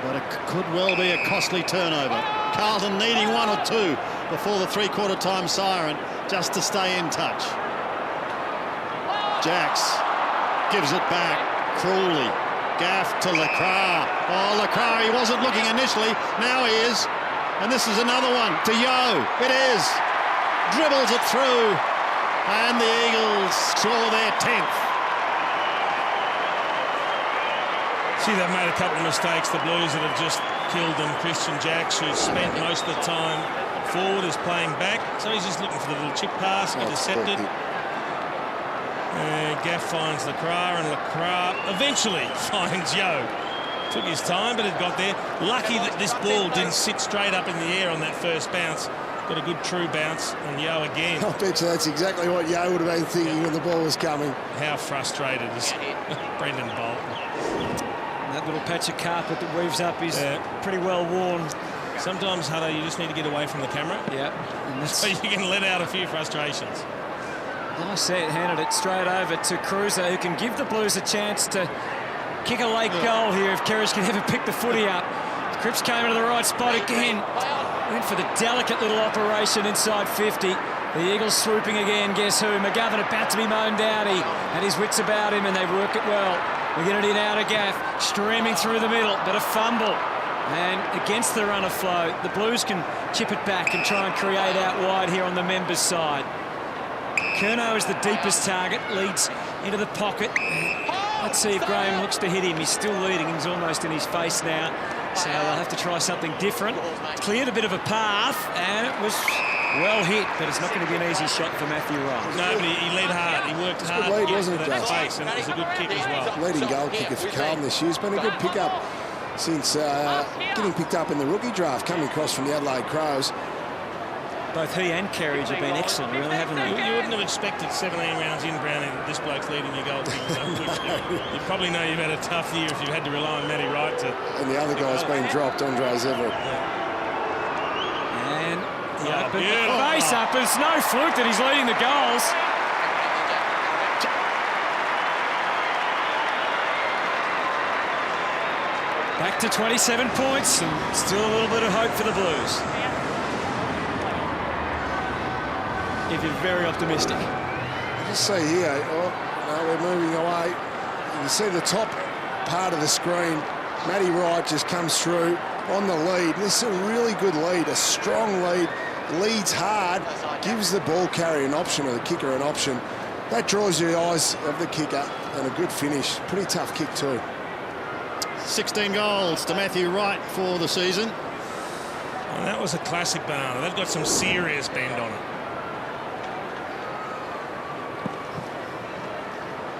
but it could well be a costly turnover. Carlton needing 1 or 2 before the three-quarter time siren just to stay in touch. Jacks gives it back. Cruelly. Gaff to Lacroix. Oh, Lacroix, he wasn't looking initially. Now he is. And this is another one to Yo. It is. Dribbles it through. And the Eagles score their 10th. See, they've made a couple of mistakes, the Blues, that have just killed them. Christian Jacks, who's spent most of the time forward, is playing back. So he's just looking for the little chip pass, intercepted. Gaff finds Lacroix, and Lacroix eventually finds Yo. Took his time, but it got there. Lucky that this ball didn't sit straight up in the air on that first bounce. Got a good true bounce, and Yo again. I bet you that's exactly what Yo would have been thinking when the ball was coming. How frustrated is Brendan Bolton? That little patch of carpet that weaves up is pretty well worn. Sometimes, Hutto, you just need to get away from the camera. Yeah. And that's so you can let out a few frustrations. Nice set, handed it straight over to Cruiser, who can give the Blues a chance to kick a late goal here if Kerridge can ever pick the footy up. Cripps came into the right spot again. Went for the delicate little operation inside 50. The Eagles swooping again, guess who? McGovern about to be mown down. He had his wits about him and they work it well. McGinnity now to Gaff, streaming through the middle, but a fumble. And against the run of flow, the Blues can chip it back and try and create out wide here on the members' side. Curnow is the deepest target, leads into the pocket. Let's see if Graham looks to hit him. He's still leading, he's almost in his face now. So they'll have to try something different. Cleared a bit of a path, and it was well hit, but it's not going to be an easy shot for Matthew Rice. No, but he led hard. He worked hard lead, to get wasn't to it, that Jase? space, and it was a good kick as well. Leading goal kicker for Carlton this year. It's been a good pick-up since getting picked up in the rookie draft, coming across from the Adelaide Crows. Both he and Kerridge have been excellent, really, haven't they? You wouldn't have expected 17 rounds in, Brownie, that this bloke's leading your goal kicking so quickly. You probably know you've had a tough year if you had to rely on Matty Wright to... And the other guy's been dropped, Andres Everett. And the open face up. It's no fluke that he's leading the goals. Back to 27 points and still a little bit of hope for the Blues. If you're very optimistic. Just see here, no, we're moving away. You can see the top part of the screen. Matty Wright just comes through on the lead. This is a really good lead, a strong lead. Leads hard, gives the ball carrier an option or the kicker an option That draws the eyes of the kicker, and a good finish. Pretty tough kick too. 16 goals to Matthew Wright for the season. And that was a classic banana. They've got some serious bend on it.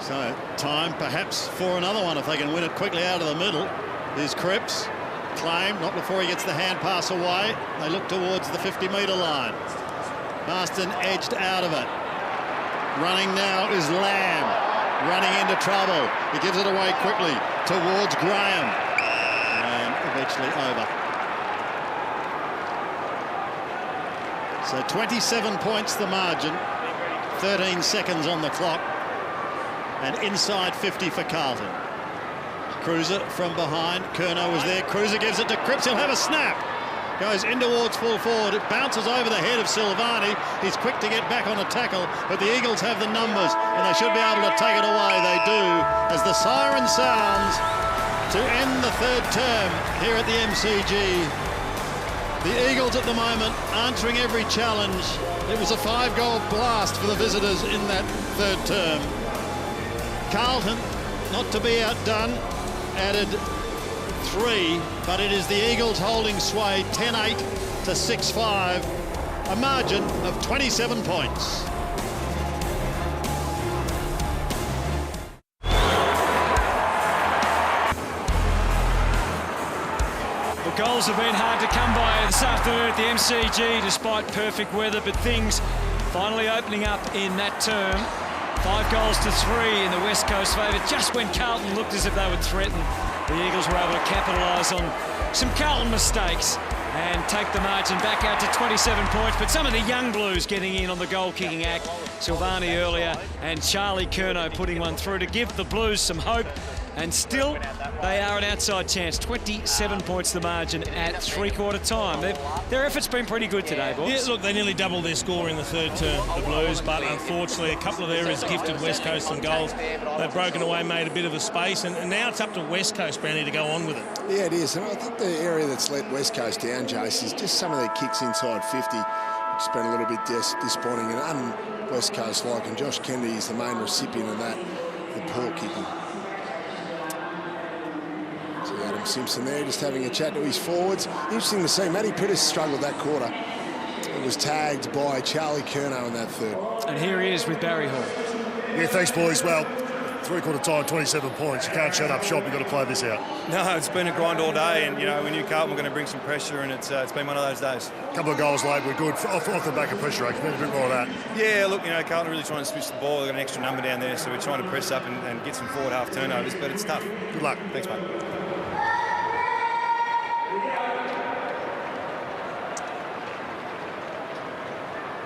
So time perhaps for another one if they can win it quickly out of the middle. Here's Cripps. Claim, not before he gets the hand pass away. They look towards the 50-metre line. Marston edged out of it. Running now is Lamb. Running into trouble. He gives it away quickly towards Graham. And eventually over. So 27 points the margin. 13 seconds on the clock. And inside 50 for Carlton. Cruiser from behind. Curnow was there. Cruiser gives it to Cripps. He'll have a snap. Goes in towards full forward. It bounces over the head of Silvani. He's quick to get back on a tackle, but the Eagles have the numbers and they should be able to take it away. They do, as the siren sounds to end the third term here at the MCG. The Eagles at the moment answering every challenge. It was a 5-goal blast for the visitors in that third term. Carlton, not to be outdone, added 3, but it is the Eagles holding sway 10-8 to 6-5, a margin of 27 points. The goals have been hard to come by this afternoon at the MCG despite perfect weather, but things finally opening up in that term. 5 goals to 3 in the West Coast favour, just when Carlton looked as if they would threaten. The Eagles were able to capitalise on some Carlton mistakes and take the margin back out to 27 points. But some of the young Blues getting in on the goal-kicking act. Silvani earlier and Charlie Curnow putting one through to give the Blues some hope. And still, they are an outside chance. 27 points the margin at three-quarter time. Their effort's been pretty good today, boys. Yeah, look, they nearly doubled their score in the third term, the Blues, but unfortunately a couple of errors gifted West Coast some goals. They've broken away, made a bit of a space, and now it's up to West Coast, Brownie, to go on with it. Yeah, it is. And I think the area that's let West Coast down, Jace, is just some of their kicks inside 50. It's been a little bit disappointing and un-West Coast-like, and Josh Kennedy is the main recipient of that, the poor kicking. Adam Simpson there just having a chat to his forwards. Interesting to see. Matty Priddis struggled that quarter. It was tagged by Charlie Curnow in that third. And here he is with Barry Hall. Yeah, thanks, boys. Well, three-quarter time, 27 points. You can't shut up shop. You've got to play this out. No, it's been a grind all day, and, you know, we knew Carlton were going to bring some pressure, and it's been one of those days. A couple of goals late, we're good. Off the back of pressure, Need a bit more of that. Yeah, look, you know, Carlton really trying to switch the ball. They've got an extra number down there, so we're trying to press up and get some forward half turnovers, but it's tough. Good luck. Thanks, mate.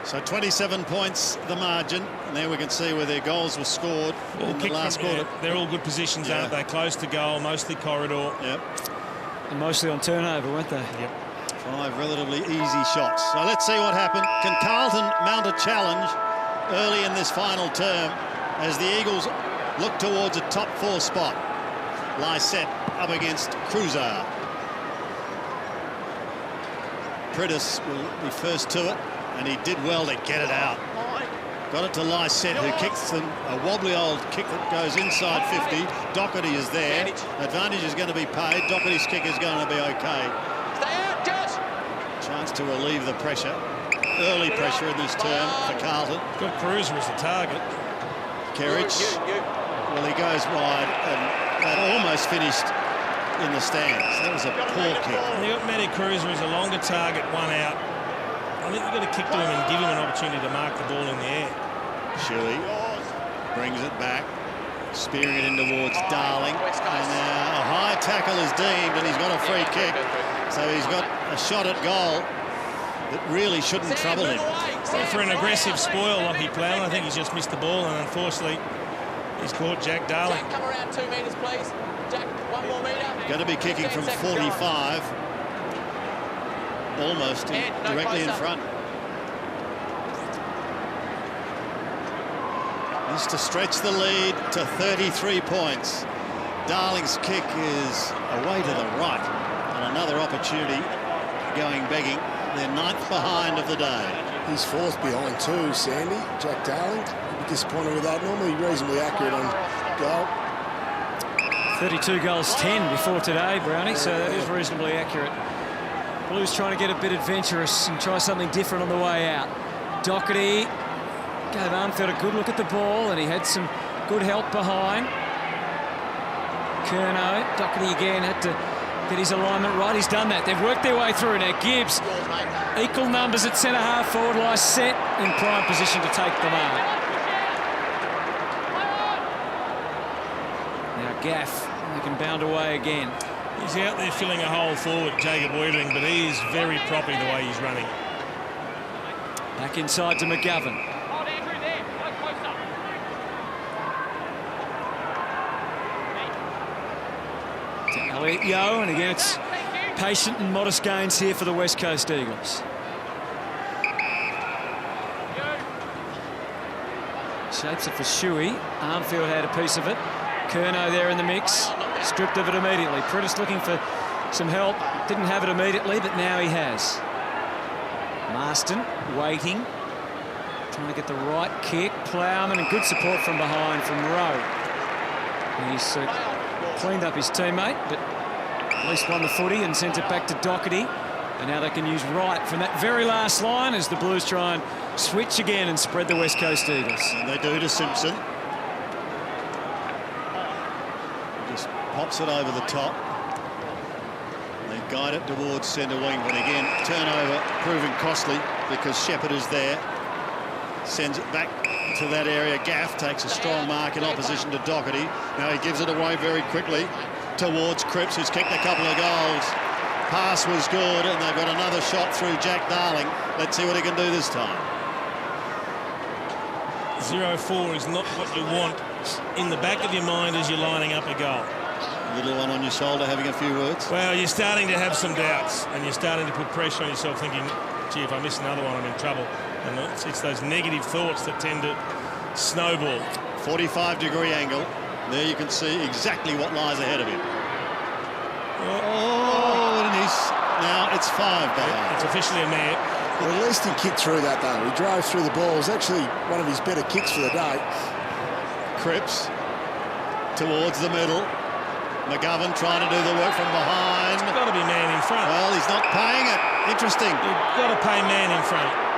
So 27 points the margin, and there we can see where their goals were scored in the last quarter. They're all good positions, aren't they? Close to goal, mostly corridor. Yep. And mostly on turnover, weren't they? Yep. 5 relatively easy shots. So let's see what happened. Can Carlton mount a challenge early in this final term as the Eagles look towards a top 4 spot? Lysette up against Cruiser. Priddis will be first to it, and he did well to get it out. Got it to Lysette, who kicks them a wobbly old kick that goes inside 50. Doherty is there. Advantage is going to be paid. Doherty's kick is going to be okay. Stay out, Josh. Chance to relieve the pressure. Early pressure in this term for Carlton. Got Cruiser as the target. Kerridge. Well, he goes wide, and that almost finished in the stands. That was a poor kick. And you got Matty Cruiser as a longer target, one out. I think you've got to kick to him and give him an opportunity to mark the ball in the air. Shuey brings it back, spearing it in towards Darling. And now a high tackle is deemed, and he's got a free kick. So he's got a shot at goal that really shouldn't trouble him. Well, for an aggressive spoil like he played, I think he's just missed the ball, and unfortunately he's caught Jack Darling. Jack, come around 2 metres, please. Jack, 1 more metre. Going to be kicking from 45. Almost directly in front. Is to stretch the lead to 33 points. Darling's kick is away to the right, and another opportunity going begging. They're 9th behind of the day. He's fourth behind too, Sandy. Jack Darling. I'd be disappointed with that. Normally reasonably accurate on goal. 32 goals, 10 before today, Brownie, so that is reasonably accurate. Blues trying to get a bit adventurous and try something different on the way out. Doherty gave Armfield a good look at the ball, and he had some good help behind. Curnow, Doherty again had to get his alignment right. He's done that. They've worked their way through. Now Gibbs, equal numbers at centre-half forward, lies set in prime position to take the mark. Now Gaff, they can bound away again. He's out there filling a hole forward, Jacob Weedling, but he is very property the way he's running. Back inside to McGovern. To Elliot Yeo, and again it's patient and modest gains here for the West Coast Eagles. Shapes it for Shuey. Armfield had a piece of it. Curnow there in the mix. Stripped of it immediately. Prentice looking for some help. Didn't have it immediately, but now he has. Marston waiting. Trying to get the right kick. Plowman and good support from behind from Rowe. He's cleaned up his teammate, but at least won the footy and sent it back to Doherty. And now they can use Wright from that very last line as the Blues try and switch again and spread the West Coast Eagles. And they do to Simpson. Just pops it over the top. They guide it towards centre wing, but again, turnover proving costly because Shepherd is there. Sends it back to that area. Gaff takes a strong mark in opposition to Doherty. Now he gives it away very quickly towards Cripps, who's kicked a couple of goals. Pass was good, and they've got another shot through Jack Darling. Let's see what he can do this time. 0-4 is not what you want in the back of your mind as you're lining up a goal. Little one on your shoulder having a few words. Well, you're starting to have some doubts, and you're starting to put pressure on yourself, thinking, gee, if I miss another one, I'm in trouble. And it's those negative thoughts that tend to snowball. 45-degree angle. There you can see exactly what lies ahead of him. Oh, and now it's 5 behind. It's officially a man. Well, at least he kicked through that, though. He drove through the ball. It was actually one of his better kicks for the day. Cripps towards the middle. McGovern trying to do the work from behind. It's got to be man in front. Well, he's not paying it. Interesting. You've got to pay man in front.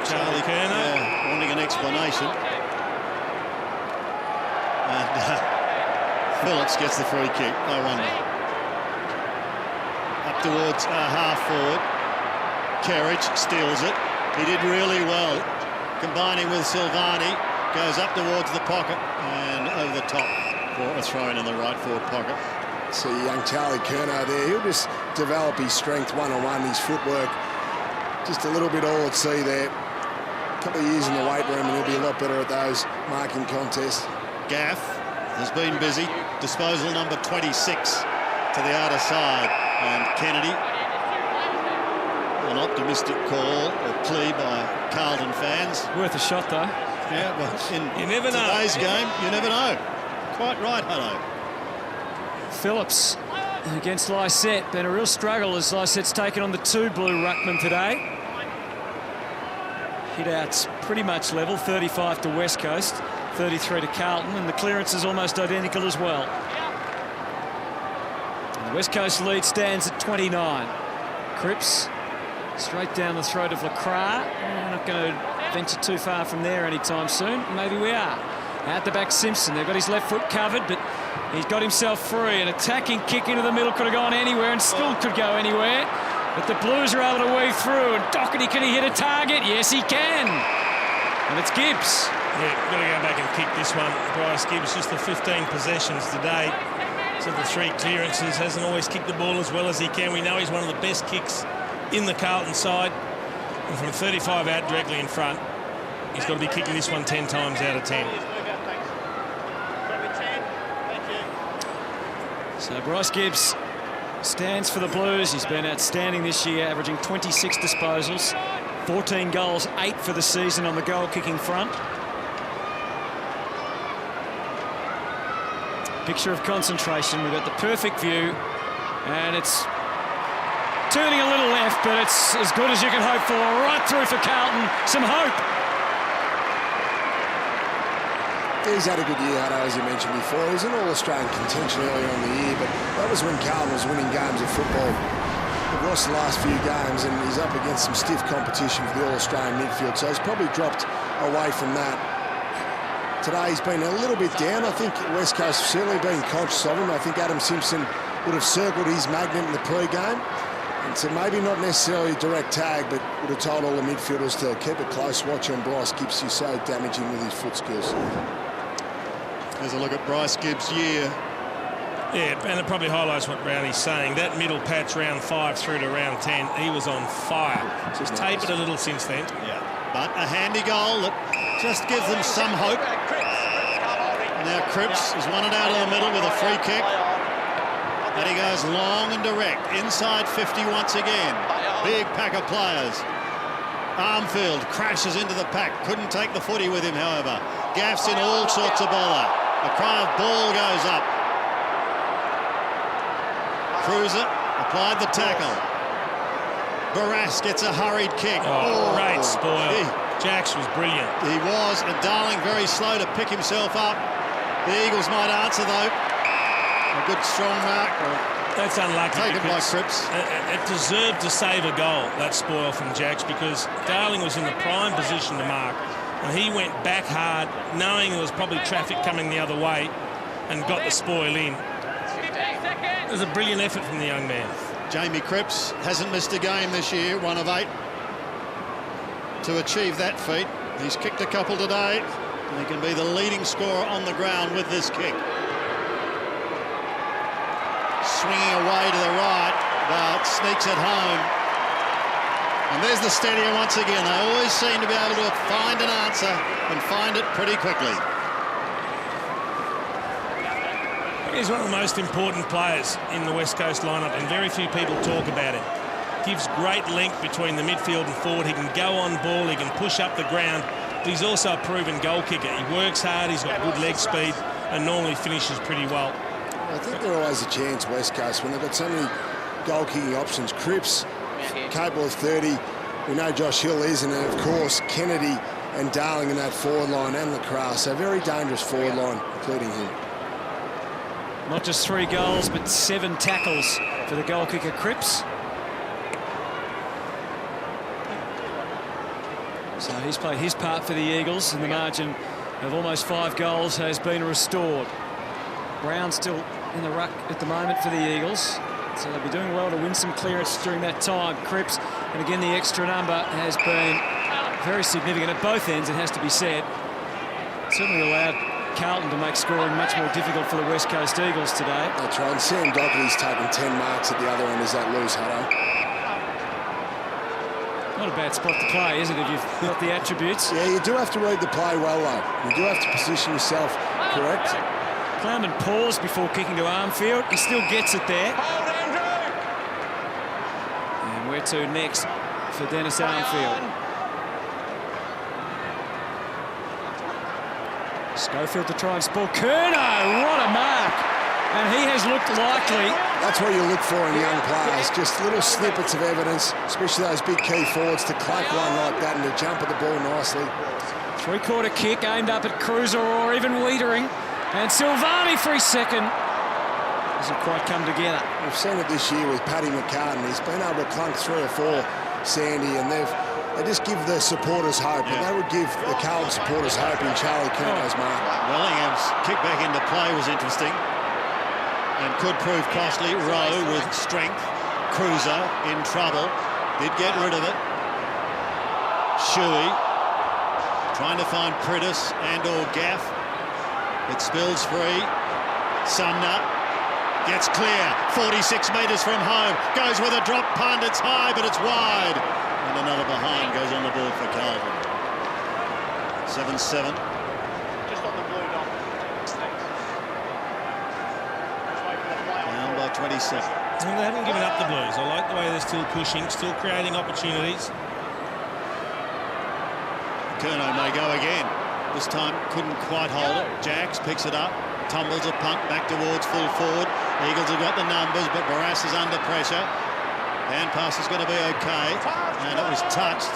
Charlie Curnow. Yeah, wanting an explanation. And Phillips gets the free kick. No wonder. Up towards half forward. Kerridge steals it. He did really well. Combining with Silvani. Goes up towards the pocket and over the top for a throw-in in the right forward pocket. See young Charlie Curnow there. He'll just develop his strength one-on-one, his footwork. Just a little bit all at sea there. A couple of years in the weight room and he'll be a lot better at those marking contests. Gaff has been busy. Disposal number 26 to the outer side. And Kennedy, an optimistic call or plea by Carlton fans. Worth a shot, though. Yeah, well, in you never know. Today's game, you never know. Quite right, Hutto. Phillips against Lysette. Been a real struggle as Lysette's taken on the 2 blue ruckmen today. Hit-outs pretty much level, 35 to West Coast, 33 to Carlton, and the clearance is almost identical as well. And the West Coast lead stands at 29. Cripps straight down the throat of Lacroix. We're not going to venture too far from there anytime soon. Maybe we are. Out the back, Simpson. They've got his left foot covered, but he's got himself free. An attacking kick into the middle could have gone anywhere and still could go anywhere. But the Blues are able to weave through. And Doherty, can he hit a target? Yes, he can. And it's Gibbs. Yeah, got to go back and kick this one. Bryce Gibbs, just the 15 possessions today. So the 3 clearances. Hasn't always kicked the ball as well as he can. We know he's one of the best kicks in the Carlton side. And from 35 out directly in front, he's got to be kicking this one 10 times out of 10. So Bryce Gibbs stands for the Blues. He's been outstanding this year, averaging 26 disposals, 14 goals, 8 for the season on the goal-kicking front. Picture of concentration. We've got the perfect view, and it's turning a little left, but it's as good as you can hope for. Right through for Carlton. Some hope. He's had a good year, Hutto, as you mentioned before. He was in All-Australian contention earlier on in the year, but that was when Carlton was winning games of football. They've lost the last few games, and he's up against some stiff competition for the All-Australian midfield, so he's probably dropped away from that. Today he's been a little bit down. I think West Coast have certainly been conscious of him. I think Adam Simpson would have circled his magnet in the pre-game. And so maybe not necessarily a direct tag, but would have told all the midfielders to keep a close watch on Bryce Gibbs. He's so damaging with his foot skills. There's a look at Bryce Gibbs' year. Yeah, and it probably highlights what Brownie's saying. That middle patch, round 5 through to round 10, he was on fire. Just tapered a little since then. Yeah, but a handy goal that just gives them some hope. Now Cripps has won it out of the middle with a free kick. And he goes long and direct, inside 50 once again. Big pack of players. Armfield crashes into the pack, couldn't take the footy with him, however. Gaff's in all sorts of bother. A cry of ball goes up. Cruiser applied the tackle. Barras gets a hurried kick. Great spoil. Jax was brilliant. He was, and Darling very slow to pick himself up. The Eagles might answer, though. A good strong mark. That's unlucky. Taken by Cripps. It deserved to save a goal, that spoil from Jax, because Darling was in the prime position to mark. And he went back hard, knowing there was probably traffic coming the other way, and got the spoil in. It was a brilliant effort from the young man. Jamie Cripps hasn't missed a game this year, 1 of 8. To achieve that feat, he's kicked a couple today, and he can be the leading scorer on the ground with this kick. Swinging away to the right, but sneaks it home. And there's the steadier once again. They always seem to be able to find an answer and find it pretty quickly. He's one of the most important players in the West Coast lineup, and very few people talk about him. Gives great length between the midfield and forward. He can go on ball, he can push up the ground, but he's also a proven goal kicker. He works hard, he's got good leg speed, and normally finishes pretty well. I think they're always a chance, West Coast, when they've got so many goal-kicking options. Cripps, capable of 30. We know Josh Hill is, and then, of course, Kennedy and Darling in that forward line, and Lacroix. So very dangerous forward line, including him. Not just 3 goals, but 7 tackles for the goal kicker, Cripps. So he's played his part for the Eagles, and the margin of almost 5 goals has been restored. Brown still in the ruck at the moment for the Eagles, so they'll be doing well to win some clearance during that time. Cripps, and again the extra number has been very significant at both ends, it has to be said. Certainly allowed Carlton to make scoring much more difficult for the West Coast Eagles today. That's right, and Sam Doherty's taken 10 marks at the other end as that loose, Hutto. Not a bad spot to play, is it, if you've got the attributes? Yeah, you do have to read the play well, though. You do have to position yourself correct. Plowman paused before kicking to Armfield. He still gets it there. And where to next for Dennis Armfield? Schofield to try and spoil. Curnow, what a mark! And he has looked likely. That's what you look for in young players, just little snippets of evidence, especially those big key forwards, to clap one like that and to jump at the ball nicely. 3-quarter kick aimed up at Cruiser or even Wiedering. And Silvani for his second. Doesn't quite come together. We've seen it this year with Paddy McCartan. He's been able to clunk 3 or 4, Sandy, and they just give the supporters hope, and they would give the Carlton supporters hope in Charlie Curnow's mark. Wellingham's kick back into play was interesting and could prove costly. Rowe with strength. Cruiser in trouble. Did get rid of it. Shuey trying to find Prittis and or Gaff. It spills free. Sumner gets clear. 46 metres from home. Goes with a drop punt. It's high, but it's wide. And another behind goes on the board for Carlton. 7-7. Just on the blue dot. Down by 27. Well, they haven't given up the Blues. I like the way they're still pushing, still creating opportunities. Curnow may go again. This time couldn't quite hold it. Jax picks it up. tumbles a punt back towards full forward. Eagles have got the numbers, but Barras is under pressure. Hand pass is going to be okay, and it was touched.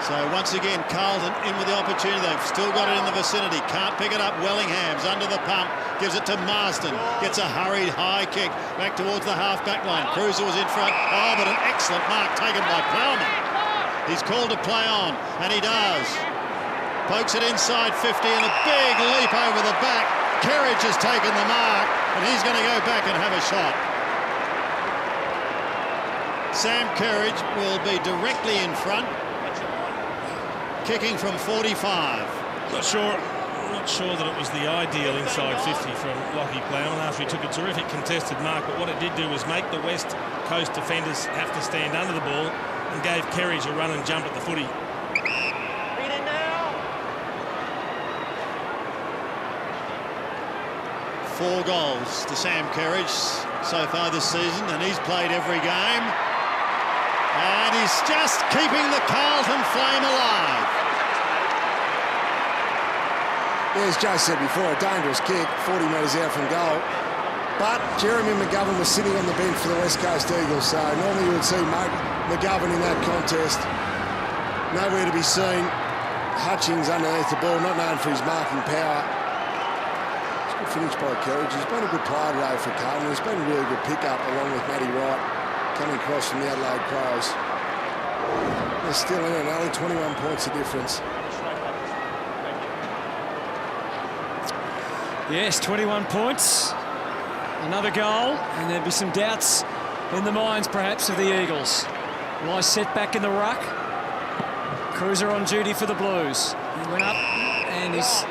So once again, Carlton in with the opportunity. They've still got it in the vicinity. Can't pick it up. Wellingham's under the pump. Gives it to Marston. Gets a hurried high kick back towards the half-back line. Cruiser was in front. Oh, but an excellent mark taken by Plowman. He's called to play on, and he does. Pokes it inside 50 and a big leap over the back. Kerridge has taken the mark, and he's going to go back and have a shot. Sam Kerridge will be directly in front, kicking from 45. Not sure that it was the ideal inside 50 from Lockie Plowman after he took a terrific contested mark, but what it did do was make the West Coast defenders have to stand under the ball and gave Kerridge a run and jump at the footy. Beat it now. 4 goals to Sam Kerridge so far this season, and he's played every game. And he's just keeping the Carlton flame alive. As Joe said before, a dangerous kick, 40 metres out from goal. But Jeremy McGovern was sitting on the bench for the West Coast Eagles, so normally you would see McGovern in that contest. Nowhere to be seen. Hutchings underneath the ball, not known for his marking power. It's a good finish by Kerridge. He's been a good player today for Carlton. He's been a really good pickup along with Matty Wright, coming across from the Adelaide Crows. They're still in it, only 21 points of difference. Yes, 21 points. Another goal, and there'd be some doubts in the minds, perhaps, of the Eagles. Nice set back in the ruck. Cruiser on duty for the Blues. He went up, and his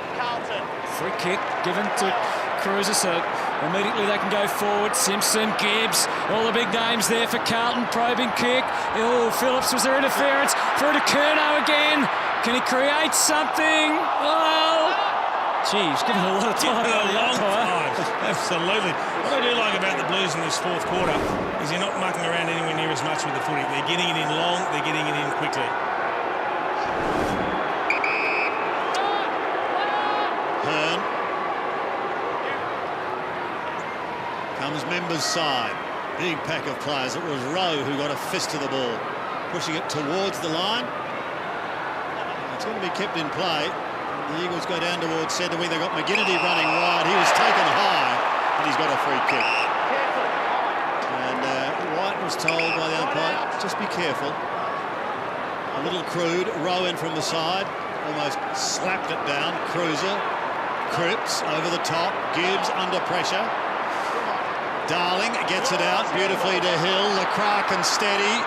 free kick given to Cruiser, so immediately they can go forward. Simpson, Gibbs, all the big names there for Carlton. Probing kick. Oh, Phillips, was there interference? Through to Curnow again. Can he create something? Oh, geez, given a lot of time. A long time. Absolutely. What I do like about the Blues in this fourth quarter is you're not mucking around anywhere near as much with the footy. They're getting it in long, they're getting it in quickly. Hearn comes Members' side. Big pack of players. It was Rowe who got a fist to the ball, pushing it towards the line. It's going to be kept in play. The Eagles go down towards centre wing. They've got McGinnity running wide. He was taken high, and he's got a free kick. And White was told by the umpire, just be careful. A little crude. Rowe in from the side, almost slapped it down. Cruiser, Cripps over the top. Gibbs under pressure. Darling gets it out beautifully to Hill. Lecracken steady.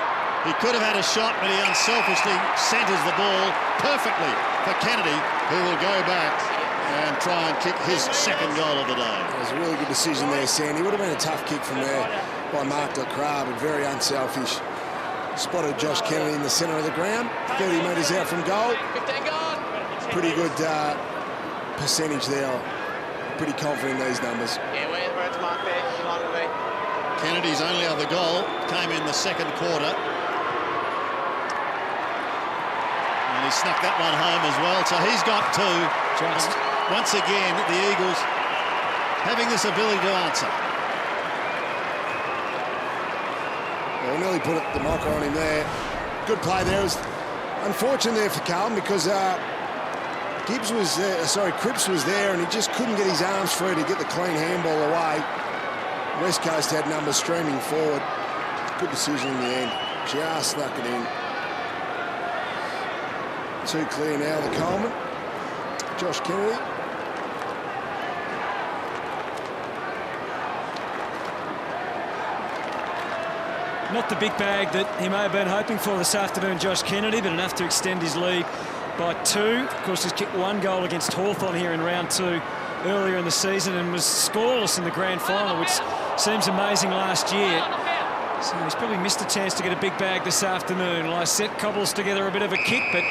He could have had a shot, but he unselfishly centres the ball perfectly for Kennedy, who will go back and try and kick his second goal of the day. It was a really good decision there, Sandy. Would have been a tough kick from there by Mark Lecracken, but very unselfish. Spotted Josh Kennedy in the centre of the ground, 30 metres out from goal. 15 gone. Pretty good percentage there. Pretty confident in these numbers. Yeah, where it's marked there. You line with me. Kennedy's only other goal came in the second quarter. And he snuck that one home as well, so he's got 2. Just. Once again, the Eagles having this ability to answer. Well, we nearly put the mocker on him there. Good play there. It was unfortunate there for Carlton because Cripps was there and he just couldn't get his arms free to get the clean handball away. West Coast had numbers streaming forward. Good decision in the end. Just snuck it in. Too clear now, the Coleman. Josh Kennedy. Not the big bag that he may have been hoping for this afternoon, Josh Kennedy, but enough to extend his lead by 2. Of course, he's kicked 1 goal against Hawthorn here in round 2 earlier in the season and was scoreless in the grand final, which seems amazing last year. So he's probably missed a chance to get a big bag this afternoon. Lysette cobbles together a bit of a kick, but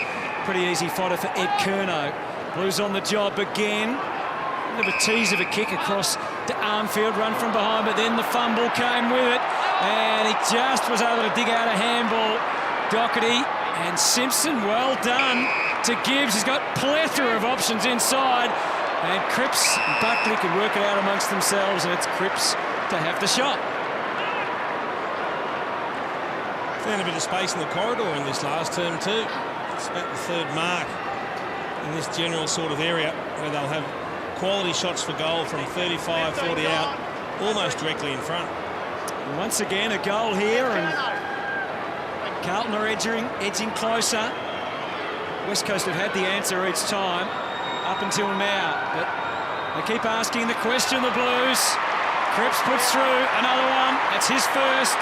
pretty easy fodder for Ed Curnow. Blues on the job again. A bit of a tease of a kick across to Armfield, run from behind, but then the fumble came with it, and he just was able to dig out a handball. Doherty and Simpson, well done to Gibbs. He's got plethora of options inside. And Cripps and Buckley can work it out amongst themselves, and it's Cripps to have the shot. Found a bit of space in the corridor in this last term too. It's about the third mark in this general sort of area where they'll have quality shots for goal from 35, 40 out, almost directly in front. And once again, a goal here, and Carlton are edging closer. West Coast have had the answer each time up until now, but they keep asking the question, the Blues. Cripps puts through another one. That's his first.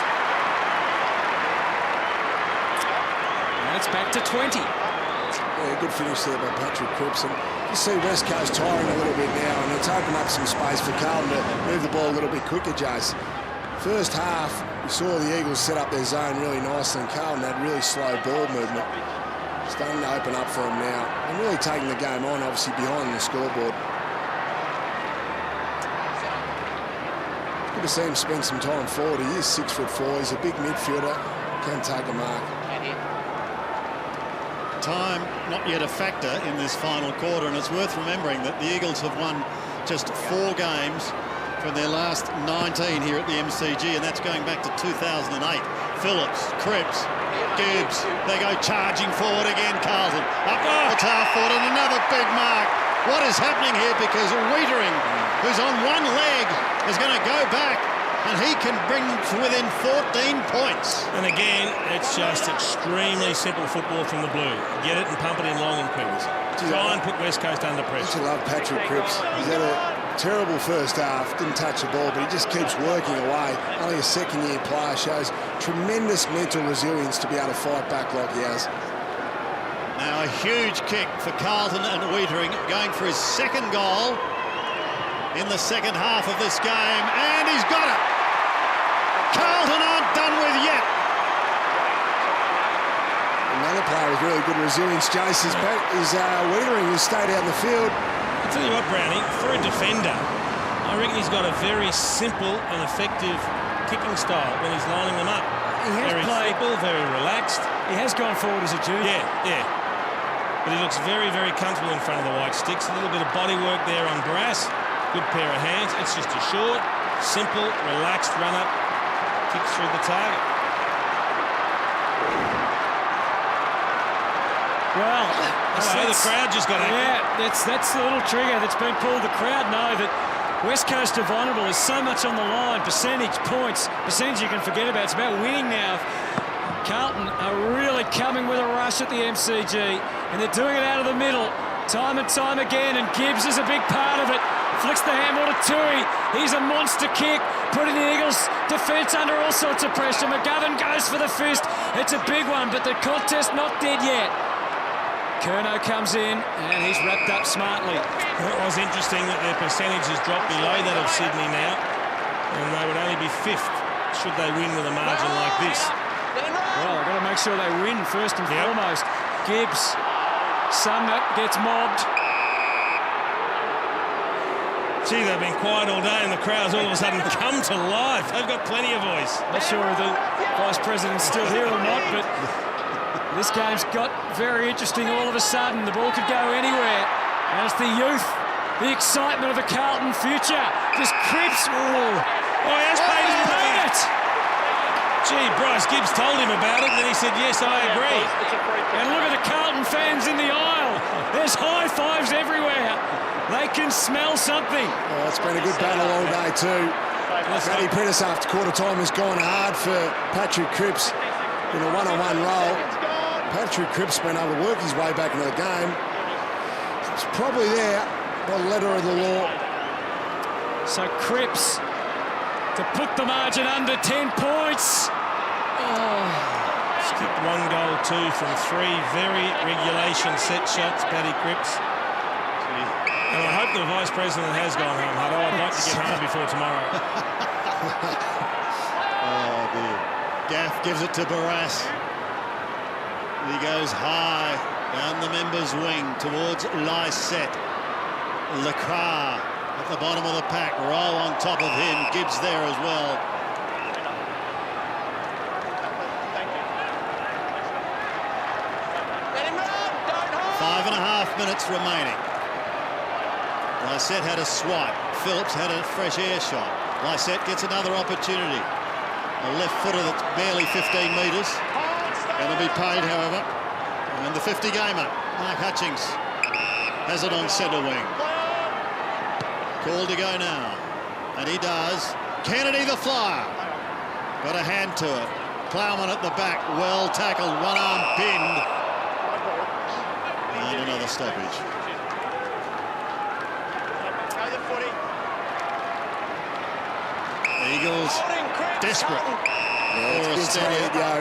And it's back to 20. Yeah, good finish there by Patrick Cripps. And you see West Coast tiring a little bit now, and it's opened up some space for Carlton to move the ball a little bit quicker, Jace. First half, you saw the Eagles set up their zone really nicely, and Carlton had really slow ball movement. Starting to open up for them now, and really taking the game on, obviously behind the scoreboard. Good to see him spend some time forward. He is 6'4". He's a big midfielder, can take a mark. Time not yet a factor in this final quarter, and it's worth remembering that the Eagles have won just 4 games from their last 19 here at the MCG, and that's going back to 2008. Phillips, Cripps, Gibbs, they go charging forward again. Carlton up the half forward, and another big mark. What is happening here? Because Wiedering, who's on one leg, is going to go back, and he can bring them to within 14 points. And again, it's just extremely simple football from the Blue. Get it and pump it in long and quick. Try and put West Coast under pressure. I love Patrick Cripps. He's had a terrible first half, didn't touch the ball, but he just keeps working away. Only a second-year player, shows tremendous mental resilience to be able to fight back like he has. Now a huge kick for Carlton, and Wiedering going for his second goal in the second half of this game, and he's got it. Carlton aren't done with yet. Another player with really good resilience, Jace, is Wiedering, who stayed out in the field. I'll tell you what, Brownie, for a defender, I reckon he's got a very simple and effective kicking style when he's lining them up. He has very played simple, very relaxed. He has gone forward as a junior. Yeah. But he looks very, very comfortable in front of the white sticks. A little bit of body work there on Brass. Good pair of hands. It's just a short, simple, relaxed run-up. Kicks through the target. Well, the crowd just got active. Yeah, that's the little trigger that's been pulled. The crowd know that West Coast are vulnerable. There's so much on the line. Percentage, points, percentage you can forget about. It's about winning now. Carlton are really coming with a rush at the MCG, and they're doing it out of the middle time and time again, and Gibbs is a big part of it. Flicks the handball to Tui. He's a monster kick, putting the Eagles' defence under all sorts of pressure. McGovern goes for the fist. It's a big one, but the contest not dead yet. Curnow comes in, and he's wrapped up smartly. Well, it was interesting that their percentage has dropped below that of Sydney now, and they would only be 5th should they win with a margin like this. Well, they've got to make sure they win first and foremost. Gibbs, Sumner gets mobbed. Gee, they've been quiet all day, and the crowd's all of a sudden come to life. They've got plenty of voice. Not sure if the Vice President's still here or not, but this game's got very interesting all of a sudden. The ball could go anywhere. And it's the youth, the excitement of the Carlton future. Just Cripps. Oh, he has paid it. Gee, Bryce Gibbs told him about it, and then he said, yes, I agree. And look at the Carlton fans in the aisle. There's high fives everywhere. They can smell something. Oh, it's been a good battle all day too. Matty Prentice after quarter time has gone hard for Patrick Cripps in a one-on-one role. Patrick Cripps been able to work his way back into the game. It's probably there by the letter of the law. So Cripps to put the margin under 10 points. He's kicked 1 goal, 2 from 3 very regulation set shots, Paddy Cripps. And I hope the Vice President has gone home, Hutto. I'd like to get home before tomorrow. Oh, dear. Gaff gives it to Barras. He goes high down the members' wing towards Lysette. Lacroix at the bottom of the pack. Rowe on top of him. Gibbs there as well. Let him run, don't hold. 5.5 minutes remaining. Lysette had a swipe. Phillips had a fresh air shot. Lysette gets another opportunity. A left footer that's barely 15 metres. Going to be paid, however. And the 50-gamer, Mark Hutchings, has it on centre wing. Called to go now. And he does. Kennedy the flyer. Got a hand to it. Plowman at the back. Well tackled. One arm pinned. And another stoppage. Eagles desperate. Yeah, it's Elliott Yeo.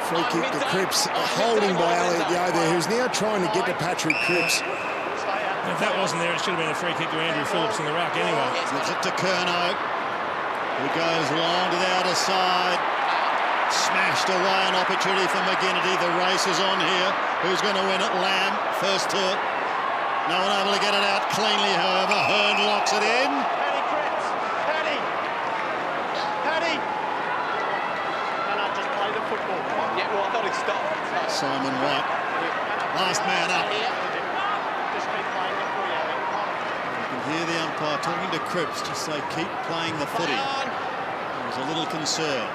Free kick to Cripps. A holding by Elliott Yeo there, who's now trying to get to Patrick Cripps. If that wasn't there, it should have been a free kick to Andrew Phillips in the ruck anyway. Gives it to Curnow, who goes long to the outer side. Smashed away, an opportunity for McGinnity. The race is on here. Who's going to win it? Lamb, first to it. No one able to get it out cleanly, however. Hearn locks it in. Simon White, last man up. You can hear the umpire talking to Cripps, just say keep playing the footy. He was a little concerned.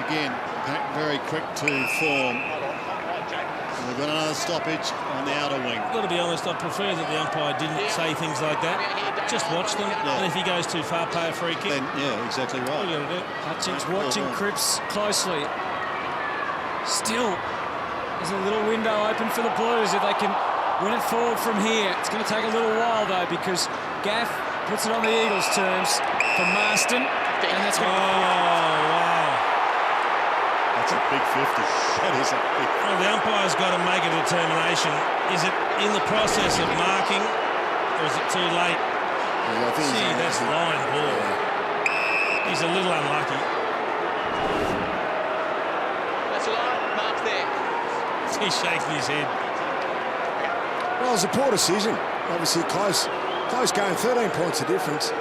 Again, very quick to form. And we've got another stoppage on the outer wing. I've got to be honest, I prefer that the umpire didn't say things like that. Just watch them, and if he goes too far, pay a free kick. Then, yeah, exactly right. What are you going to do? Hutchings watching Cripps closely. Still, there's a little window open for the Blues if they can win it forward from here. It's going to take a little while, though, because Gaff puts it on the Eagles' terms for Marston. And that's going wow. That's a big 50. That is a big 50. Well, the umpire's got to make a determination. Is it in the process of marking, or is it too late? Well, I think that's line ball. He's a little unlucky. That's a line. Mark's there. He's shaking his head. Well, it was a poor decision. Obviously, close game, 13 points of difference.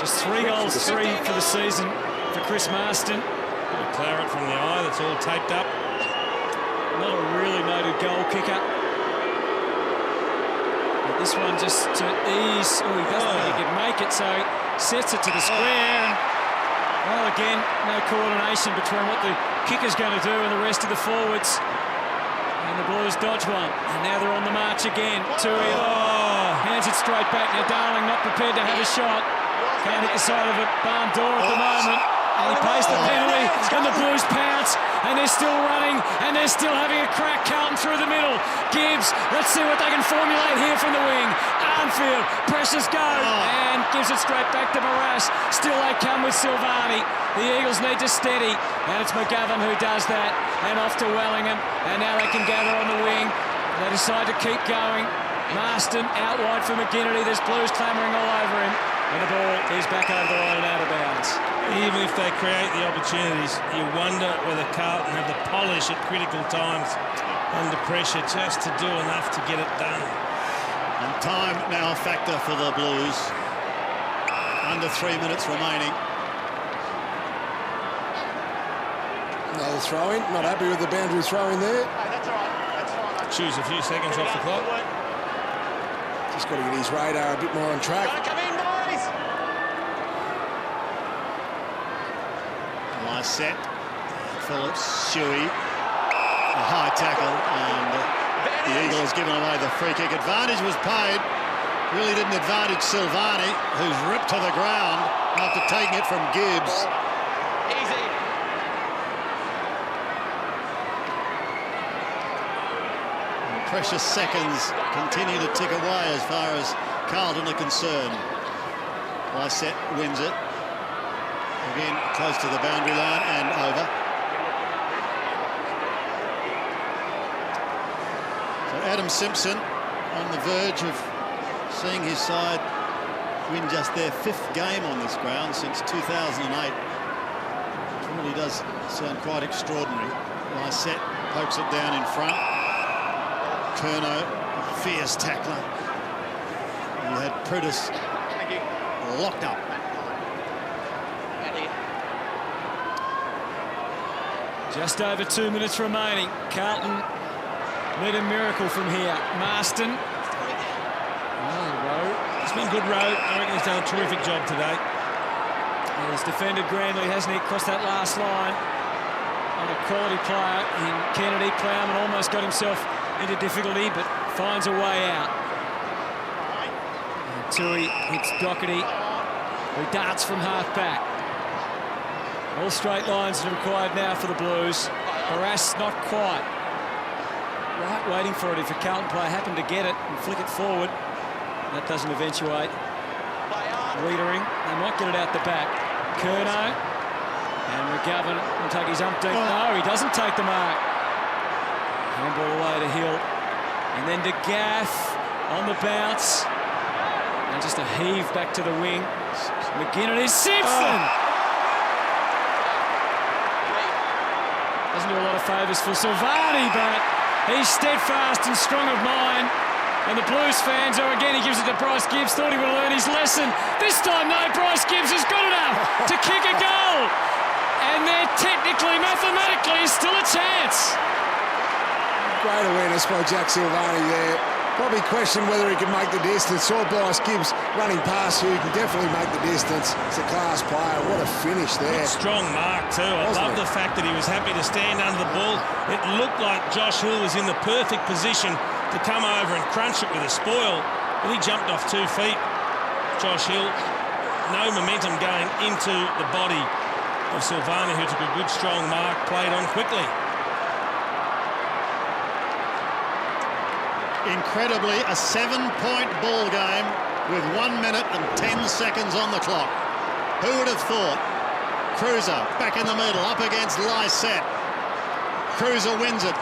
just 3 goals, 3 for the season for Chris Marston. Bit of claret from the eye, that's all taped up. Not a really noted goal kicker. But this one just to ease. Oh, he doesn't think he can make it, so he sets it to the square. And, well, again, no coordination between what the kicker's going to do and the rest of the forwards. And the Blues dodge one. And now they're on the march again. Tui hands it straight back. Now Darling not prepared to have a shot. Can't hit the side of the barn door at the moment. And he pays the penalty, and the Blues pounce, and they're still running, and they're still having a crack. Carlton through the middle. Gibbs, let's see what they can formulate here from the wing. Arnfield, pressures go, and gives it straight back to Barras. Still they come with Silvani. The Eagles need to steady, and it's McGovern who does that, and off to Wellingham, and now they can gather on the wing. They decide to keep going. Marston out wide for McGinnity. There's Blues clamouring all over him, and the ball is back over the line and out of bounds. Even if they create the opportunities, you wonder whether Carlton have the polish at critical times under pressure just to do enough to get it done. And time now a factor for the Blues. Under 3 minutes remaining. Another throw-in. Not happy with the boundary throw-in there. That's all right. That's fine. Choose a few seconds off the clock. Just got to get his radar a bit more on track. Come in, boys. Set. Phillips, Shuey, a high tackle, and the Eagles given away the free kick. Advantage was paid. Really didn't advantage Silvani, who's ripped to the ground after taking it from Gibbs. Easy. And precious seconds continue to tick away as far as Carlton are concerned. Lysette wins it. Again, close to the boundary line and over. So Adam Simpson on the verge of seeing his side win just their 5th game on this ground since 2008. It really does sound quite extraordinary. Lysette pokes it down in front. Curnow, fierce tackler. You had Prudis locked up. Just over 2 minutes remaining. Carlton Need a miracle from here. Marston. It's been good, Rowe. I reckon he's done a terrific job today. He's defended grandly, hasn't he? Crossed that last line. And a quality player in Kennedy. Plowman almost got himself into difficulty, but finds a way out. And Tui hits Doherty, who darts from half-back. All straight lines are required now for the Blues. Barras not quite. Right, waiting for it. If a Carlton player happened to get it and flick it forward, that doesn't eventuate. Wiedering, they might get it out the back. Curnow, and McGovern will take his umpteen. No, he doesn't take the mark. Handball away to Hill. And then to Gaff on the bounce. And just a heave back to the wing. McGinnon is Simpson! Doesn't do a lot of favours for Silvani, but he's steadfast and strong of mind. And the Blues fans, again, he gives it to Bryce Gibbs, thought he would learn his lesson. This time, no, Bryce Gibbs has got enough to kick a goal. And there technically, mathematically, is still a chance. Great awareness by Jack Silvani there. Probably questioned whether he could make the distance. Saw Bryce Gibbs running past you. He can definitely make the distance. It's a class player. What a finish there. Good strong mark too. I love the fact that he was happy to stand under the ball. It looked like Josh Hill was in the perfect position to come over and crunch it with a spoil, but he jumped off 2 feet. Josh Hill, no momentum going into the body of Silvani, who took a good strong mark, played on quickly. Incredibly, a 7-point ball game with 1 minute and 10 seconds on the clock. Who would have thought? Cruiser back in the middle, up against Lysette. Cruiser wins it,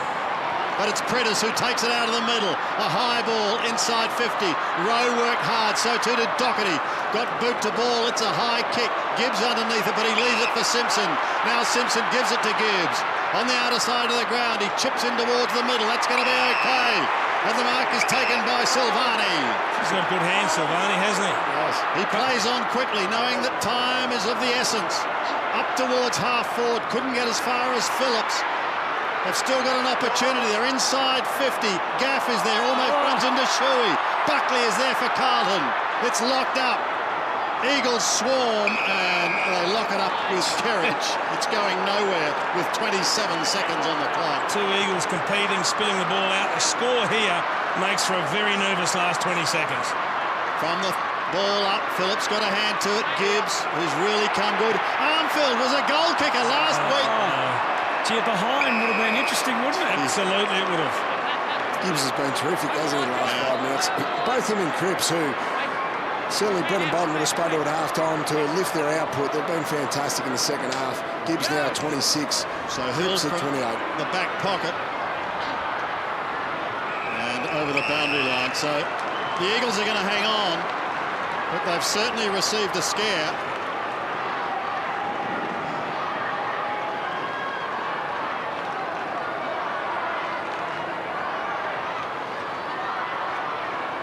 but it's Prentice who takes it out of the middle. A high ball inside 50. Rowe worked hard, so too did Doherty. Got boot to ball, it's a high kick. Gibbs underneath it, but he leaves it for Simpson. Now Simpson gives it to Gibbs. On the outer side of the ground, he chips in towards the middle. That's going to be okay. And the mark is taken by Silvani. He's got good hands, Silvani, hasn't he? Yes. He plays on quickly, knowing that time is of the essence. Up towards half forward, couldn't get as far as Phillips. They've still got an opportunity. They're inside 50. Gaff is there, almost runs into Shuey. Buckley is there for Carlton. It's locked up. Eagles swarm and they lock it up with Kerridge. It's going nowhere with 27 seconds on the clock. Two Eagles competing, spilling the ball out. A score here makes for a very nervous last 20 seconds. From the ball up, Phillips got a hand to it. Gibbs, who's really come good. Armfield was a goal kicker last week. Gee, behind would have been interesting, wouldn't it? Absolutely, it would have. Gibbs has been terrific, hasn't he, in the last 5 minutes? Both him and Cripps, who certainly Brendan Bolton would have spoken to at half-time to lift their output. They've been fantastic in the second half. Gibbs now 26, so Hill's at 28. The back pocket and over the boundary line. So the Eagles are going to hang on, but they've certainly received a scare.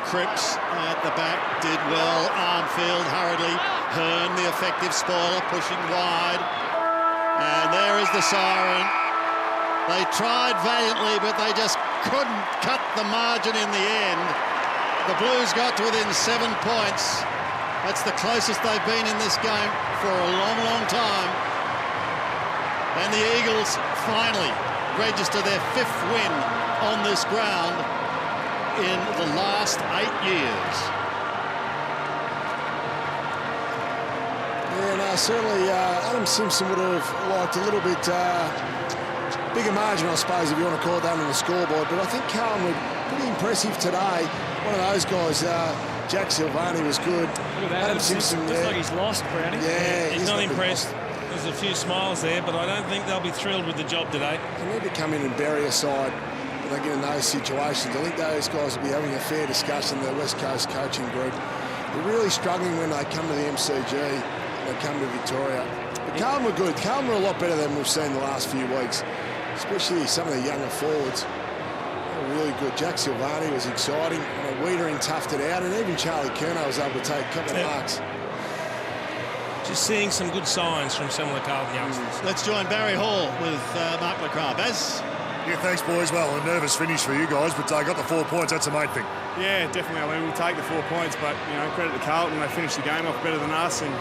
Cripps at the back did well. Armfield hurriedly. Hearn, the effective spoiler, pushing wide. And there is the siren. They tried valiantly, but they just couldn't cut the margin in the end. The Blues got to within 7 points. That's the closest they've been in this game for a long, long time. And the Eagles finally register their 5th win on this ground in the last 8 years. Yeah, no, certainly Adam Simpson would have liked a little bit bigger margin, I suppose, if you want to call it that, on the scoreboard. But I think Carlton were pretty impressive today. One of those guys, Jack Silvani, was good. Look at that, Adam Simpson looks like he's lost, Brownie. Yeah, he's not impressed. There's a few smiles there, but I don't think they'll be thrilled with the job today. They need to come in and bury a side when they get in those situations. I think those guys will be having a fair discussion, the West Coast coaching group. They're really struggling when they come to the MCG, they come to Victoria. But Carlton were good. Carlton were a lot better than we've seen the last few weeks, especially some of the younger forwards. They were really good. Jack Silvani was exciting. Wiedering toughed it out, and even Charlie Curnow was able to take a couple of marks. Just seeing some good signs from some of the Carlton youngsters. Let's join Barry Hall with Mark LaCroix. Baz? Yeah, thanks, boys. Well, a nervous finish for you guys, but got the 4 points. That's the main thing. Yeah, definitely. I mean, we'll take the 4 points, but, credit to Carlton. They finished the game off better than us, and,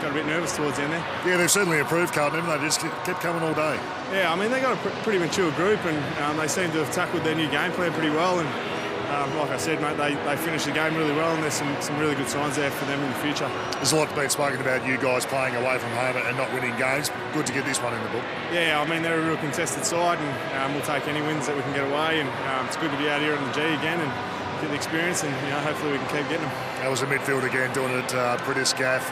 got a bit nervous towards the end there. Yeah, they've certainly improved, Carlton, haven't they? Just kept coming all day. Yeah, I mean, they got a pretty mature group, and they seem to have tackled their new game plan pretty well, and like I said, mate, they finished the game really well, and there's some really good signs there for them in the future. There's a lot been spoken about you guys playing away from home and not winning games. Good to get this one in the book. Yeah, I mean, they're a real contested side, and we'll take any wins that we can get away, and it's good to be out here on the G again and get the experience, and hopefully we can keep getting them. That was a midfield again, doing it pretty scaff.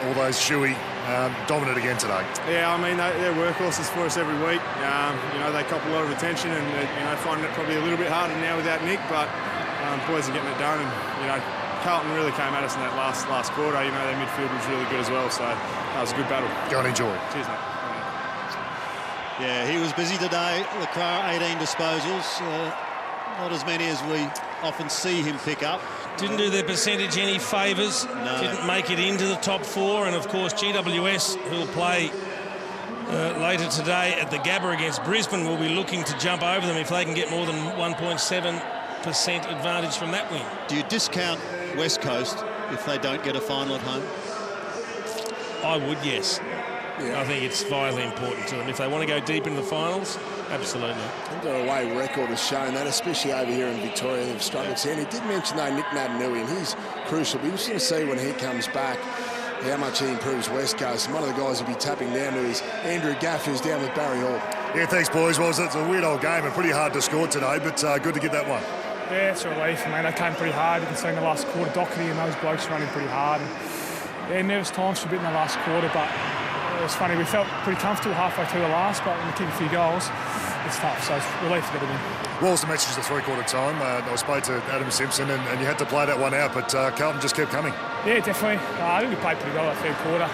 All those Shuey dominant again today. Yeah, I mean, they're workhorses for us every week. They cop a lot of attention, and finding it probably a little bit harder now without Nick, but boys are getting it done, and Carlton really came at us in that last quarter. Their midfield was really good as well, so that was a good battle. Go and enjoy. Cheers, mate. Yeah, he was busy today. Leclerc, 18 disposals. Not as many as we often see him pick up. Didn't do their percentage any favours. No. Didn't make it into the top 4. And, of course, GWS, who will play later today at the Gabba against Brisbane, will be looking to jump over them if they can get more than 1.7% advantage from that win. Do you discount West Coast if they don't get a final at home? I would, yes. Yeah. I think it's vitally important to them. If they want to go deep into the finals, absolutely. Their away record has shown that, especially over here in Victoria, they've struggled. And he did mention, though, Nick Naitanui, and he's crucial. We're just going to see when he comes back how much he improves West Coast. And one of the guys he'll be tapping down to is Andrew Gaff, who's down with Barry Hall. Yeah, thanks, boys. Well, it's a weird old game and pretty hard to score today, but good to get that one. Yeah, it's a relief. I mean, they came pretty hard. You can see in the last quarter, Doherty and those blokes running pretty hard. And, nervous times for a bit in the last quarter, but it was funny. We felt pretty comfortable halfway through the last, but when we kick a few goals, it's tough. So it's a relief to get it in. What was the message at 3/4 time? I spoke to Adam Simpson, and you had to play that one out, but Carlton just kept coming. Yeah, definitely. I think we played pretty well that third quarter.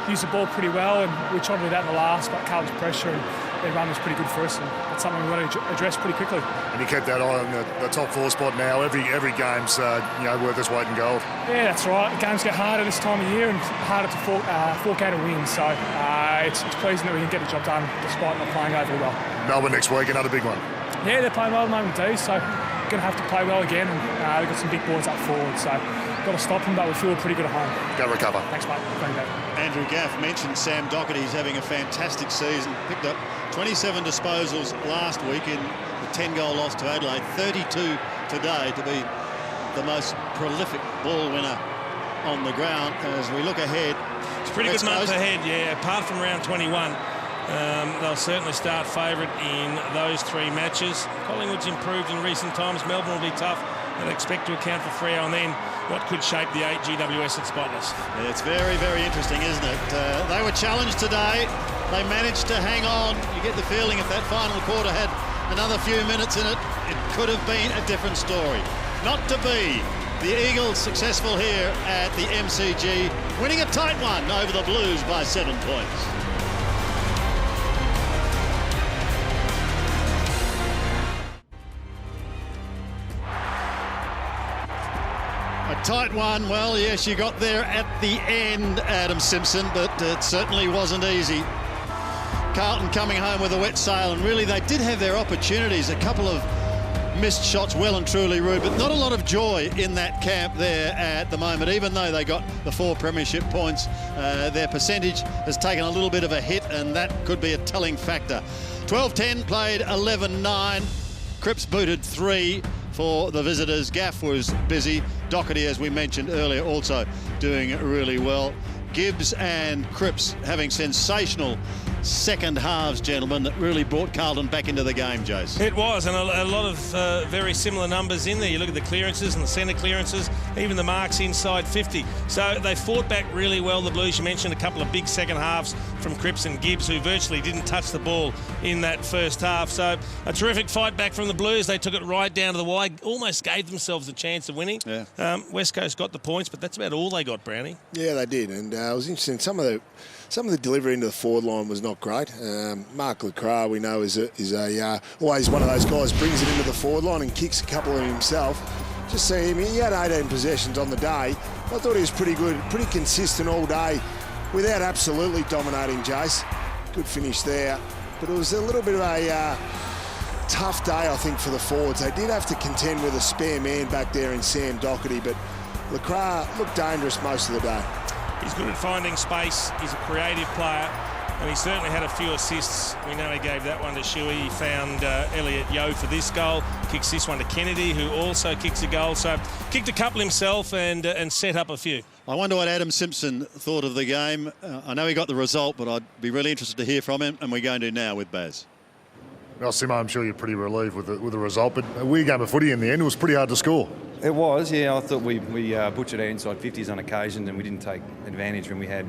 Used the ball pretty well, and we tried to do that in the last, but Carlton's pressure and their run was pretty good for us, and that's something we want to address pretty quickly. And you kept that eye on the top 4 spot now. Every game's worth its weight in gold. Yeah, that's right. The games get harder this time of year and harder to fork out a win. So it's pleasing that we can get the job done despite not playing overly well. Melbourne next week, another big one. Yeah, they're playing well at the moment too, so going to have to play well again, and they've got some big boys up forward, so got to stop them, but we feel pretty good at home. Go recover. Thanks, mate. Thank you. Andrew Gaff mentioned Sam Doherty's having a fantastic season. Picked up 27 disposals last week in the 10-goal loss to Adelaide. 32 today to be the most prolific ball winner on the ground. As we look ahead, it's a pretty good month ahead, yeah. Apart from round 21, they'll certainly start favourite in those 3 matches. Collingwood's improved in recent times. Melbourne will be tough. I'd expect to account for Freo, and then what could shape the 8 GWS at Spotless. Yeah, it's very, very interesting, isn't it? They were challenged today. They managed to hang on. You get the feeling if that final quarter had another few minutes in it, it could have been a different story. Not to be. The Eagles successful here at the MCG, winning a tight one over the Blues by 7 points. A tight one. Well, yes, you got there at the end, Adam Simpson, but it certainly wasn't easy. Carlton coming home with a wet sail, and really they did have their opportunities. A couple of missed shots, well and truly rude, but not a lot of joy in that camp there at the moment. Even though they got the 4 premiership points, their percentage has taken a little bit of a hit, and that could be a telling factor. 12-10 played 11-9. Cripps booted 3 for the visitors. Gaff was busy. Doherty, as we mentioned earlier, also doing really well. Gibbs and Cripps having sensational second halves, gentlemen, that really brought Carlton back into the game, Jace. It was, and a lot of very similar numbers in there. You look at the clearances and the centre clearances, even the marks inside 50. So they fought back really well, the Blues. You mentioned a couple of big second halves from Cripps and Gibbs, who virtually didn't touch the ball in that first half. So a terrific fight back from the Blues. They took it right down to the wire, almost gave themselves a chance of winning. Yeah. West Coast got the points, but that's about all they got, Brownie. Yeah, they did, and it was interesting. Some of the delivery into the forward line was not great. Mark Leclerc, we know, is always one of those guys, brings it into the forward line and kicks a couple of himself. Just see him, he had 18 possessions on the day. I thought he was pretty good, pretty consistent all day without absolutely dominating, Jace. Good finish there. but it was a little bit of a tough day, I think, for the forwards. They did have to contend with a spare man back there in Sam Doherty, but Lacroix looked dangerous most of the day. He's good at finding space. He's a creative player, and he certainly had a few assists. We know he gave that one to Shuey. He found Elliot Yeo for this goal. Kicks this one to Kennedy, who also kicks a goal. So kicked a couple himself and set up a few. I wonder what Adam Simpson thought of the game. I know he got the result, but I'd be really interested to hear from him, and we're going to now with Baz. Well, Simo, I'm sure you're pretty relieved with the result, but a weird game of footy in the end. It was pretty hard to score. It was, yeah. I thought we butchered our inside 50s on occasion, and we didn't take advantage when we had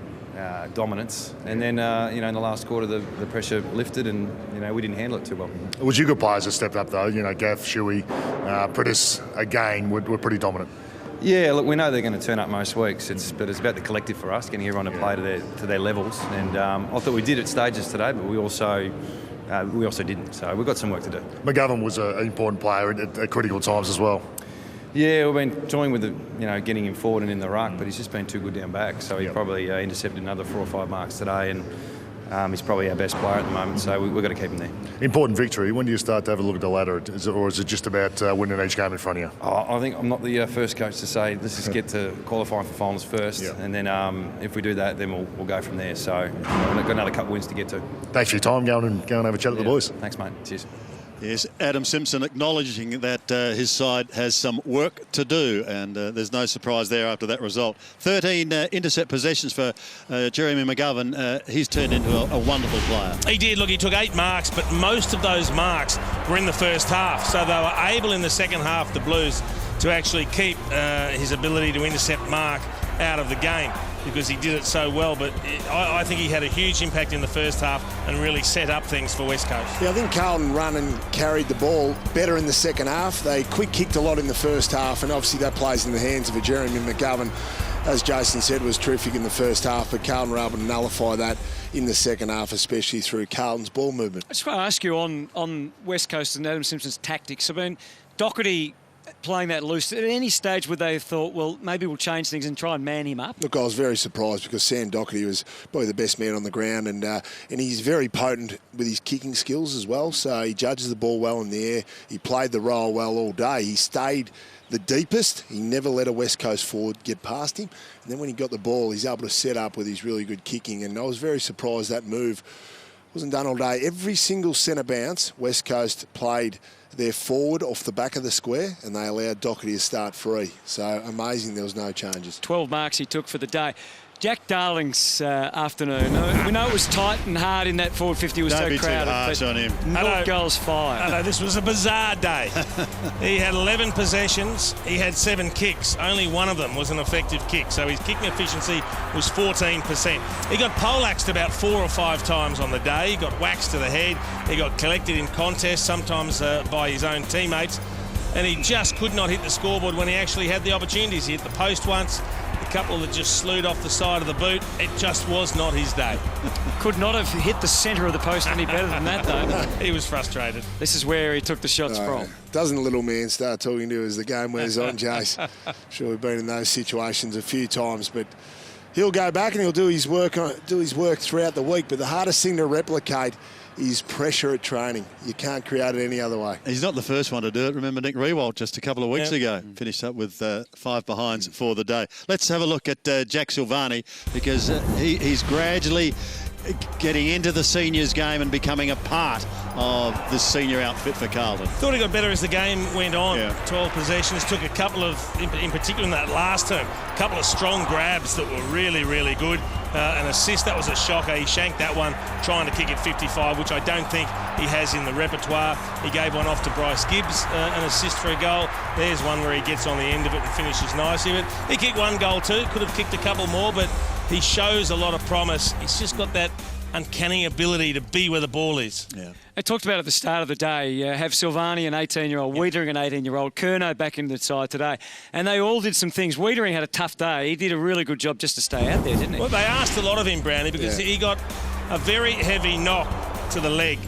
dominance. And then, in the last quarter, the pressure lifted, and we didn't handle it too well. It was your good players that stepped up, though. Gaff, Shuey, Pritis, again, were pretty dominant. Yeah, look, we know they're going to turn up most weeks, but it's about the collective for us, getting everyone to play to their levels. And I thought we did at stages today, but we also didn't. So we've got some work to do. McGovern was an important player at critical times as well. Yeah, we've been toying with getting him forward and in the ruck, but he's just been too good down back. So he probably intercepted another 4 or 5 marks today, and he's probably our best player at the moment. So we've got to keep him there. Important victory. When do you start to have a look at the ladder, or is it just about winning each game in front of you? I think I'm not the first coach to say let's just get to qualifying for finals first, and then if we do that, then we'll go from there. So we've got another couple of wins to get to. Thanks for your time. Go and have a chat with the boys. Thanks, mate. Cheers. Yes, Adam Simpson acknowledging that his side has some work to do, and there's no surprise there after that result. 13 intercept possessions for Jeremy McGovern. He's turned into a wonderful player. He did. Look, he took 8 marks, but most of those marks were in the first half. So they were able in the second half, the Blues, to actually keep his ability to intercept mark out of the game, because he did it so well. But I think he had a huge impact in the first half and really set up things for West Coast. Yeah, I think Carlton run and carried the ball better in the second half. They quick kicked a lot in the first half, and obviously that plays in the hands of a Jeremy McGovern. As Jason said, was terrific in the first half, but Carlton were able to nullify that in the second half, especially through Carlton's ball movement. I just want to ask you on West Coast and Adam Simpson's tactics. I mean, Doherty playing that loose, at any stage would they have thought, well, maybe we'll change things and try and man him up? Look, I was very surprised because Sam Doherty was probably the best man on the ground, and he's very potent with his kicking skills as well. So he judges the ball well in the air. He played the role well all day. He stayed the deepest. He never let a West Coast forward get past him. And then when he got the ball, he's able to set up with his really good kicking. And I was very surprised that move wasn't done all day. Every single centre bounce, West Coast played their forward off the back of the square, and they allowed Doherty to start free. So amazing there was no changes. 12 marks he took for the day. Jack Darling's afternoon. We know it was tight and hard in that forward 50. It was Don't so be crowded. Too harsh on him. Not goals fired. I know, this was a bizarre day. He had 11 possessions. He had 7 kicks. Only one of them was an effective kick. So his kicking efficiency was 14%. He got poleaxed about 4 or 5 times on the day. He got waxed to the head. He got collected in contests, sometimes by his own teammates. And he just could not hit the scoreboard when he actually had the opportunities. He hit the post once. A couple that just slewed off the side of the boot. It just was not his day. Could not have hit the centre of the post any better than that, though. He was frustrated. This is where he took the shots from. Doesn't the little man start talking to as the game wears on, Jace? Sure, we've been in those situations a few times, but he'll go back and he'll do his work throughout the week. But the hardest thing to replicate is pressure at training. You can't create it any other way. He's not the first one to do it. Remember Nick Riewoldt just a couple of weeks ago finished up with 5 behinds for the day. Let's have a look at Jack Silvani, because he's gradually getting into the seniors game and becoming a part of the senior outfit for Carlton. Thought he got better as the game went on. 12 possessions, took a couple of, in particular in that last term, a couple of strong grabs that were really, really good. An assist, that was a shocker. He shanked that one trying to kick it 55, which I don't think he has in the repertoire. He gave one off to Bryce Gibbs, an assist for a goal. There's one where he gets on the end of it and finishes nicely. But he kicked 1 goal too, could have kicked a couple more, but he shows a lot of promise. He's just got that uncanny ability to be where the ball is. I talked about at the start of the day, have Silvani, an 18-year-old, Wiedering, an 18-year-old, Curnow back in the side today. And they all did some things. Wiedering had a tough day. He did a really good job just to stay out there, didn't he? Well, they asked a lot of him, Brownie, because he got a very heavy knock to the leg.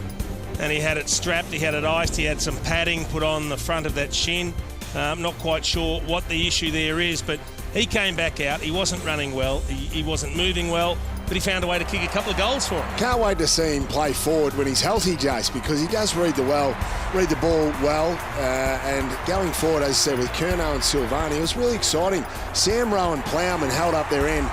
And he had it strapped, he had it iced, he had some padding put on the front of that shin. I'm not quite sure what the issue there is, but he came back out. He wasn't running well. He wasn't moving well. but he found a way to kick a couple of goals for him. Can't wait to see him play forward when he's healthy, Jace, because he does read the ball well. And going forward, as I said, with Curnow and Silvani, it was really exciting. Sam Rowe and Plowman held up their end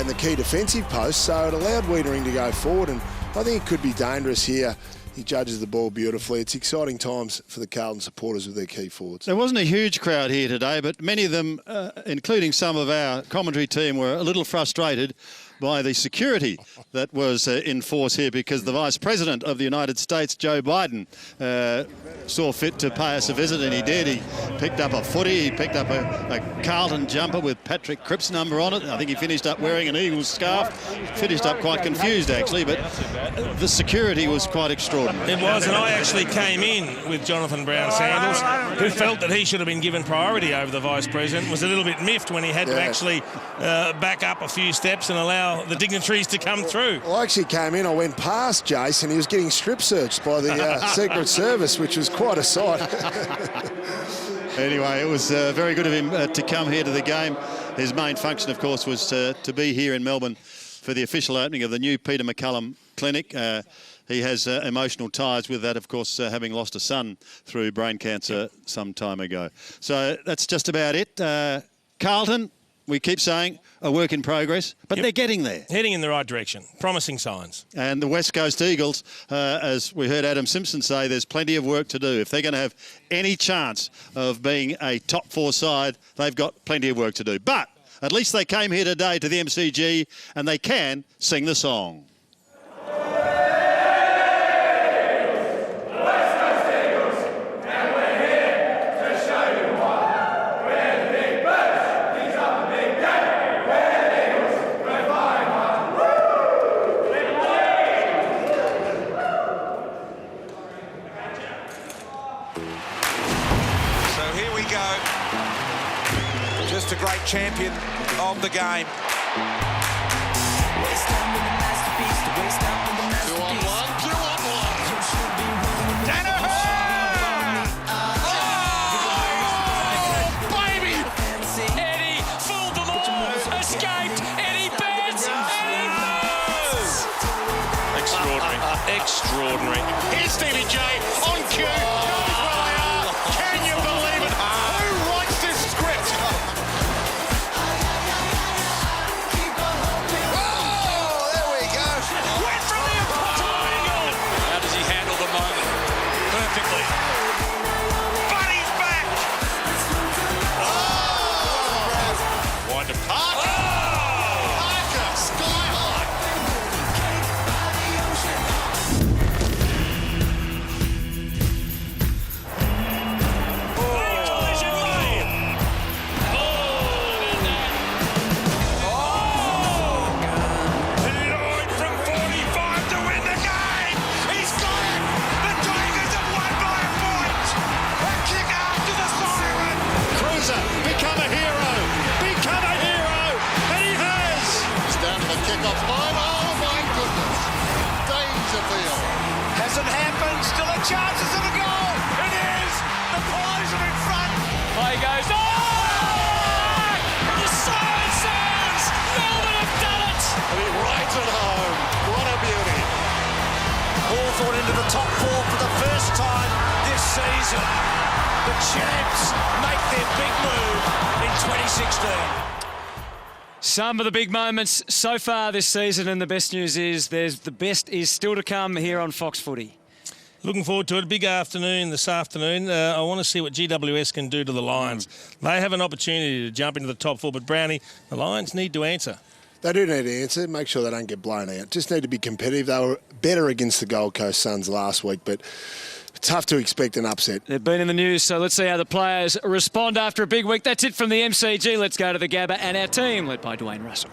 in the key defensive post, so it allowed Wiedering to go forward, and I think it could be dangerous here. He judges the ball beautifully. It's exciting times for the Carlton supporters with their key forwards. There wasn't a huge crowd here today, but many of them, including some of our commentary team, were a little frustrated by the security that was in force here, because the Vice President of the United States, Joe Biden, saw fit to pay us a visit, and he did. He picked up a footy, he picked up a Carlton jumper with Patrick Cripps' number on it. I think he finished up wearing an Eagles scarf. Finished up quite confused, actually, but the security was quite extraordinary. It was, and I actually came in with Jonathan Brown-Sanders, who felt that he should have been given priority over the Vice President, was a little bit miffed when he had to actually back up a few steps and allow the dignitaries to come through. I actually came in, I went past Jace, and he was getting strip searched by the Secret Service, which was quite a sight. Anyway, it was very good of him to come here to the game. His main function, of course, was to be here in Melbourne for the official opening of the new Peter McCallum Clinic. He has emotional ties with that, of course, having lost a son through brain cancer some time ago. So that's just about it. Carlton, we keep saying, a work in progress, but they're getting there. Heading in the right direction. Promising signs. And the West Coast Eagles, as we heard Adam Simpson say, there's plenty of work to do. If they're going to have any chance of being a top 4 side, they've got plenty of work to do. But at least they came here today to the MCG and they can sing the song. Just a great champion of the game. 2 on 1, 2 on 1. Danaher! Oh, baby! Eddie fooled them all. Escaped. Eddie bets. Eddie bets. Extraordinary. Extraordinary. Here's Stevie J on cue. Well, they are. Can you believe it? Who writes this script? Oh, there we go. Went from the impossible angle. How does he handle the moment? Perfectly. But he's back. Oh! Wind to Parker. Parker, sky high. Hasn't happened. Still a chances of a goal. It is. The Pies are in front. Play goes. Oh! The siren sounds. Melbourne have done it. And he rides it home. What a beauty. Hawthorn into the top 4 for the first time this season. The champs make their big move in 2016. Some of the big moments so far this season, and the best news is the best is still to come here on Fox Footy. Looking forward to it. A big afternoon this afternoon. I want to see what GWS can do to the Lions. They have an opportunity to jump into the top 4, but Brownie, the Lions need to answer. They do need to answer, make sure they don't get blown out. Just need to be competitive. They were better against the Gold Coast Suns last week, but tough to expect an upset. They've been in the news, so let's see how the players respond after a big week. That's it from the MCG. Let's go to the Gabba and our team, led by Dwayne Russell.